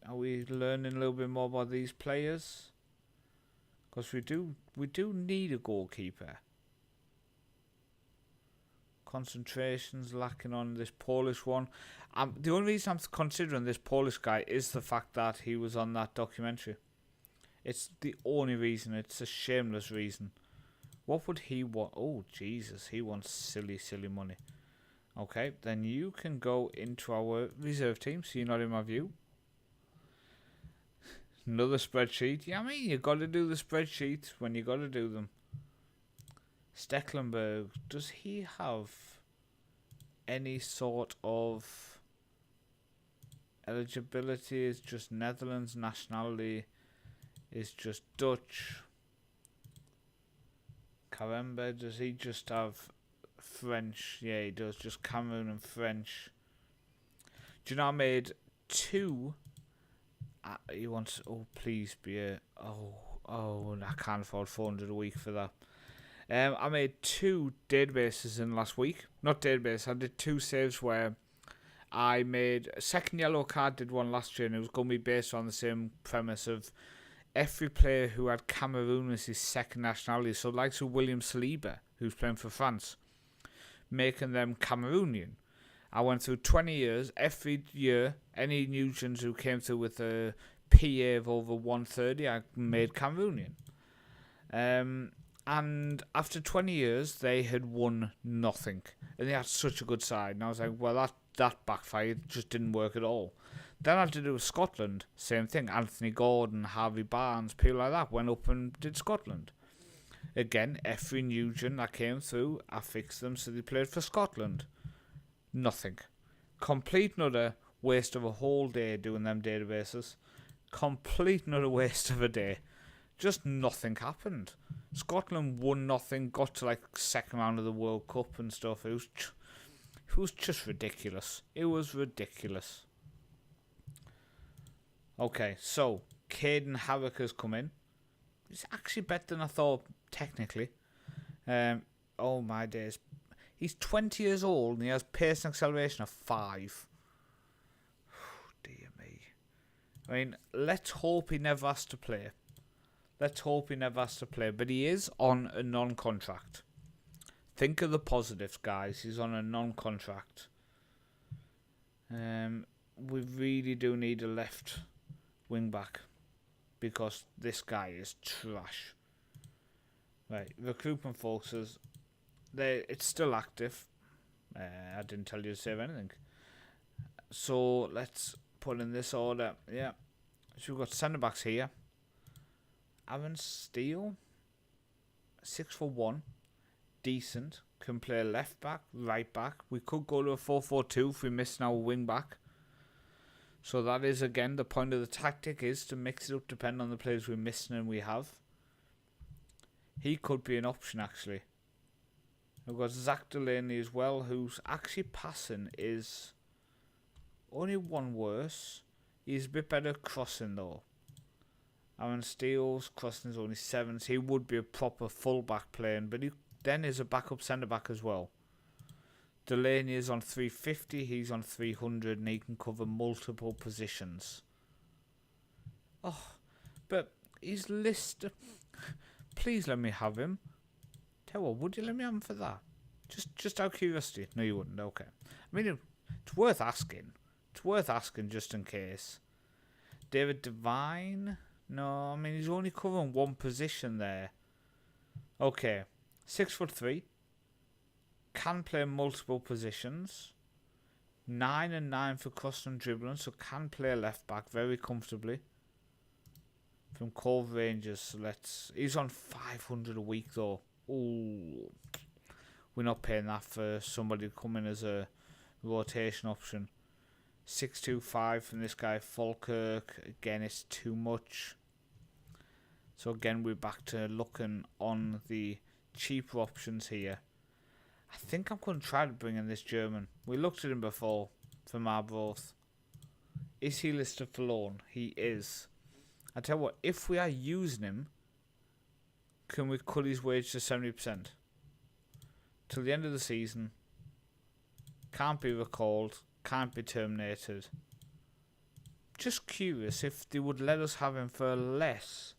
Are we learning a little bit more about these players? Because we do need a goalkeeper. Concentration's lacking on this Polish one. The only reason I'm considering this Polish guy is the fact that he was on that documentary. It's the only reason. It's a shameless reason. What would he want? Oh, Jesus. He wants silly, silly money. Okay, then you can go into our reserve team, so you're not in my view. Another spreadsheet. Yeah, I mean, you got to do the spreadsheets when you got to do them. Stecklenburg, does he have any sort of eligibility? Is just Netherlands nationality, is just Dutch. Karemba, does he just have French? Yeah, he does. Just Cameroon and French. Do you know I made 2? He wants. Oh, please be a. Oh, I can't afford 400 a week for that. I made 2 databases in last week. Not database. I did 2 saves where I made a second yellow card. Did one last year, and it was going to be based on the same premise of every player who had Cameroon as his second nationality. So, like William Saliba, who's playing for France, making them Cameroonian. I went through 20 years. Every year, any Nugents who came through with a PA of over 130, I made Cameroonian. And after 20 years, they had won nothing. And they had such a good side. And I was like, well, that backfired. It just didn't work at all. Then I had to do with Scotland. Same thing. Anthony Gordon, Harvey Barnes, people like that went up and did Scotland. Again, every Nugent that came through, I fixed them so they played for Scotland. Nothing. Complete and utter waste of a whole day doing them databases. Complete and utter waste of a day. Just nothing happened. Scotland won nothing, got to like second round of the World Cup and stuff. It was just ridiculous. It was ridiculous. Okay, so Caden Harrick has come in. He's actually better than I thought, technically. Oh my days. He's 20 years old and he has pace and acceleration of 5. Dear me. I mean, let's hope he never has to play. Let's hope he never has to play. But he is on a non-contract. Think of the positives, guys. He's on a non-contract. We really do need a left wing back. Because this guy is trash. Right, recruitment focuses. It's still active. I didn't tell you to save anything. So let's put in this order. Yeah. So we've got centre backs here. Aaron Steele, 6'1", decent. Can play left back, right back. We could go to a 4-4-2 if we miss our wing back. So that is again the point of the tactic, is to mix it up depending on the players we're missing and we have. He could be an option actually. We've got Zach Delaney as well, who's actually passing is only 1 worse. He's a bit better crossing though. Aaron Steele's crossing is only 7, so he would be a proper full-back playing, but he then is a backup centre-back as well. Delaney is on 350, he's on 300, and he can cover multiple positions. Oh, but he's listed. Please let me have him. Tell you what, would you let me have him for that? Just out of curiosity. No, you wouldn't. Okay. I mean, it's worth asking. It's worth asking just in case. David Devine. No, I mean, he's only covering 1 position there. Okay. 6'3". Can play multiple positions. 9 and 9 for crossing and dribbling, so can play left back very comfortably. From Cove Rangers, so he's on 500 a week though. Ooh. We're not paying that for somebody to come in as a rotation option. 625 from this guy Falkirk. Again, it's too much. So again, we're back to looking on the cheaper options here. I think I'm going to try to bring in this German. We looked at him before for Marbroth. Is he listed for loan? He is. I tell you what, if we are using him, can we cut his wage to 70%? Till the end of the season. Can't be recalled. Can't be terminated. Just curious if they would let us have him for less,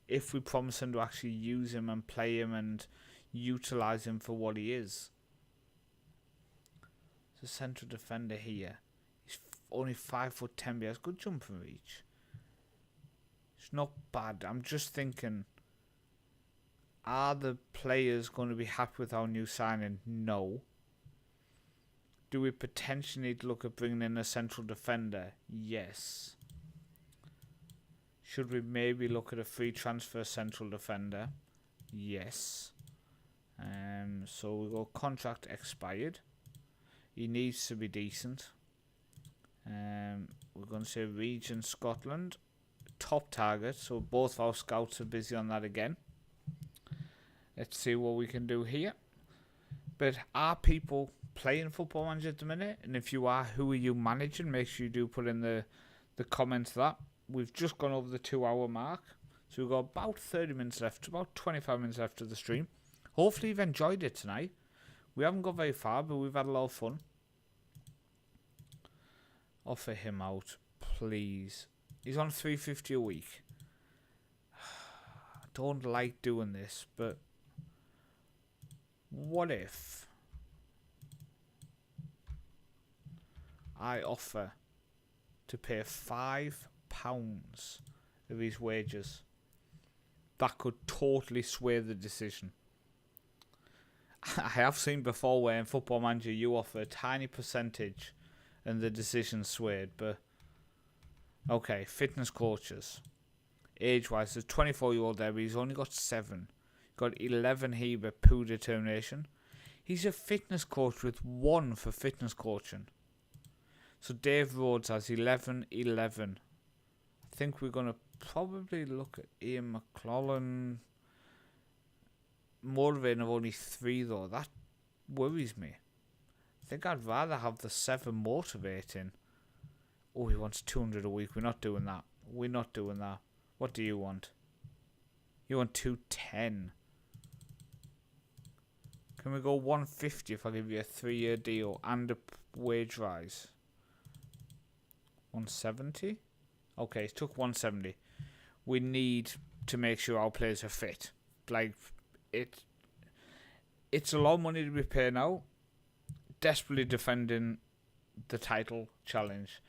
if we promise him to actually use him and play him and utilise him for what he is. The central defender here. He's only 5'10", but he has good jumping reach. It's not bad. I'm just thinking, are the players going to be happy with our new signing? No. Do we potentially need to look at bringing in a central defender? Yes. Should we maybe look at a free transfer central defender? Yes. So we go contract expired. He needs to be decent. We're going to say region Scotland. top target, so both our scouts are busy on that again. Let's see what we can do here. But are people playing Football Manager at the minute? And if you are, who are you managing? Make sure you do put in the comments that. We've just gone over the 2-hour mark. So we've got about 30 minutes left, about 25 minutes left of the stream. Hopefully you've enjoyed it tonight. We haven't got very far, but we've had a lot of fun. Offer him out, please. He's on $3.50 a week. I don't like doing this, but what if I offer to pay £5 of his wages? That could totally sway the decision. I have seen before where in Football Manager you offer a tiny percentage and the decision swayed, but okay, fitness coaches. Age-wise, there's a 24-year-old there, but he's only got 7. Got 11 here, but poor determination. He's a fitness coach with 1 for fitness coaching. So Dave Rhodes has 11. I think we're going to probably look at Ian McClellan. Motivating of only 3 though. That worries me. I think I'd rather have the 7 motivating. Oh, he wants 200 a week. We're not doing that. What do you want? You want 210. Can we go 150 if I give you a 3-year deal and a wage rise? 170? Okay, it took 170. We need to make sure our players are fit. Like, it's a lot of money to be paid now. Desperately defending the title challenge.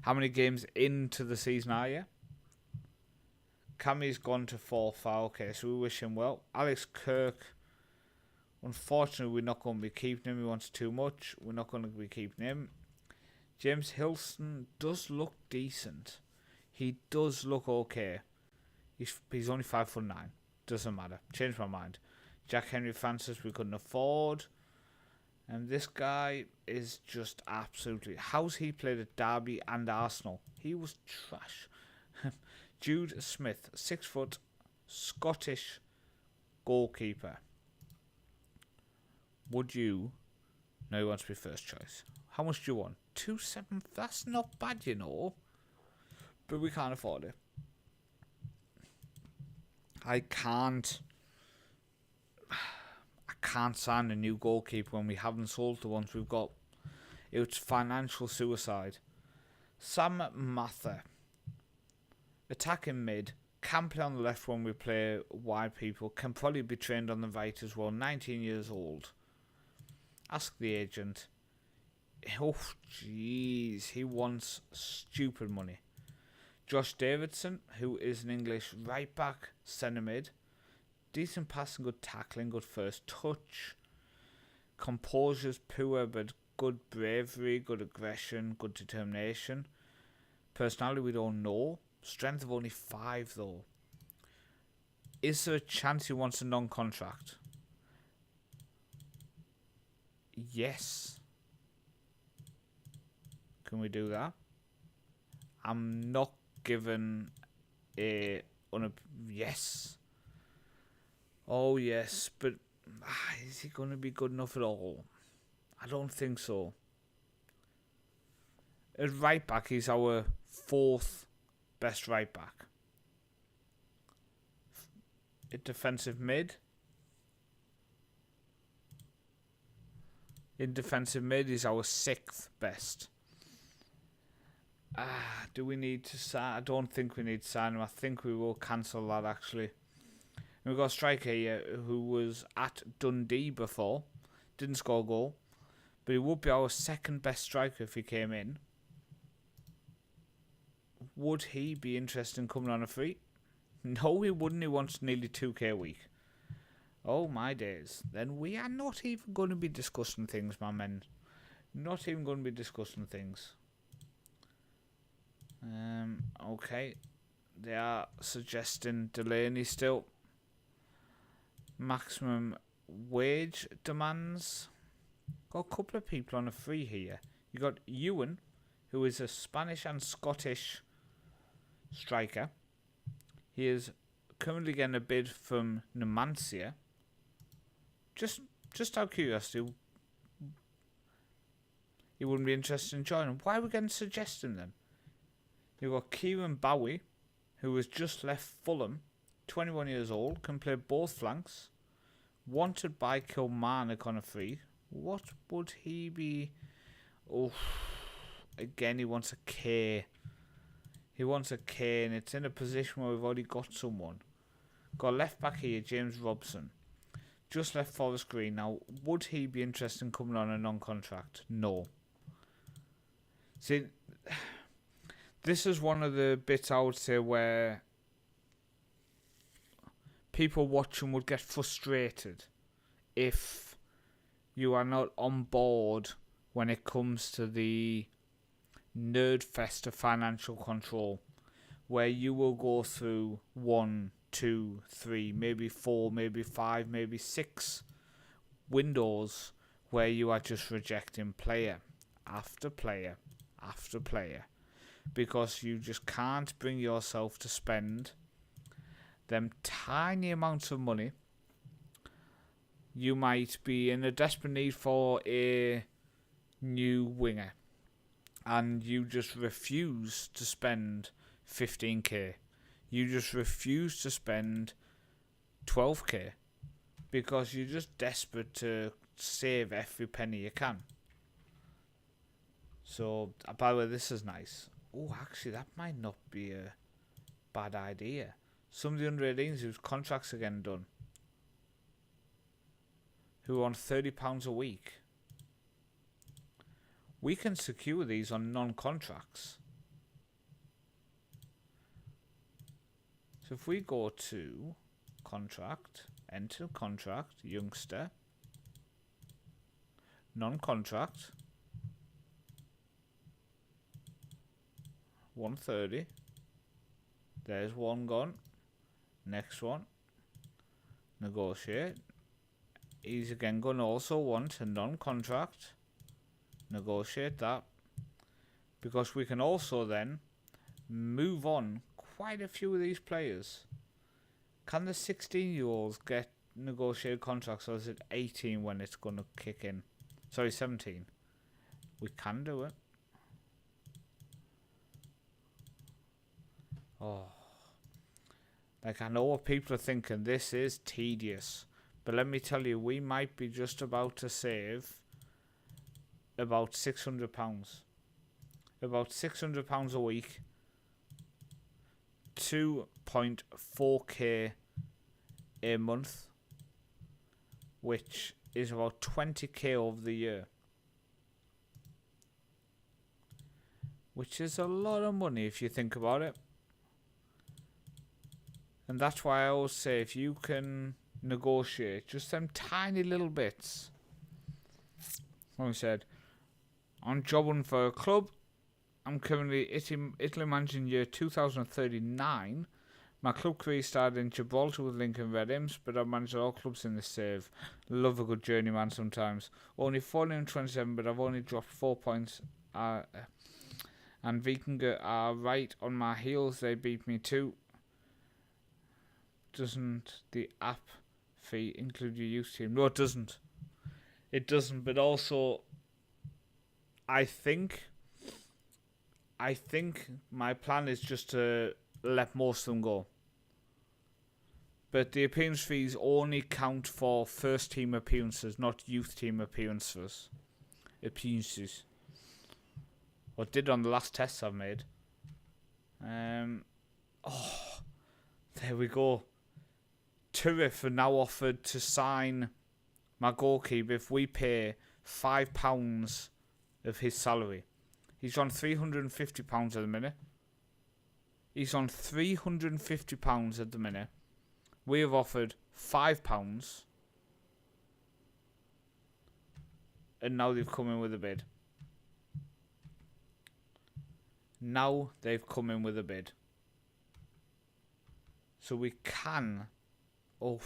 How many games into the season are you? Cammy's gone to 4-4. Okay, so we wish him well. Alex Kirk. Unfortunately, we're not going to be keeping him. He wants too much. We're not going to be keeping him. James Hilson does look decent. He does look okay. He's only 5'9". Doesn't matter. Changed my mind. Jack Henry Francis we couldn't afford. And this guy is just absolutely... How's he played at Derby and Arsenal? He was trash. Jude Smith, 6 foot, Scottish goalkeeper. Would you... No, he wants to be first choice. How much do you want? 2.7. That's not bad, you know. But we can't afford it. I can't sign a new goalkeeper when we haven't sold the ones we've got. It's financial suicide. Sam Mather. Attacking mid. Can play on the left when we play wide people. Can probably be trained on the right as well. 19 years old. Ask the agent. Oh, jeez. He wants stupid money. Josh Davidson, who is an English right back, centre mid. Decent passing, good tackling, good first touch. Composure's poor, but good bravery, good aggression, good determination. Personality, we don't know. Strength of only 5, though. Is there a chance he wants a non-contract? Yes. Can we do that? I'm not given a... yes. Oh, yes. But is he going to be good enough at all? I don't think so. At right back, he's our 4th best right back. At defensive mid. In defensive mid, he's our 6th best. Do we need to sign? I don't think we need to sign him. I think we will cancel that, actually. And we've got a striker here who was at Dundee before. Didn't score a goal. But he would be our 2nd best striker if he came in. Would he be interested in coming on a free? No, he wouldn't. He wants nearly 2k a week. Oh, my days. Then we are not even going to be discussing things, my men. Not even going to be discussing things. Okay. They are suggesting Delaney still. Maximum wage demands. Got a couple of people on a free here. You got Ewan, who is a Spanish and Scottish striker. He is currently getting a bid from Numancia. Just out of curiosity, he wouldn't be interested in joining. Why are we getting suggesting then? You've got Kieran Bowie, who has just left Fulham, 21 years old, can play both flanks, wanted by Kilmarnock on a free. What would he be? Oh, again, he wants a K. He wants a K, and it's in a position where we've already got someone. Got left back here, James Robson. Just left Forest Green. Now, would he be interested in coming on a non-contract? No. See, this is one of the bits I would say where people watching would get frustrated if you are not on board when it comes to the nerd fest of financial control, where you will go through 1, 2, 3, maybe 4, maybe 5, maybe 6 windows where you are just rejecting player after player after player because you just can't bring yourself to spend them tiny amounts of money. You might be in a desperate need for a new winger and you just refuse to spend 15k. You just refuse to spend 12k because you're just desperate to save every penny you can. So, by the way, this is nice. Oh, actually, that might not be a bad idea. Some of the under-18s whose contracts are getting done, who are on £30 a week. We can secure these on non-contracts. So if we go to contract, enter contract, youngster, non-contract, 130. There's one gone. Next one. Negotiate. He's again going to also want a non-contract. Negotiate that. Because we can also then move on quite a few of these players. Can the 16-year-olds get negotiated contracts, or is it 18 when it's going to kick in? Sorry, 17. We can do it. Oh, like I know what people are thinking, this is tedious, but let me tell you, we might be just about to save about £600. About £600 a week, 2.4k a month, which is about 20k over the year, which is a lot of money if you think about it. And that's why I always say, if you can negotiate just them tiny little bits. Like I said, I'm jobbing for a club. I'm currently Italy managing year 2039. My club career started in Gibraltar with Lincoln Red Imps, but I've managed all clubs in the save. Love a good journeyman sometimes. Only 14-27, but I've only dropped 4 points. And Vikinga are right on my heels. They beat me too. Doesn't the app fee include your youth team? No, it doesn't. It doesn't, but also I think my plan is just to let most of them go. But the appearance fees only count for first team appearances, not youth team appearances. Or did on the last tests I've made. Oh, there we go. Turif are now offered to sign my goalkeeper if we pay £5 of his salary. He's on £350 at the minute. He's on £350 at the minute. We have offered £5, and now they've come in with a bid. So we can. Oh,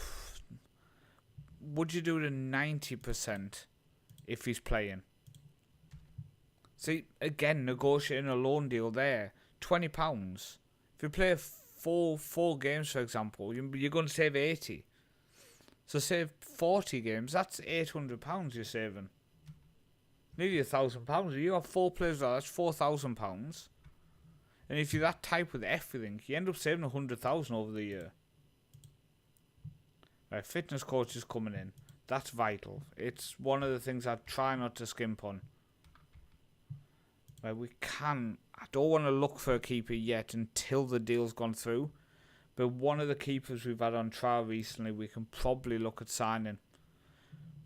would you do it at 90% if he's playing? See, again, negotiating a loan deal there. £20. If you play four games, for example, you're going to save 80. So save 40 games. That's £800 you're saving. Nearly £1,000. If you have 4 players, that's £4,000. And if you're that type with everything, you end up saving 100,000 over the year. Right, fitness coach is coming in. That's vital. It's one of the things I try not to skimp on. Right, I don't want to look for a keeper yet until the deal's gone through. But one of the keepers we've had on trial recently, we can probably look at signing.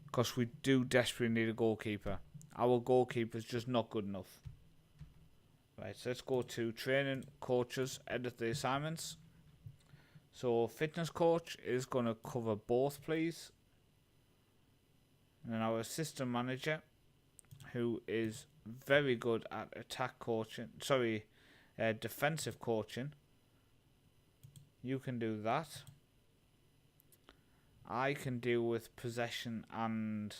Because we do desperately need a goalkeeper. Our goalkeeper's just not good enough. Right, so let's go to training, coaches, edit the assignments. So fitness coach is going to cover both, please. And then our assistant manager, who is very good at defensive coaching. You can do that. I can deal with possession and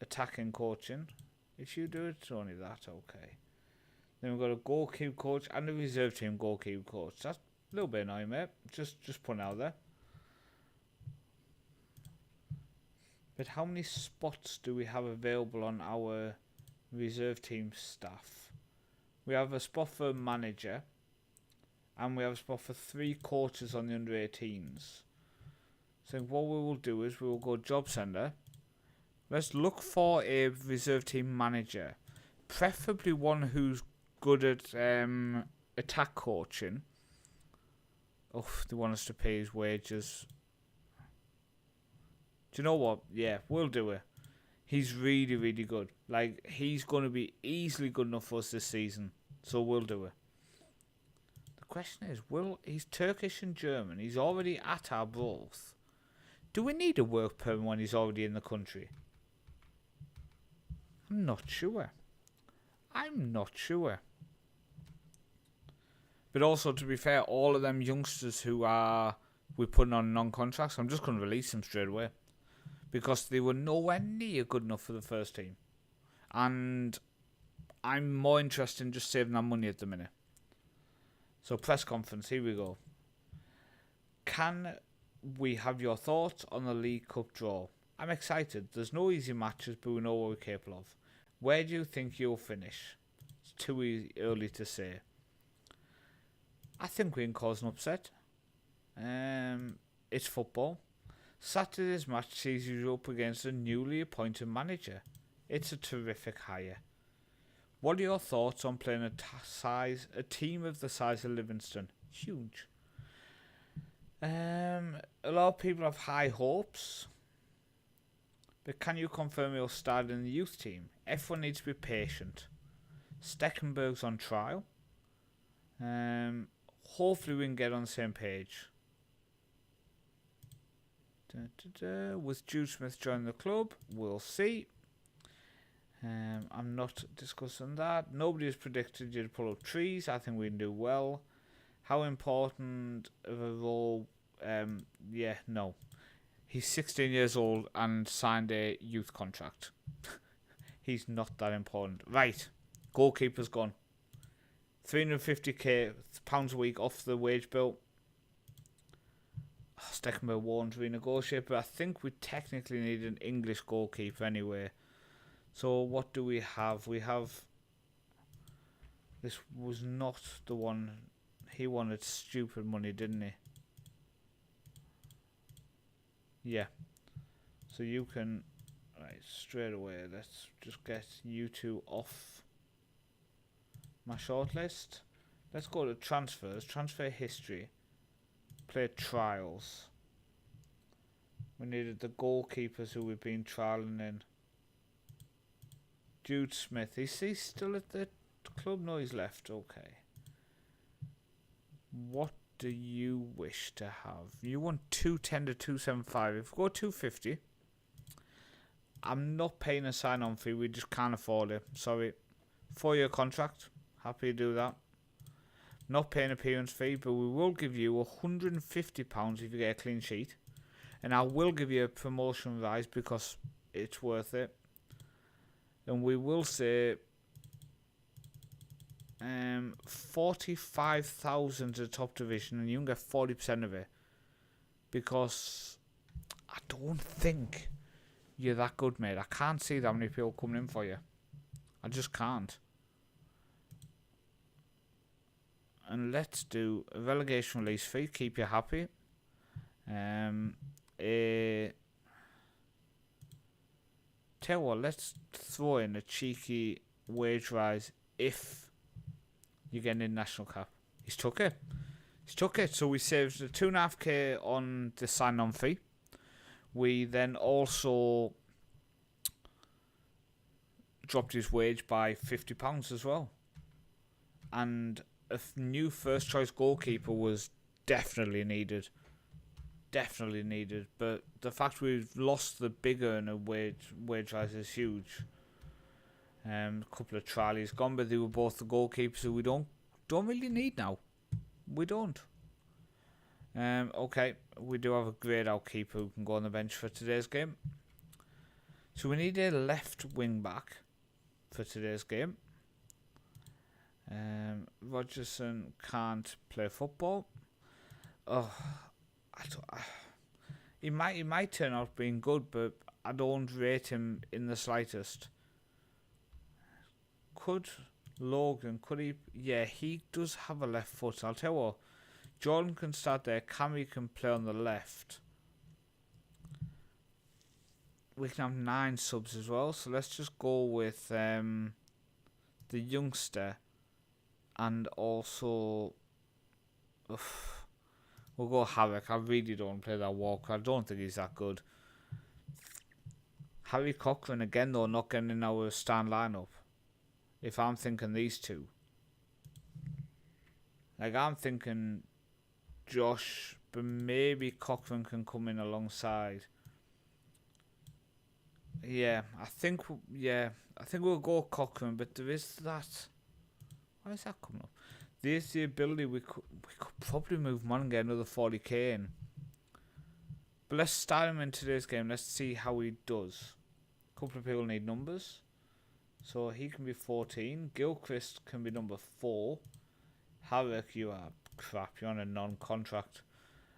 attacking coaching. If you do it, it's only that, okay. Then we've got a goalkeeper coach and a reserve team goalkeeper coach. That's a little bit annoying, mate. Just putting it out there. But how many spots do we have available on our reserve team staff? We have a spot for manager. And we have a spot for 3 coaches on the under-18s. So what we will do is we will go job centre. Let's look for a reserve team manager. Preferably one who's good at attack coaching. Oh, they want us to pay his wages. Do you know what? Yeah, we'll do it. He's really, really good. Like, he's going to be easily good enough for us this season. So we'll do it. The question is, he's Turkish and German. He's already at our both. Do we need a work permit when he's already in the country? I'm not sure. But also, to be fair, all of them youngsters who we're putting on non-contracts, I'm just going to release them straight away. Because they were nowhere near good enough for the first team. And I'm more interested in just saving that money at the minute. So press conference, here we go. Can we have your thoughts on the League Cup draw? I'm excited. There's no easy matches, but we know what we're capable of. Where do you think you'll finish? It's too early to say. I think we can cause an upset. It's football. Saturday's match sees you up against a newly appointed manager. It's a terrific hire. What are your thoughts on playing a team of the size of Livingston? Huge. A lot of people have high hopes. But can you confirm you'll start in the youth team? Everyone needs to be patient. Steckenberg's on trial. Hopefully we can get on the same page. With Jude Smith joining the club, we'll see. I'm not discussing that. Nobody has predicted you to pull up trees. I think we can do well. How important of a role? No. He's 16 years old and signed a youth contract. He's not that important. Right. Goalkeeper's gone. £350,000 a week off the wage bill. Steckenberg won't renegotiate, but I think we technically need an English goalkeeper anyway. So what do we have? We have... This was not the one... He wanted stupid money, didn't he? Yeah. So you can... Right, straight away, let's just get you two off my shortlist. Let's go to transfers. Transfer history. Play trials. We needed the goalkeepers who we've been trialling in. Jude Smith. Is he still at the club? No, he's left. Okay. What do you wish to have? You want 210 to 275. If we go 250, I'm not paying a sign-on fee. We just can't afford it. Sorry. 4-year contract. Happy to do that. Not paying appearance fee, but we will give you £150 if you get a clean sheet. And I will give you a promotion rise because it's worth it. And we will say 45,000 to the top division, and you can get 40% of it. Because I don't think you're that good, mate. I can't see that many people coming in for you. I just can't. And let's do a relegation release fee. Keep you happy. Tell you what, let's throw in a cheeky wage rise if you get an international cap. He's took it. So we saved the 2.5k on the sign-on fee. We then also dropped his wage by £50 as well. And a new first choice goalkeeper was definitely needed. But the fact we've lost the big earner wage rise is huge. A couple of Charlies gone, but they were both the goalkeepers who we don't really need now. We don't. Okay, we do have a great outkeeper who can go on the bench for today's game. So we need a left wing back for today's game. Rogerson can't play football. He might turn out being good, but I don't rate him in the slightest. Could he? Yeah, he does have a left foot. I'll tell you what. Jordan can start there. Cammy can play on the left. We can have 9 subs as well. So let's just go with the youngster. And also... we'll go Harrick. I really don't play that Walker. I don't think he's that good. Harry Cochran again, though, not getting in our stand lineup. If I'm thinking these two. Like, I'm thinking Josh, but maybe Cochran can come in alongside. Yeah, I think we'll go Cochran, but there is that. Why is that coming up? There's the ability we could probably move him on and get another 40k in. But let's start him in today's game. Let's see how he does. A couple of people need numbers. So he can be 14. Gilchrist can be number 4. Harrick, you are crap. You're on a non-contract.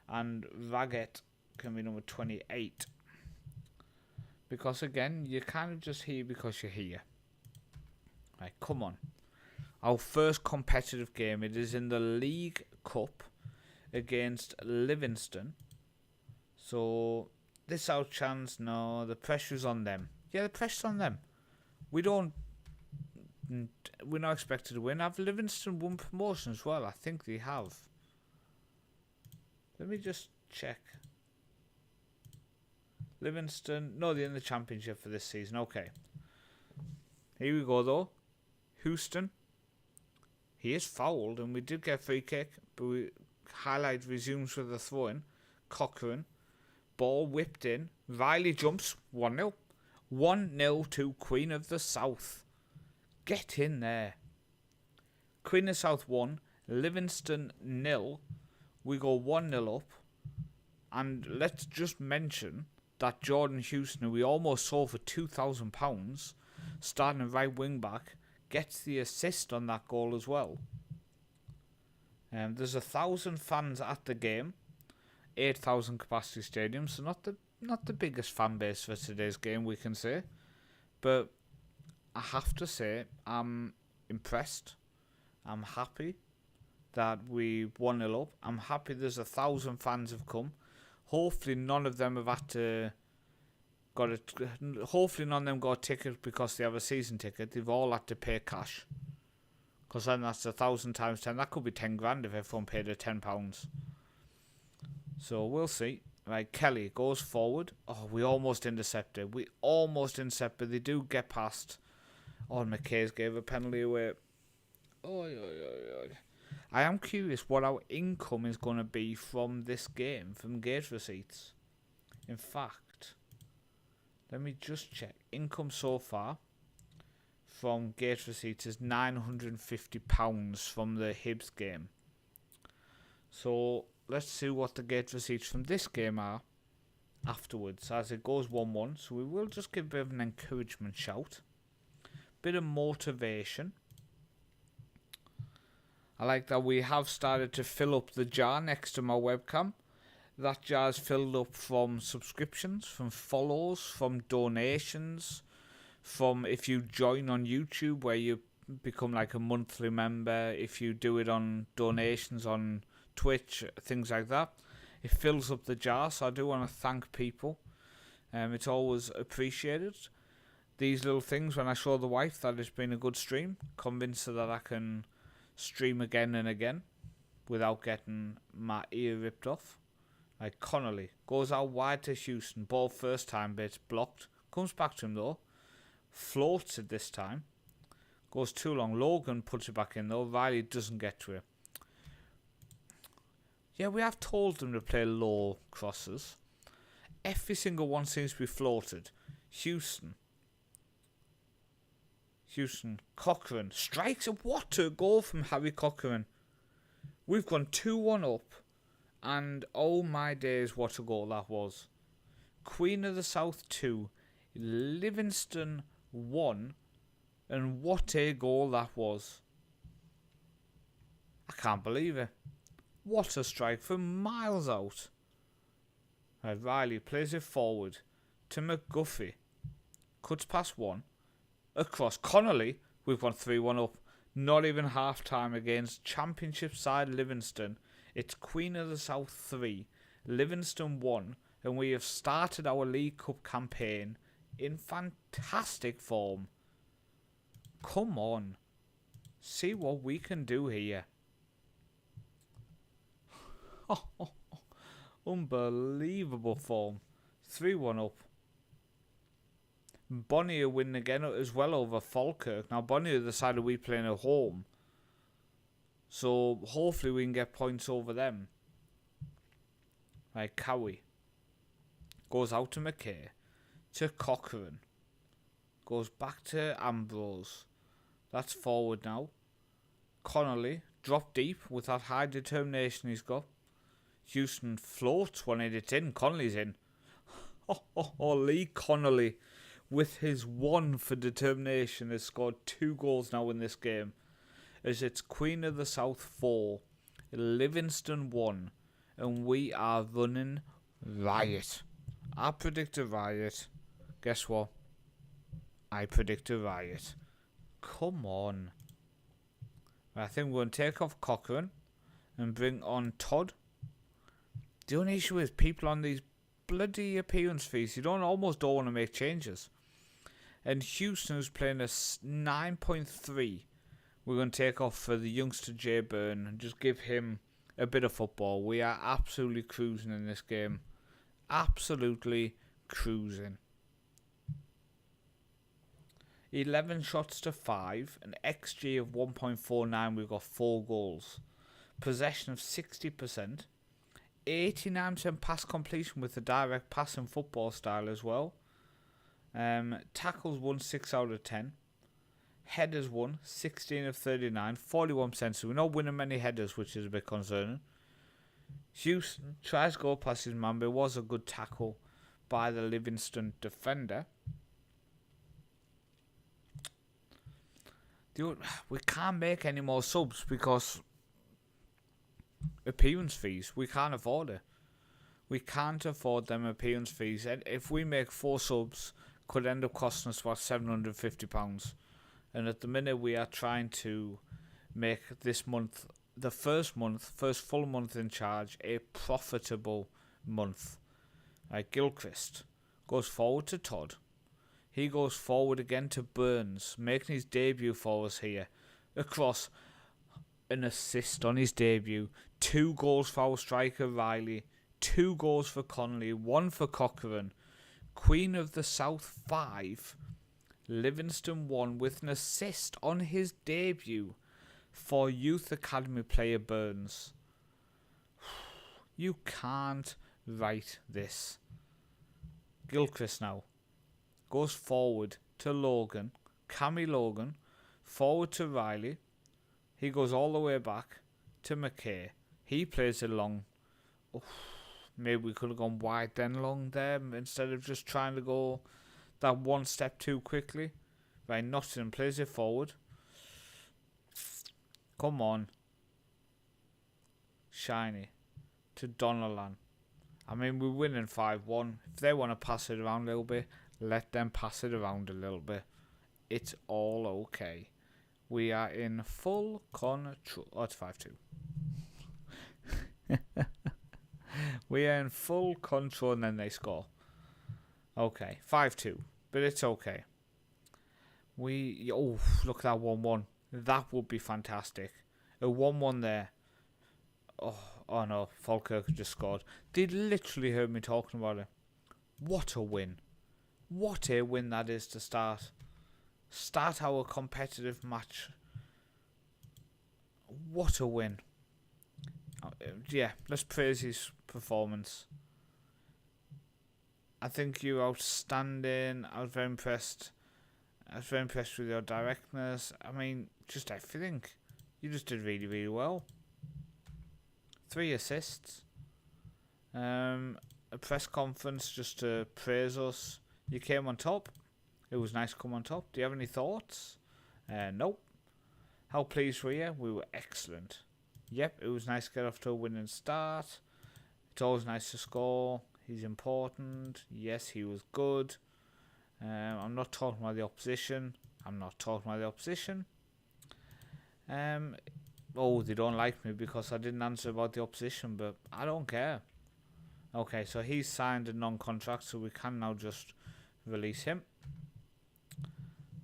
And Raggett can be number 28. Because again, you're kind of just here because you're here. Right, come on. Our first competitive game. It is in the League Cup against Livingston. So this is our chance. No, the pressure's on them. Yeah, the pressure's on them. We're not expected to win. Have Livingston won promotion as well? I think they have. Let me just check. Livingston, no, they're in the championship for this season. Okay. Here we go though. Houston. He is fouled and we did get a free kick, but highlight resumes with a throw-in. Cochran. Ball whipped in. Riley jumps. 1-0. 1-0 to Queen of the South. Get in there. Queen of the South 1. Livingston 0. We go 1-0 up. And let's just mention that Jordan Houston, who we almost sold for £2,000, starting a right wing back, gets the assist on that goal as well. There's 1,000 fans at the game. 8,000 capacity stadium, so not the biggest fan base for today's game, we can say. But I have to say, I'm impressed. I'm happy that we 1-0 up. I'm happy there's 1,000 fans have come. Hopefully none of them have had to hopefully none of them got a ticket because they have a season ticket. They've all had to pay cash. Because then that's 1,000 times 10. That could be 10 grand if everyone paid £10. So we'll see. Right, Kelly goes forward. Oh, we almost intercepted. They do get past. Oh, McKay's gave a penalty away. I am curious what our income is going to be from this game, from gate receipts. In fact, let me just check. Income so far from gate receipts is £950 from the Hibs game. So let's see what the gate receipts from this game are afterwards, as it goes 1-1. So we will just give a bit of an encouragement shout. Bit of motivation. I like that we have started to fill up the jar next to my webcam. That jar's filled up from subscriptions, from follows, from donations, from if you join on YouTube where you become like a monthly member, if you do it on donations on Twitch, things like that. It fills up the jar, so I do want to thank people. It's always appreciated. These little things, when I show the wife that it's been a good stream, convince her that I can stream again and again without getting my ear ripped off. Like Connolly goes out wide to Houston, ball first time, but it's blocked. Comes back to him though, floats it this time. Goes too long. Logan puts it back in though. Riley doesn't get to it. Yeah, we have told them to play low crosses. Every single one seems to be floated. Houston, Cochran strikes a what a goal from Harry Cochran. We've gone 2-1 up, and oh my days, what a goal that was. Queen of the South 2, Livingston 1, and what a goal that was. I can't believe it. What a strike from miles out. Right, Riley plays it forward to McGuffey. Cuts past one. Across Connolly. We've gone 3-1 up. Not even half time against Championship side Livingston. It's Queen of the South 3, Livingston 1, and we have started our League Cup campaign in fantastic form. Come on. See what we can do here. Unbelievable form. 3-1 up. Bonnier win again as well over Falkirk. Now Bonnier decided we playing at home, so hopefully we can get points over them. Right, Cowie goes out to McKay, to Cochran, goes back to Ambrose. That's forward now. Connolly dropped deep with that high determination he's got. Houston floats when it's in. Connolly's in. Lee Connolly, with his 1 for determination, has scored 2 goals now in this game. As it's Queen of the South 4, Livingston 1, and we are running riot. I predict a riot. Guess what? I predict a riot. Come on. I think we're going to take off Cochran and bring on Todd. The only issue is people on these bloody appearance fees. You almost don't want to make changes. And Houston is playing a 9.3. We're going to take off for the youngster Jay Byrne and just give him a bit of football. We are absolutely cruising in this game. Absolutely cruising. 11 shots to 5. An XG of 1.49. We've got 4 goals. Possession of 60%. 89% pass completion with the direct passing football style as well. Tackles won 6 out of 10. Headers won 16 of 39. 41%. So we're not winning many headers, which is a bit concerning. Houston tries to go past his man, but it was a good tackle by the Livingston defender. We can't make any more subs because appearance fees. We can't afford it. We can't afford them appearance fees. And if we make 4 subs, could end up costing us about £750. And at the minute we are trying to make this month, the first full month in charge, a profitable month. Like Gilchrist goes forward to Todd. He goes forward again to Burns, making his debut for us here. Across, an assist on his debut. 2 goals for our striker Riley. 2 goals for Connolly. 1 for Cochran. Queen of the South 5. Livingston 1 with an assist on his debut for Youth Academy player Burns. You can't write this. Gilchrist now goes forward to Logan. Cammy Logan. Forward to Riley. He goes all the way back to McKay. He plays it long. Maybe we could have gone wide then long there instead of just trying to go that one step too quickly. Right, Nottingham plays it forward. Come on. Shiny to Donnellan. I mean, we're winning 5-1. If they want to pass it around a little bit, let them pass it around a little bit. It's all okay. We are in full control. Oh, it's 5-2. We are in full control and then they score. Okay, 5-2. But it's okay. Oh, look at that 1-1. That would be fantastic. A 1-1 there. Oh no, Falkirk just scored. They literally heard me talking about it. What a win. What a win that is to start our competitive match. What a win. Yeah, let's praise his performance. I think you're outstanding. I was very impressed with your directness. I mean, just everything. You just did really, really well. 3 assists. A press conference just to praise us. You came on top. It was nice to come on top. Do you have any thoughts? Nope. How pleased were you? We were excellent. Yep, it was nice to get off to a winning start. It's always nice to score. He's important. Yes, he was good. I'm not talking about the opposition. Oh, they don't like me because I didn't answer about the opposition, but I don't care. Okay, so he's signed a non-contract, so we can now just release him.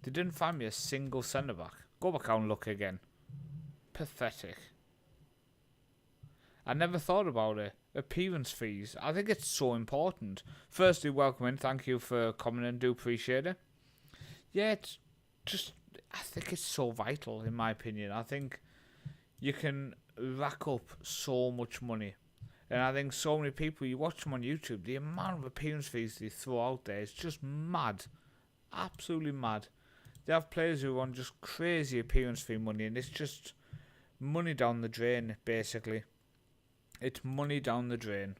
They didn't find me a single centre-back. Go back out and look again. Pathetic. I never thought about it. Appearance fees. I think it's so important. Firstly, welcome in. Thank you for coming in. Do appreciate it. Yeah, it's just... I think it's so vital, in my opinion. I think you can rack up so much money. And I think so many people, you watch them on YouTube, the amount of appearance fees they throw out there is just mad. Absolutely mad. They have players who want just crazy appearance fee money, and it's just money down the drain, basically. It's money down the drain.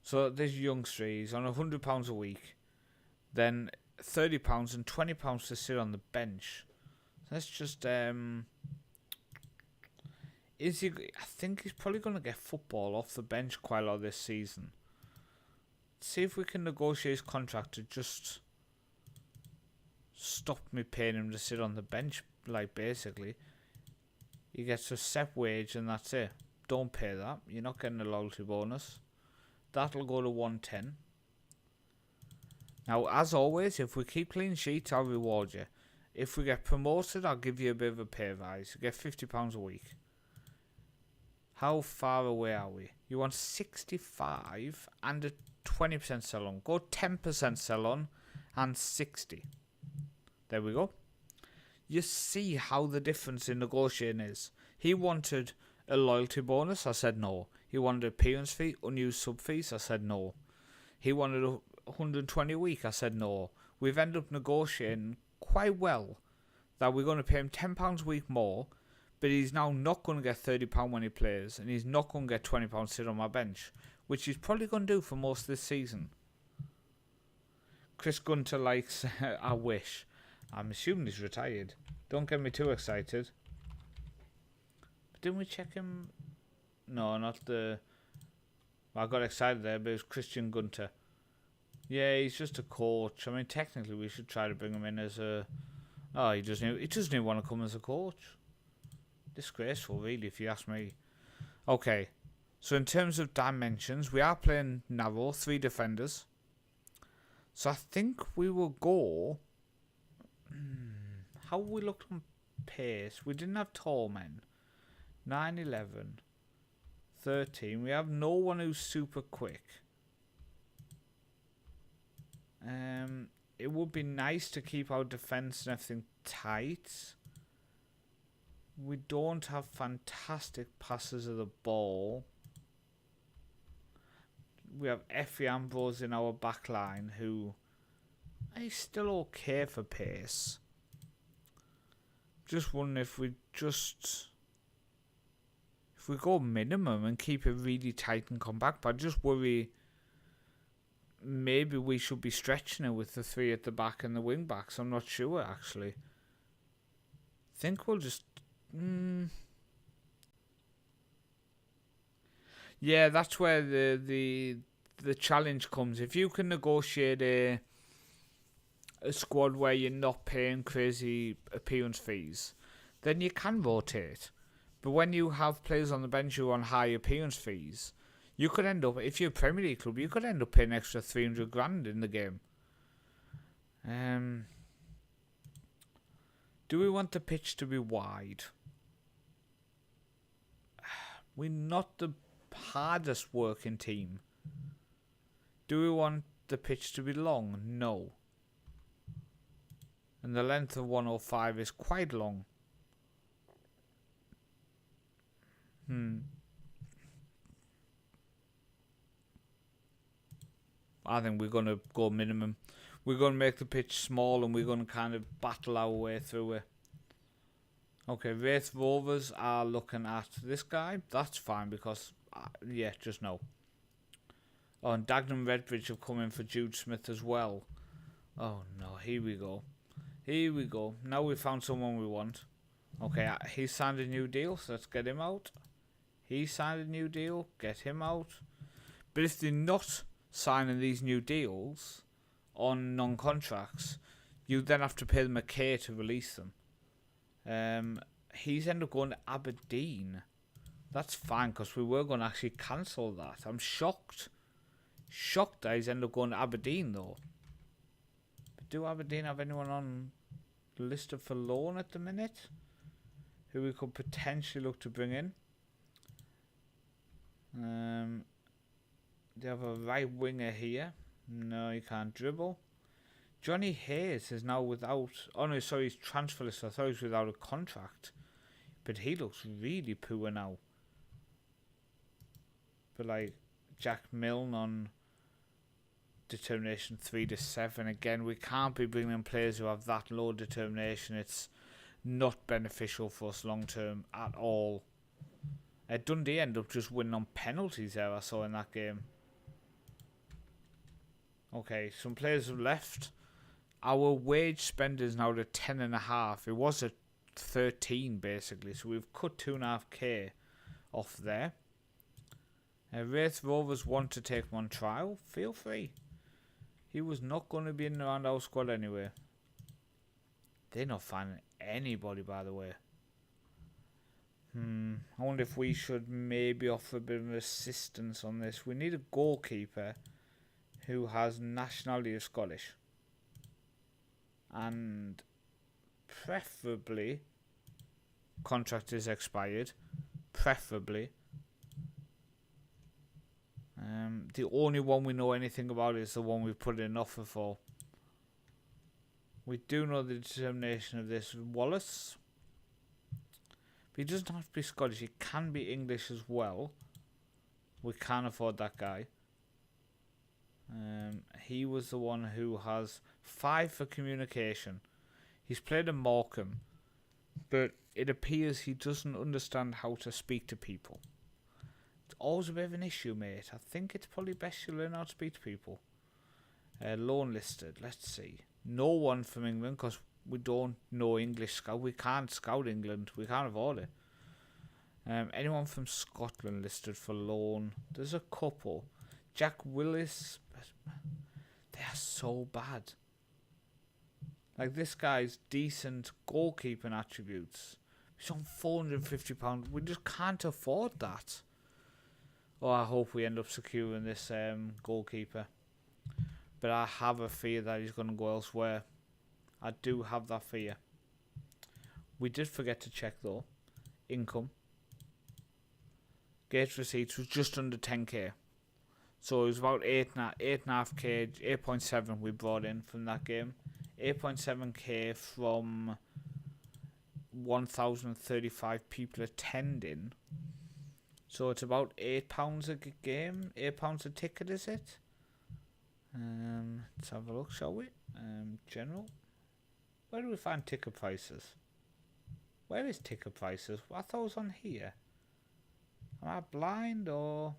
So this youngster, he's on £100 a week, then £30 and £20 to sit on the bench. So that's just is he? I think he's probably going to get football off the bench quite a lot this season. See if we can negotiate his contract to just stop me paying him to sit on the bench. Like, basically, he gets a set wage and that's it. Don't pay that. You're not getting a loyalty bonus. That'll go to 110. Now, as always, if we keep clean sheets, I'll reward you. If we get promoted, I'll give you a bit of a pay rise. You get £50 a week. How far away are we? You want 65 and a 20% sell on. Go 10% sell on and 60. There we go. You see how the difference in negotiating is. He wanted a loyalty bonus. I said no. He wanted appearance fee, unused sub fees. I said no. He wanted 120 a week. I said no. We've ended up negotiating quite well that we're going to pay him £10 a week more, but he's now not going to get £30 when he plays, and he's not going to get £20 sit on my bench, which he's probably going to do for most of this season. Chris Gunter likes I wish. I'm assuming he's retired. Don't get me too excited. But didn't we check him? No, not the... Well, I got excited there, but it was Christian Gunter. Yeah, he's just a coach. I mean, technically, we should try to bring him in as a... Oh, he doesn't even want to come as a coach. Disgraceful, really, if you ask me. Okay, so in terms of dimensions, we are playing narrow, 3 defenders. So I think we will go... How we looked on pace? We didn't have tall men. 9, 11, 13. We have no one who's super quick. It would be nice to keep our defence and everything tight. We don't have fantastic passes of the ball. We have Effie Ambrose in our back line, who is still okay for pace. Just wondering if we go minimum and keep it really tight and compact, but I just worry maybe we should be stretching it with the 3 at the back and the wing backs. I'm not sure, actually. I think we'll just... Yeah, that's where the challenge comes. If you can negotiate a squad where you're not paying crazy appearance fees, then you can rotate. But when you have players on the bench who are on high appearance fees, you could end up, if you're a Premier League club, you could end up paying an extra 300 grand in the game. Do we want the pitch to be wide? We're not the hardest working team. Do we want the pitch to be long? No. And the length of 105 is quite long. I think we're going to go minimum. We're going to make the pitch small and we're going to kind of battle our way through it. Okay, Wraith Rovers are looking at this guy. That's fine because, yeah, just no. Oh, and Dagenham Redbridge have come in for Jude Smith as well. Oh no, here we go. Here we go. Now we found someone we want. Okay, he signed a new deal, so let's get him out. He signed a new deal, get him out. But if they're not signing these new deals on non-contracts, you then have to pay them a K to release them. He's ended up going to Aberdeen. That's fine, because we were going to actually cancel that. I'm shocked. Shocked that he's ended up going to Aberdeen, though. But do Aberdeen have anyone on the list for loan at the minute who we could potentially look to bring in? They have a right winger here. No, he can't dribble. Johnny Hayes is now without... Oh no, sorry, he's transferless. I thought he was without a contract. But he looks really poor now. But like Jack Milne on determination 3 to 7. Again, we can't be bringing in players who have that low determination. It's not beneficial for us long term at all. Dundee ended up just winning on penalties there, I saw in that game. Okay, some players have left. Our wage spend is now at 10.5. It was at 13 basically, so we've cut 2.5k off there. Wraith Rovers want to take him on trial. Feel free. He was not going to be in around our squad anyway. They're not finding anybody, by the way. I wonder if we should maybe offer a bit of assistance on this. We need a goalkeeper who has nationality of Scottish. And preferably contract is expired. Preferably. The only one we know anything about is the one we've put in an offer for. We do know the determination of this Wallace. But he doesn't have to be Scottish. He can be English as well. We can't afford that guy. He was the one who has 5 for communication. He's played in Morecambe, but it appears he doesn't understand how to speak to people. It's always a bit of an issue, mate. I think it's probably best you learn how to speak to people. Loan listed. Let's see. No one from England, because we don't know English scout. We can't scout England. We can't afford it. Anyone from Scotland listed for loan? There's a couple. Jack Willis. They are so bad. Like, this guy's decent goalkeeping attributes. He's on £450. We just can't afford that. Oh, I hope we end up securing this goalkeeper. But I have a fear that he's going to go elsewhere. I do have that fear. We did forget to check, though. Income. Gate receipts was just under 10k. So it was about 8.5k, 8.7 we brought in from that game. 8.7k from 1,035 people attending. So it's about £8 a game. £8 a ticket, is it? Let's have a look, shall we? General. Where do we find ticket prices? Where is ticket prices? I thought it was on here. Am I blind or...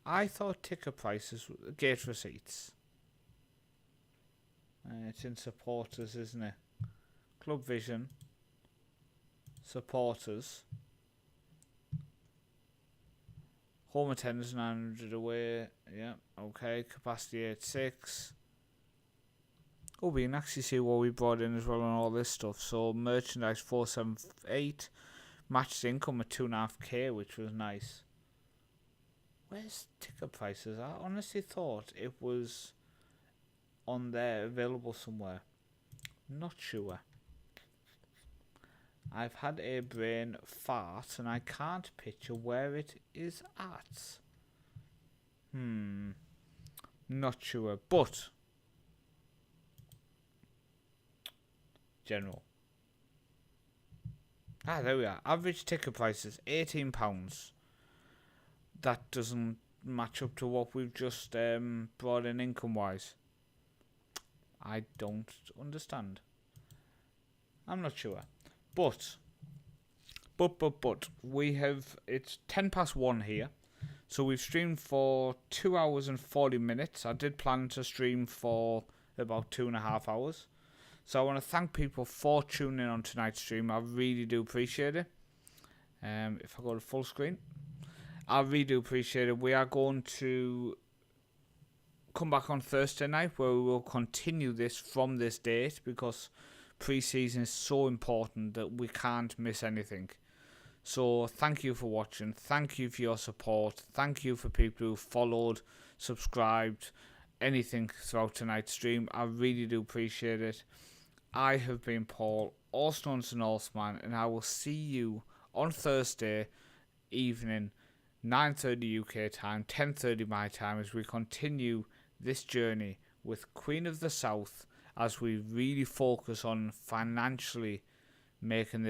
I thought ticket prices were gate receipts. It's in supporters, isn't it? Club Vision. Supporters. Home attendance 900 away. Yeah, okay. Capacity 86. Oh, we can actually see what we brought in as well on all this stuff. So merchandise 478. Matched income at 2.5k, which was nice. Where's ticket prices? I honestly thought it was on there, available somewhere. Not sure. I've had a brain fart and I can't picture where it is at. Not sure, but general. There we are. Average ticket prices £18. That doesn't match up to what we've just brought in income wise. I don't understand. I'm not sure. But we have, it's 1:10 here. So we've streamed for 2 hours and 40 minutes. I did plan to stream for about 2.5 hours. So I want to thank people for tuning in on tonight's stream. I really do appreciate it. If I go to full screen, I really do appreciate it. We are going to come back on Thursday night where we will continue this from this date because pre-season is so important that we can't miss anything. So thank you for watching. Thank you for your support. Thank you for people who followed, subscribed, anything throughout tonight's stream. I really do appreciate it. I have been Paul, also known as the Northman, and I will see you on Thursday evening, 9:30 UK time, 10:30 my time, as we continue this journey with Queen of the South, as we really focus on financially making this